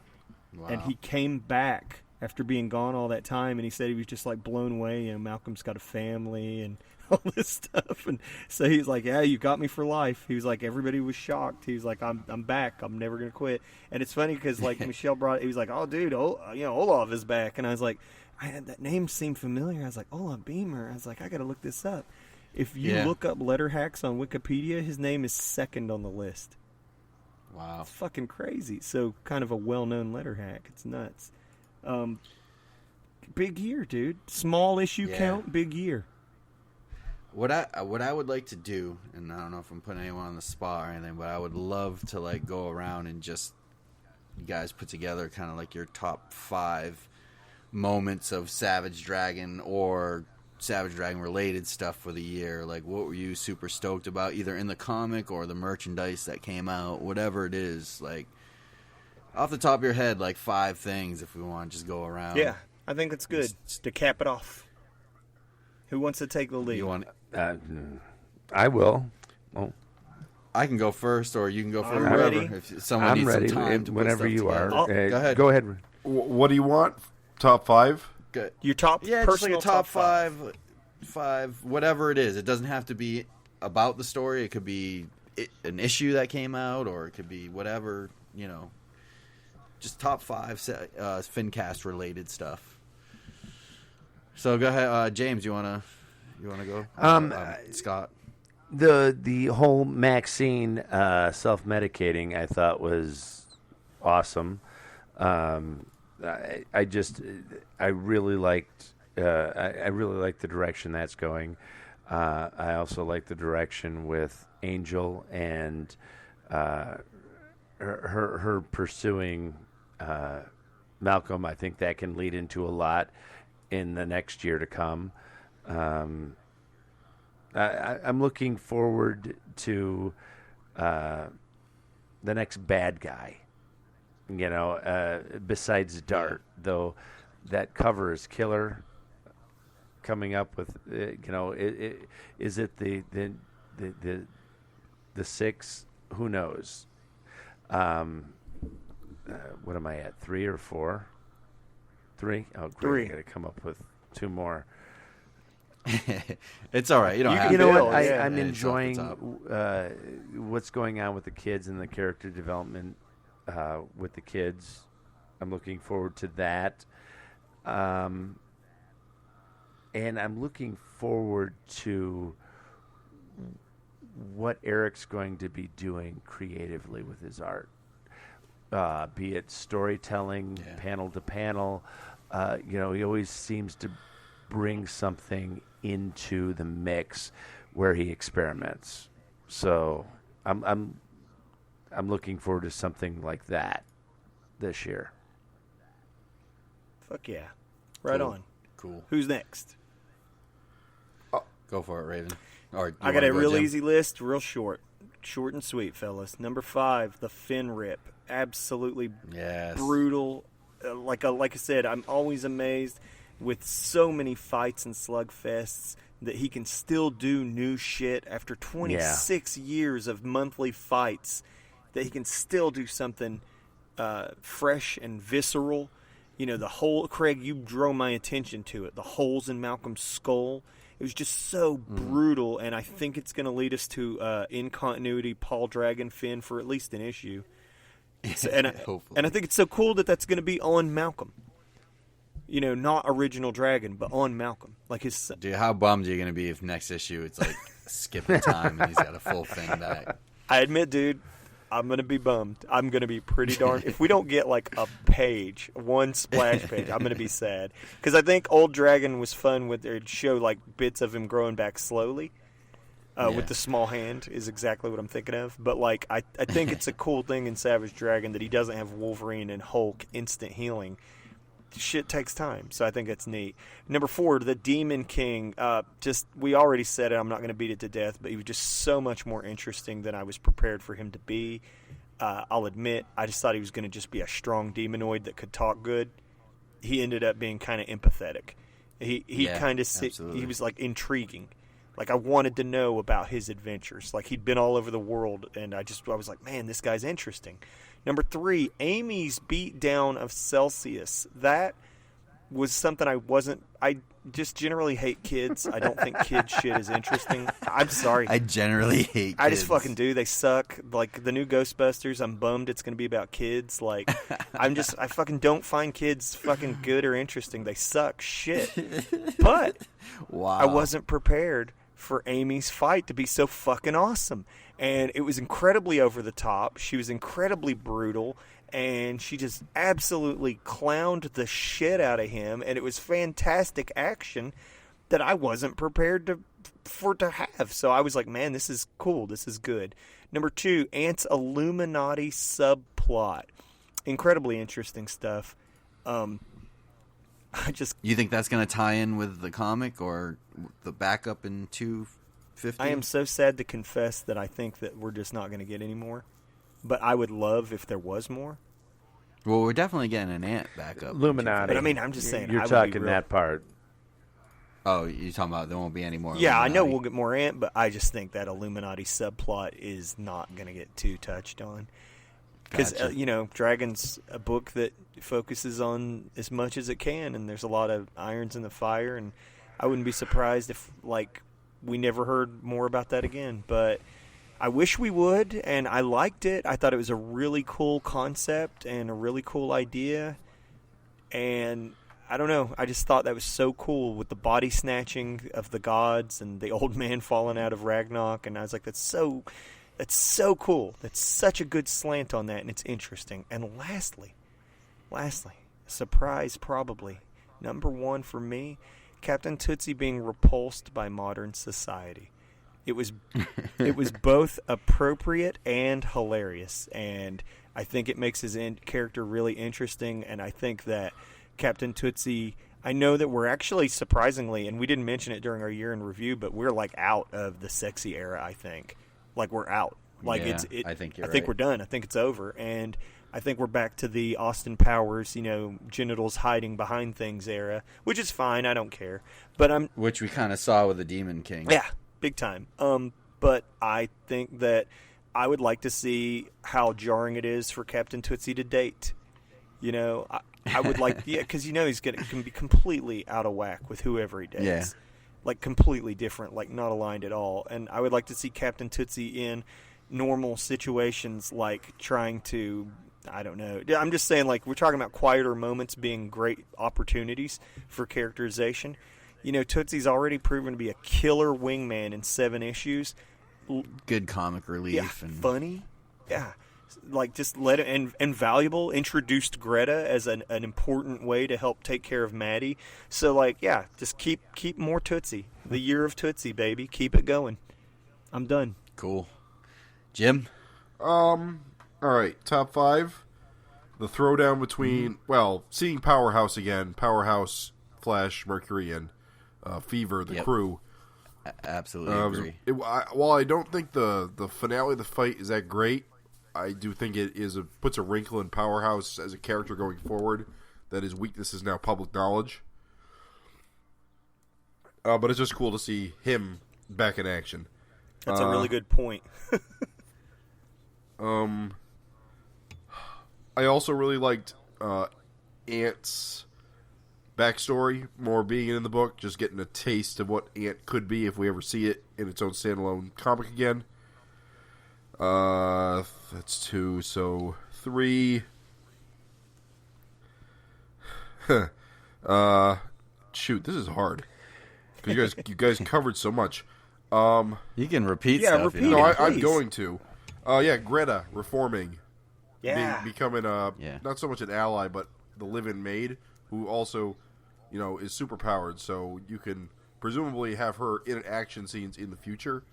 And he came back after being gone all that time, and he said he was just like blown away. Malcolm's got a family and all this stuff, and so he's like, "Yeah, you got me for life." He was like, everybody was shocked. He was like, "I'm back. I'm never gonna quit." And it's funny because like Michelle he was like, "Oh, dude, Olaf is back," and I was like, that name seemed familiar. I was like, Olaf Beamer. I was like, I gotta look this up. If you look up letter hacks on Wikipedia, his name is second on the list. Wow, it's fucking crazy. So kind of a well-known letter hack. It's nuts. Big year, dude. Small issue count, big year. What I would like to do, and I don't know if I'm putting anyone on the spot or anything, but I would love to like go around and just you guys put together kind of like your top 5 moments of Savage Dragon or Savage Dragon related stuff for the year. Like, what were you super stoked about, either in the comic or the merchandise that came out, whatever it is, like. Off the top of your head, like 5 things if we want to just go around. Yeah, I think it's good to cap it off. Who wants to take the lead? You want? I will. Well, I can go first, or you can go first. I'm Whatever. ready. If someone I'm needs ready. some time to put Whenever stuff you together. are. Go ahead. Go ahead. What do you want? Top 5? Good. Your top Yeah, just like personal a top 5, whatever it is. It doesn't have to be about the story. It could be an issue that came out, or it could be whatever, just top 5 FINcast related stuff. So go ahead, James. You wanna go? Scott. The whole Maxine self-medicating I thought was awesome. I really liked the direction that's going. I also like the direction with Angel and her pursuing Malcolm. I think that can lead into a lot in the next year to come. I'm looking forward to the next bad guy. Besides Dart, though, that cover is killer. Coming up with, is it the six? Who knows? What am I at? 3 or 4? 3? Oh, great! 3. I got to come up with 2 more. It's all right. You don't have You to. know what? Yeah. I'm It's enjoying off what's going on with the kids and the character development with the kids. I'm looking forward to that. And I'm looking forward to what Eric's going to be doing creatively with his art. Be it storytelling, panel to panel. He always seems to bring something into the mix where he experiments. So I'm looking forward to something like that this year. Fuck yeah. Right Cool. on. Cool. Who's next? Go for it, Raven. Or you I got wanna a go, real Jim? easy list, real short. Short and sweet, fellas. Number 5, the fin rip. Absolutely Yes. brutal. Like I said, I'm always amazed with so many fights and slugfests that he can still do new shit after 26 years of monthly fights, that he can still do something fresh and visceral. The whole, Craig, you drew my attention to it. The holes in Malcolm's skull. It was just so brutal, and I think it's going to lead us to in continuity Paul Dragon Finn for at least an issue. And I think it's so cool that that's going to be on Malcolm. Not original Dragon, but on Malcolm, like his son. Dude, how bummed are you going to be if next issue it's like skipping time and he's got a full Finn back? I admit, dude, I'm going to be bummed. I'm going to be pretty darn... If we don't get, like, a page, one splash page, I'm going to be sad. Because I think Old Dragon was fun with... It'd show, like, bits of him growing back slowly. With the small hand is exactly what I'm thinking of. But, like, I think it's a cool thing in Savage Dragon that he doesn't have Wolverine and Hulk instant healing. Shit takes time, so I think it's neat. Number 4, the Demon King. We already said it. I'm not going to beat it to death, but he was just so much more interesting than I was prepared for him to be. I'll admit, I just thought he was going to just be a strong demonoid that could talk good. He ended up being kind of empathetic. He was like intriguing. Like I wanted to know about his adventures. Like he'd been all over the world, and I was like, man, this guy's interesting. Number 3, Amy's beatdown of Celsius. That was something I just generally hate kids. I don't think kid shit is interesting. I'm sorry. I generally hate kids. I just fucking do. They suck. Like the new Ghostbusters, I'm bummed it's going to be about kids. Like I fucking don't find kids fucking good or interesting. They suck shit. But wow. I wasn't prepared for Amy's fight to be so fucking awesome. And it was incredibly over the top. She was incredibly brutal, and she just absolutely clowned the shit out of him. And it was fantastic action that I wasn't prepared to have. So I was like, man, this is cool. This is good. Number 2, Ant's Illuminati subplot. Incredibly interesting stuff. You think that's going to tie in with the comic or the backup in 250? I am so sad to confess that I think that we're just not going to get any more. But I would love if there was more. Well, we're definitely getting an Ant backup. Illuminati. But I mean, I'm just saying. You're talking that part. Oh, you're talking about there won't be any more. Yeah, Illuminati. I know we'll get more Ant, but I just think that Illuminati subplot is not going to get too touched on. Because, Gotcha. Dragon's a book that focuses on as much as it can, and there's a lot of irons in the fire, and I wouldn't be surprised if, we never heard more about that again. But I wish we would, and I liked it. I thought it was a really cool concept and a really cool idea, and I don't know. I just thought that was so cool with the body snatching of the gods and the old man falling out of Ragnarok, and I was like, that's so cool. That's such a good slant on that, and it's interesting. And lastly, surprise probably, number 1 for me, Captain Tootsie being repulsed by modern society. It was both appropriate and hilarious, and I think it makes his character really interesting, and I think that Captain Tootsie, I know that we're actually surprisingly, and we didn't mention it during our year in review, but we're like out of the sexy era. I think, like we're out. Like Yeah, I think we're done. I think it's over, and I think we're back to the Austin Powers, genitals hiding behind things era, which is fine. I don't care. But which we kind of saw with the Demon King. Yeah, big time. But I think that I would like to see how jarring it is for Captain Tootsie to date. I would like, because he's can be completely out of whack with whoever he dates. Yeah. Like completely different, like not aligned at all. And I would like to see Captain Tootsie in normal situations, like trying to, I don't know. I'm just saying, like, we're talking about quieter moments being great opportunities for characterization. Tootsie's already proven to be a killer wingman in 7 issues. Good comic relief. Yeah, and funny. Yeah. Like, just let it, and valuable. Introduced Greta as an important way to help take care of Maddie. So, like, yeah, just keep more Tootsie. The year of Tootsie, baby. Keep it going. I'm done. Cool. Jim? All right, top 5. The throwdown between, seeing Powerhouse again. Powerhouse, Flash, Mercury, and Fever, the crew. Absolutely agree. While I don't think the finale of the fight is that great, I do think it puts a wrinkle in Powerhouse as a character going forward, that his weakness is now public knowledge. But it's just cool to see him back in action. That's a really good point. I also really liked Ant's backstory, more being in the book, just getting a taste of what Ant could be if we ever see it in its own standalone comic again. That's 2, so 3. Shoot, this is hard. Because you guys covered so much. You can repeat stuff. Repeat No, it, I'm going to. Greta reforming. Yeah. Becoming not so much an ally, but the live-in maid, who also, is superpowered. So you can presumably have her in action scenes in the future,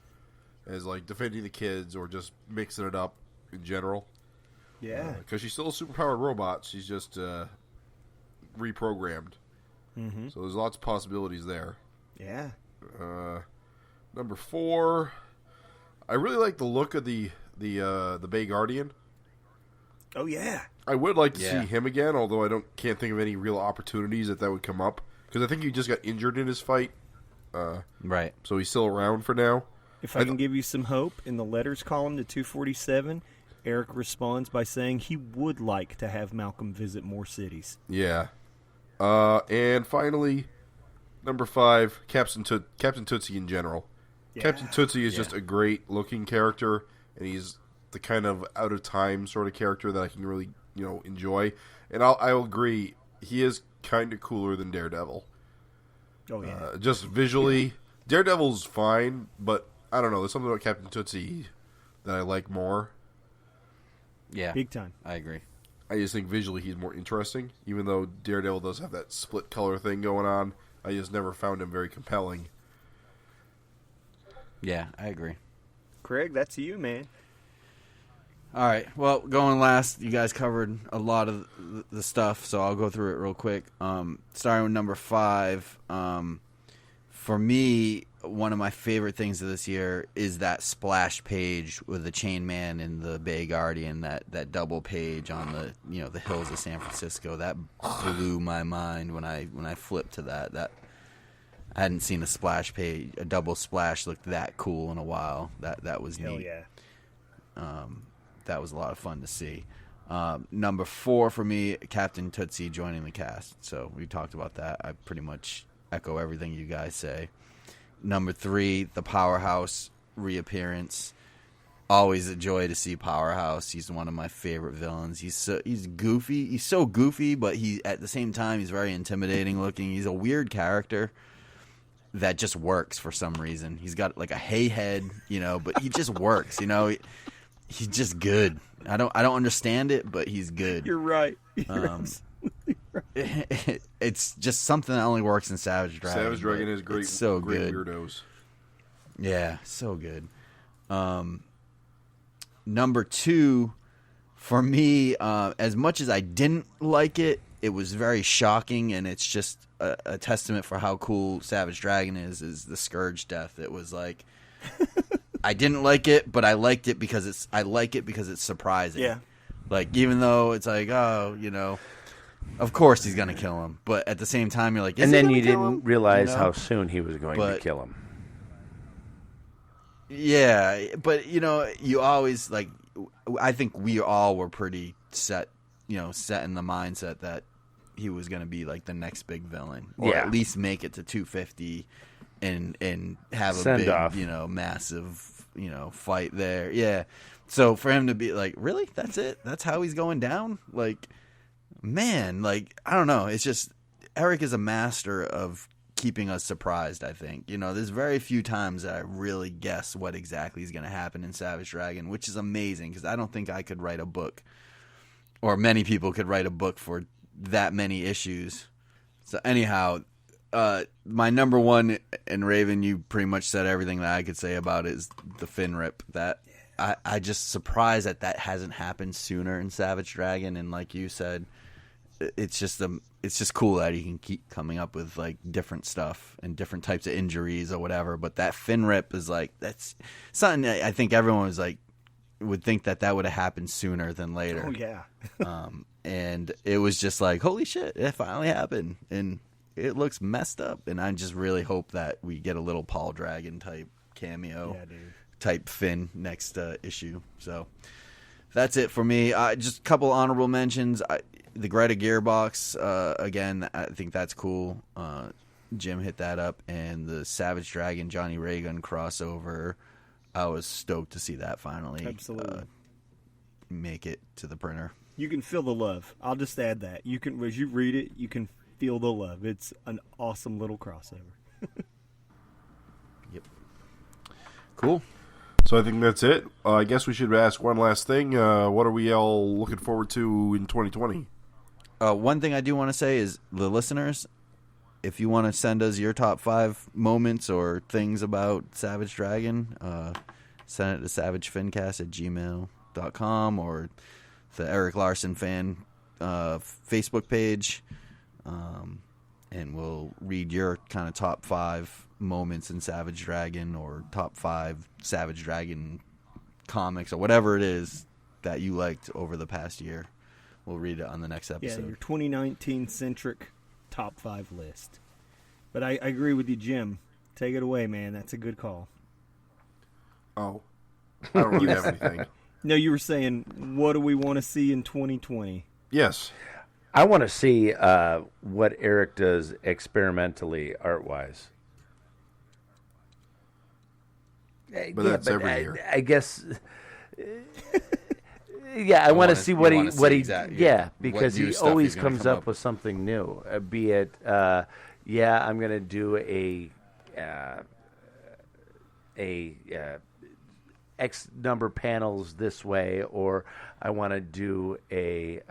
as like defending the kids or just mixing it up in general. Yeah. Because she's still a superpowered robot. She's just reprogrammed. Mm-hmm. So there's lots of possibilities there. Yeah. Number 4, I really like the look of the Bay Guardian. Oh yeah. I would like to see him again, although can't think of any real opportunities that would come up, because I think he just got injured in his fight. Right. So he's still around for now. If I can give you some hope, in the letters column to 247, Eric responds by saying he would like to have Malcolm visit more cities. Yeah. And finally, number 5, Captain Tootsie in general. Yeah. Captain Tootsie is just a great-looking character, and he's the kind of out-of-time sort of character that I can really, enjoy. And I'll agree, he is kind of cooler than Daredevil. Oh, yeah. Just visually, Daredevil's fine, but I don't know, there's something about Captain Tootsie that I like more. Yeah. Big time. I agree. I just think visually he's more interesting, even though Daredevil does have that split color thing going on. I just never found him very compelling. Yeah, I agree. Craig, that's you, man. All right. Well, going last, you guys covered a lot of the stuff, so I'll go through it real quick. Starting with number 5, for me, one of my favorite things of this year is that splash page with the Chain Man and the Bay Guardian, that double page on the hills of San Francisco. That blew my mind when I flipped to that. That I hadn't seen a double splash look that cool in a while. That was Hell neat. yeah. That was a lot of fun to see. Number 4 for me, Captain Tootsie joining the cast. So we talked about that. I pretty much echo everything you guys say. Number 3, the Powerhouse reappearance. Always a joy to see Powerhouse. He's one of my favorite villains. He's goofy. He's so goofy, but at the same time he's very intimidating looking. He's a weird character that just works for some reason. He's got like a hay head, but he just works. He's just good. I don't understand it, but he's good. You're right. You're absolutely right. It's just something that only works in Savage Dragon. Savage Dragon is great. It's so great good. Weirdos. Yeah, so good. Number 2, for me, as much as I didn't like it, it was very shocking, and it's just a testament for how cool Savage Dragon is the Scourge death. It was like, I didn't like it, but I liked it because it's surprising. Yeah. Like, even though it's like, oh, of course he's gonna kill him, but at the same time you're like, and then you didn't realize how soon he was going to kill him. Yeah, but you always like. I think we all were pretty set in the mindset that he was going to be like the next big villain, or at least make it to 250 and have a big, off. Massive, fight there. Yeah. So for him to be like, really? That's it? That's how he's going down? Like, man, like, I don't know. It's just, Eric is a master of keeping us surprised, I think. There's very few times that I really guess what exactly is going to happen in Savage Dragon, which is amazing because I don't think I could write a book, or many people could write a book for that many issues. So anyhow, my number one, and Raven, you pretty much said everything that I could say about it, is the fin rip. That I just surprised that hasn't happened sooner in Savage Dragon, and like you said, it's just cool that he can keep coming up with like different stuff and different types of injuries or whatever. But that fin rip is like, that's something that I think everyone was like, would think that would have happened sooner than later. Oh yeah. And it was just like, holy shit, it finally happened, and it looks messed up. And I just really hope that we get a little Paul Dragon type cameo, type Finn next issue. So that's it for me. Just a couple honorable mentions. The Greta Gearbox, again, I think that's cool. Jim hit that up. And the Savage Dragon Johnny Raygun crossover, I was stoked to see that finally make it to the printer. You can feel the love. I'll just add that. You can, as you read it, you can feel the love. It's an awesome little crossover. Yep. Cool. So I think that's it. I guess we should ask one last thing. What are we all looking forward to in 2020? One thing I do want to say is, the listeners, if you want to send us your top 5 moments or things about Savage Dragon, send it to savagefincast@gmail.com or the Eric Larson fan Facebook page, and we'll read your kind of top 5 moments in Savage Dragon, or top 5 Savage Dragon comics, or whatever it is that you liked over the past year. We'll read it on the next episode. Yeah, your 2019 centric top 5 list. But I agree with you, Jim. Take it away, man. That's a good call. Oh, I don't really have anything. No, you were saying, what do we want to see in 2020? Yes. I want to see what Eric does experimentally, art-wise. But that's every year. I guess. Yeah, I want to see what he. Because he always comes up with something new. Be it, I'm going to do a X number panels this way, or I want to do a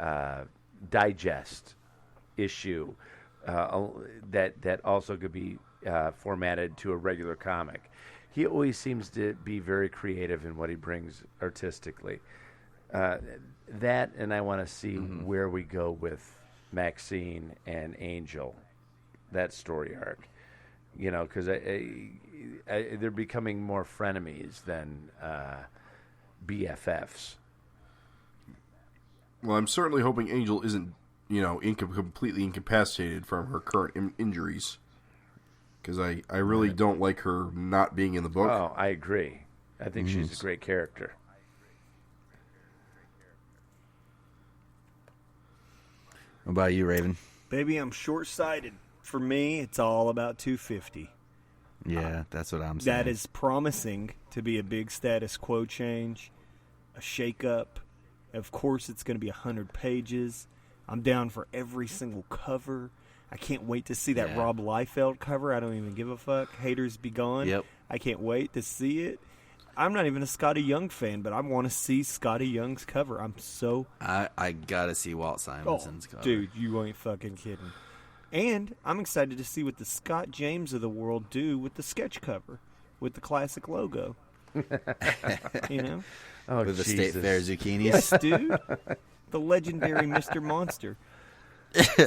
digest issue that also could be formatted to a regular comic. He always seems to be very creative in what he brings artistically. That, and I want to see where we go with Maxine and Angel, that story arc. Because they're becoming more frenemies than BFFs. Well, I'm certainly hoping Angel isn't, completely incapacitated from her current injuries. Because I really don't like her not being in the book. Oh, I agree. I think she's a great character. What about you, Raven? Baby, I'm short-sighted. For me, it's all about 250. Yeah, that's what I'm saying. That is promising to be a big status quo change, a shake-up. Of course, it's going to be 100 pages. I'm down for every single cover. I can't wait to see that Rob Liefeld cover. I don't even give a fuck. Haters be gone. Yep. I can't wait to see it. I'm not even a Scotty Young fan, but I want to see Scotty Young's cover. I'm so... I got to see Walt Simonson's cover. Dude, you ain't fucking kidding. And I'm excited to see what the Scott James of the world do with the sketch cover, with the classic logo. Oh, with the State Fair zucchinis. Yes, dude. The legendary Mr. Monster.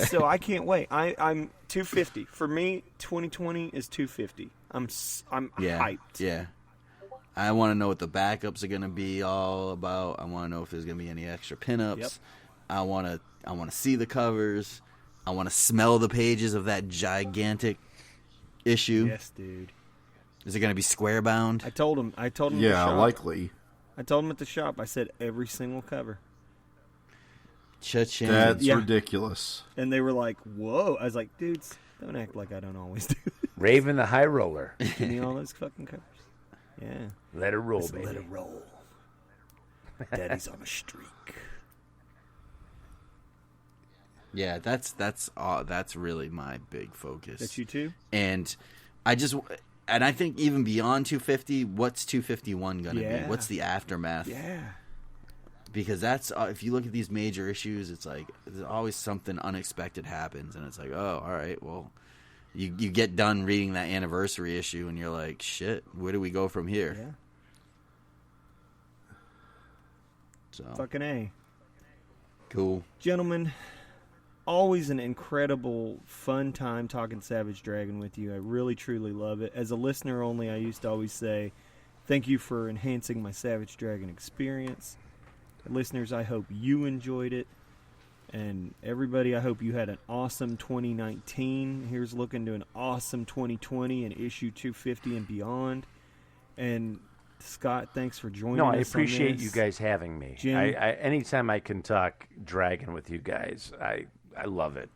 So I can't wait. I'm 250. For me, 2020 is 250. I'm hyped. Yeah. I want to know what the backups are going to be all about. I want to know if there's going to be any extra pinups. Yep. I want to see the covers. I want to smell the pages of that gigantic issue. Yes, dude. Is it going to be square bound? I told him. At the Yeah, shop. likely. I told him at the shop. I said every single cover. Cha-ching. That's Yeah. ridiculous. And they were like, "Whoa!" I was like, "Dudes, don't act like I don't always do this. Raven the High Roller. Give me all those fucking covers." Yeah. Let her roll, Just baby. let it roll. Daddy's on a streak. Yeah, that's really my big focus. That's you too? And I think even beyond 250, what's 251 going to be? Yeah. What's the aftermath? Yeah. Because that's if you look at these major issues, it's like there's always something unexpected happens, and it's like, oh, all right, well, you get done reading that anniversary issue, and you're like, shit, where do we go from here? Yeah. So Fucking A. cool. Gentlemen, always an incredible, fun time talking Savage Dragon with you. I really, truly love it. As a listener only, I used to always say, thank you for enhancing my Savage Dragon experience. Listeners, I hope you enjoyed it. And everybody, I hope you had an awesome 2019. Here's looking to an awesome 2020 and issue 250 and beyond. And Scott, thanks for joining us. No, I appreciate on you this. guys having me. Jim? I anytime I can talk Dragon with you guys, I love it.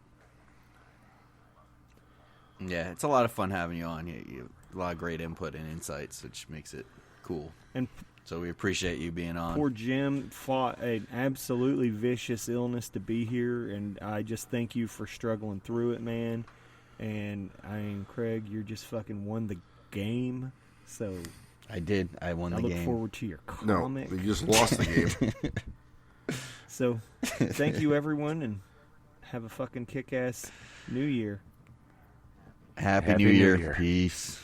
Yeah, it's a lot of fun having you on. You have a lot of great input and insights, which makes it cool. And So we appreciate you being on. poor Jim fought an absolutely vicious illness to be here, and I just thank you for struggling through it, man. And Craig, you're just fucking won the game. So I did. I won I the look game. forward to your No, comic. you just lost the game. So thank you, everyone, and have a fucking kick-ass New Year. Happy Happy New New Year. Year. Peace.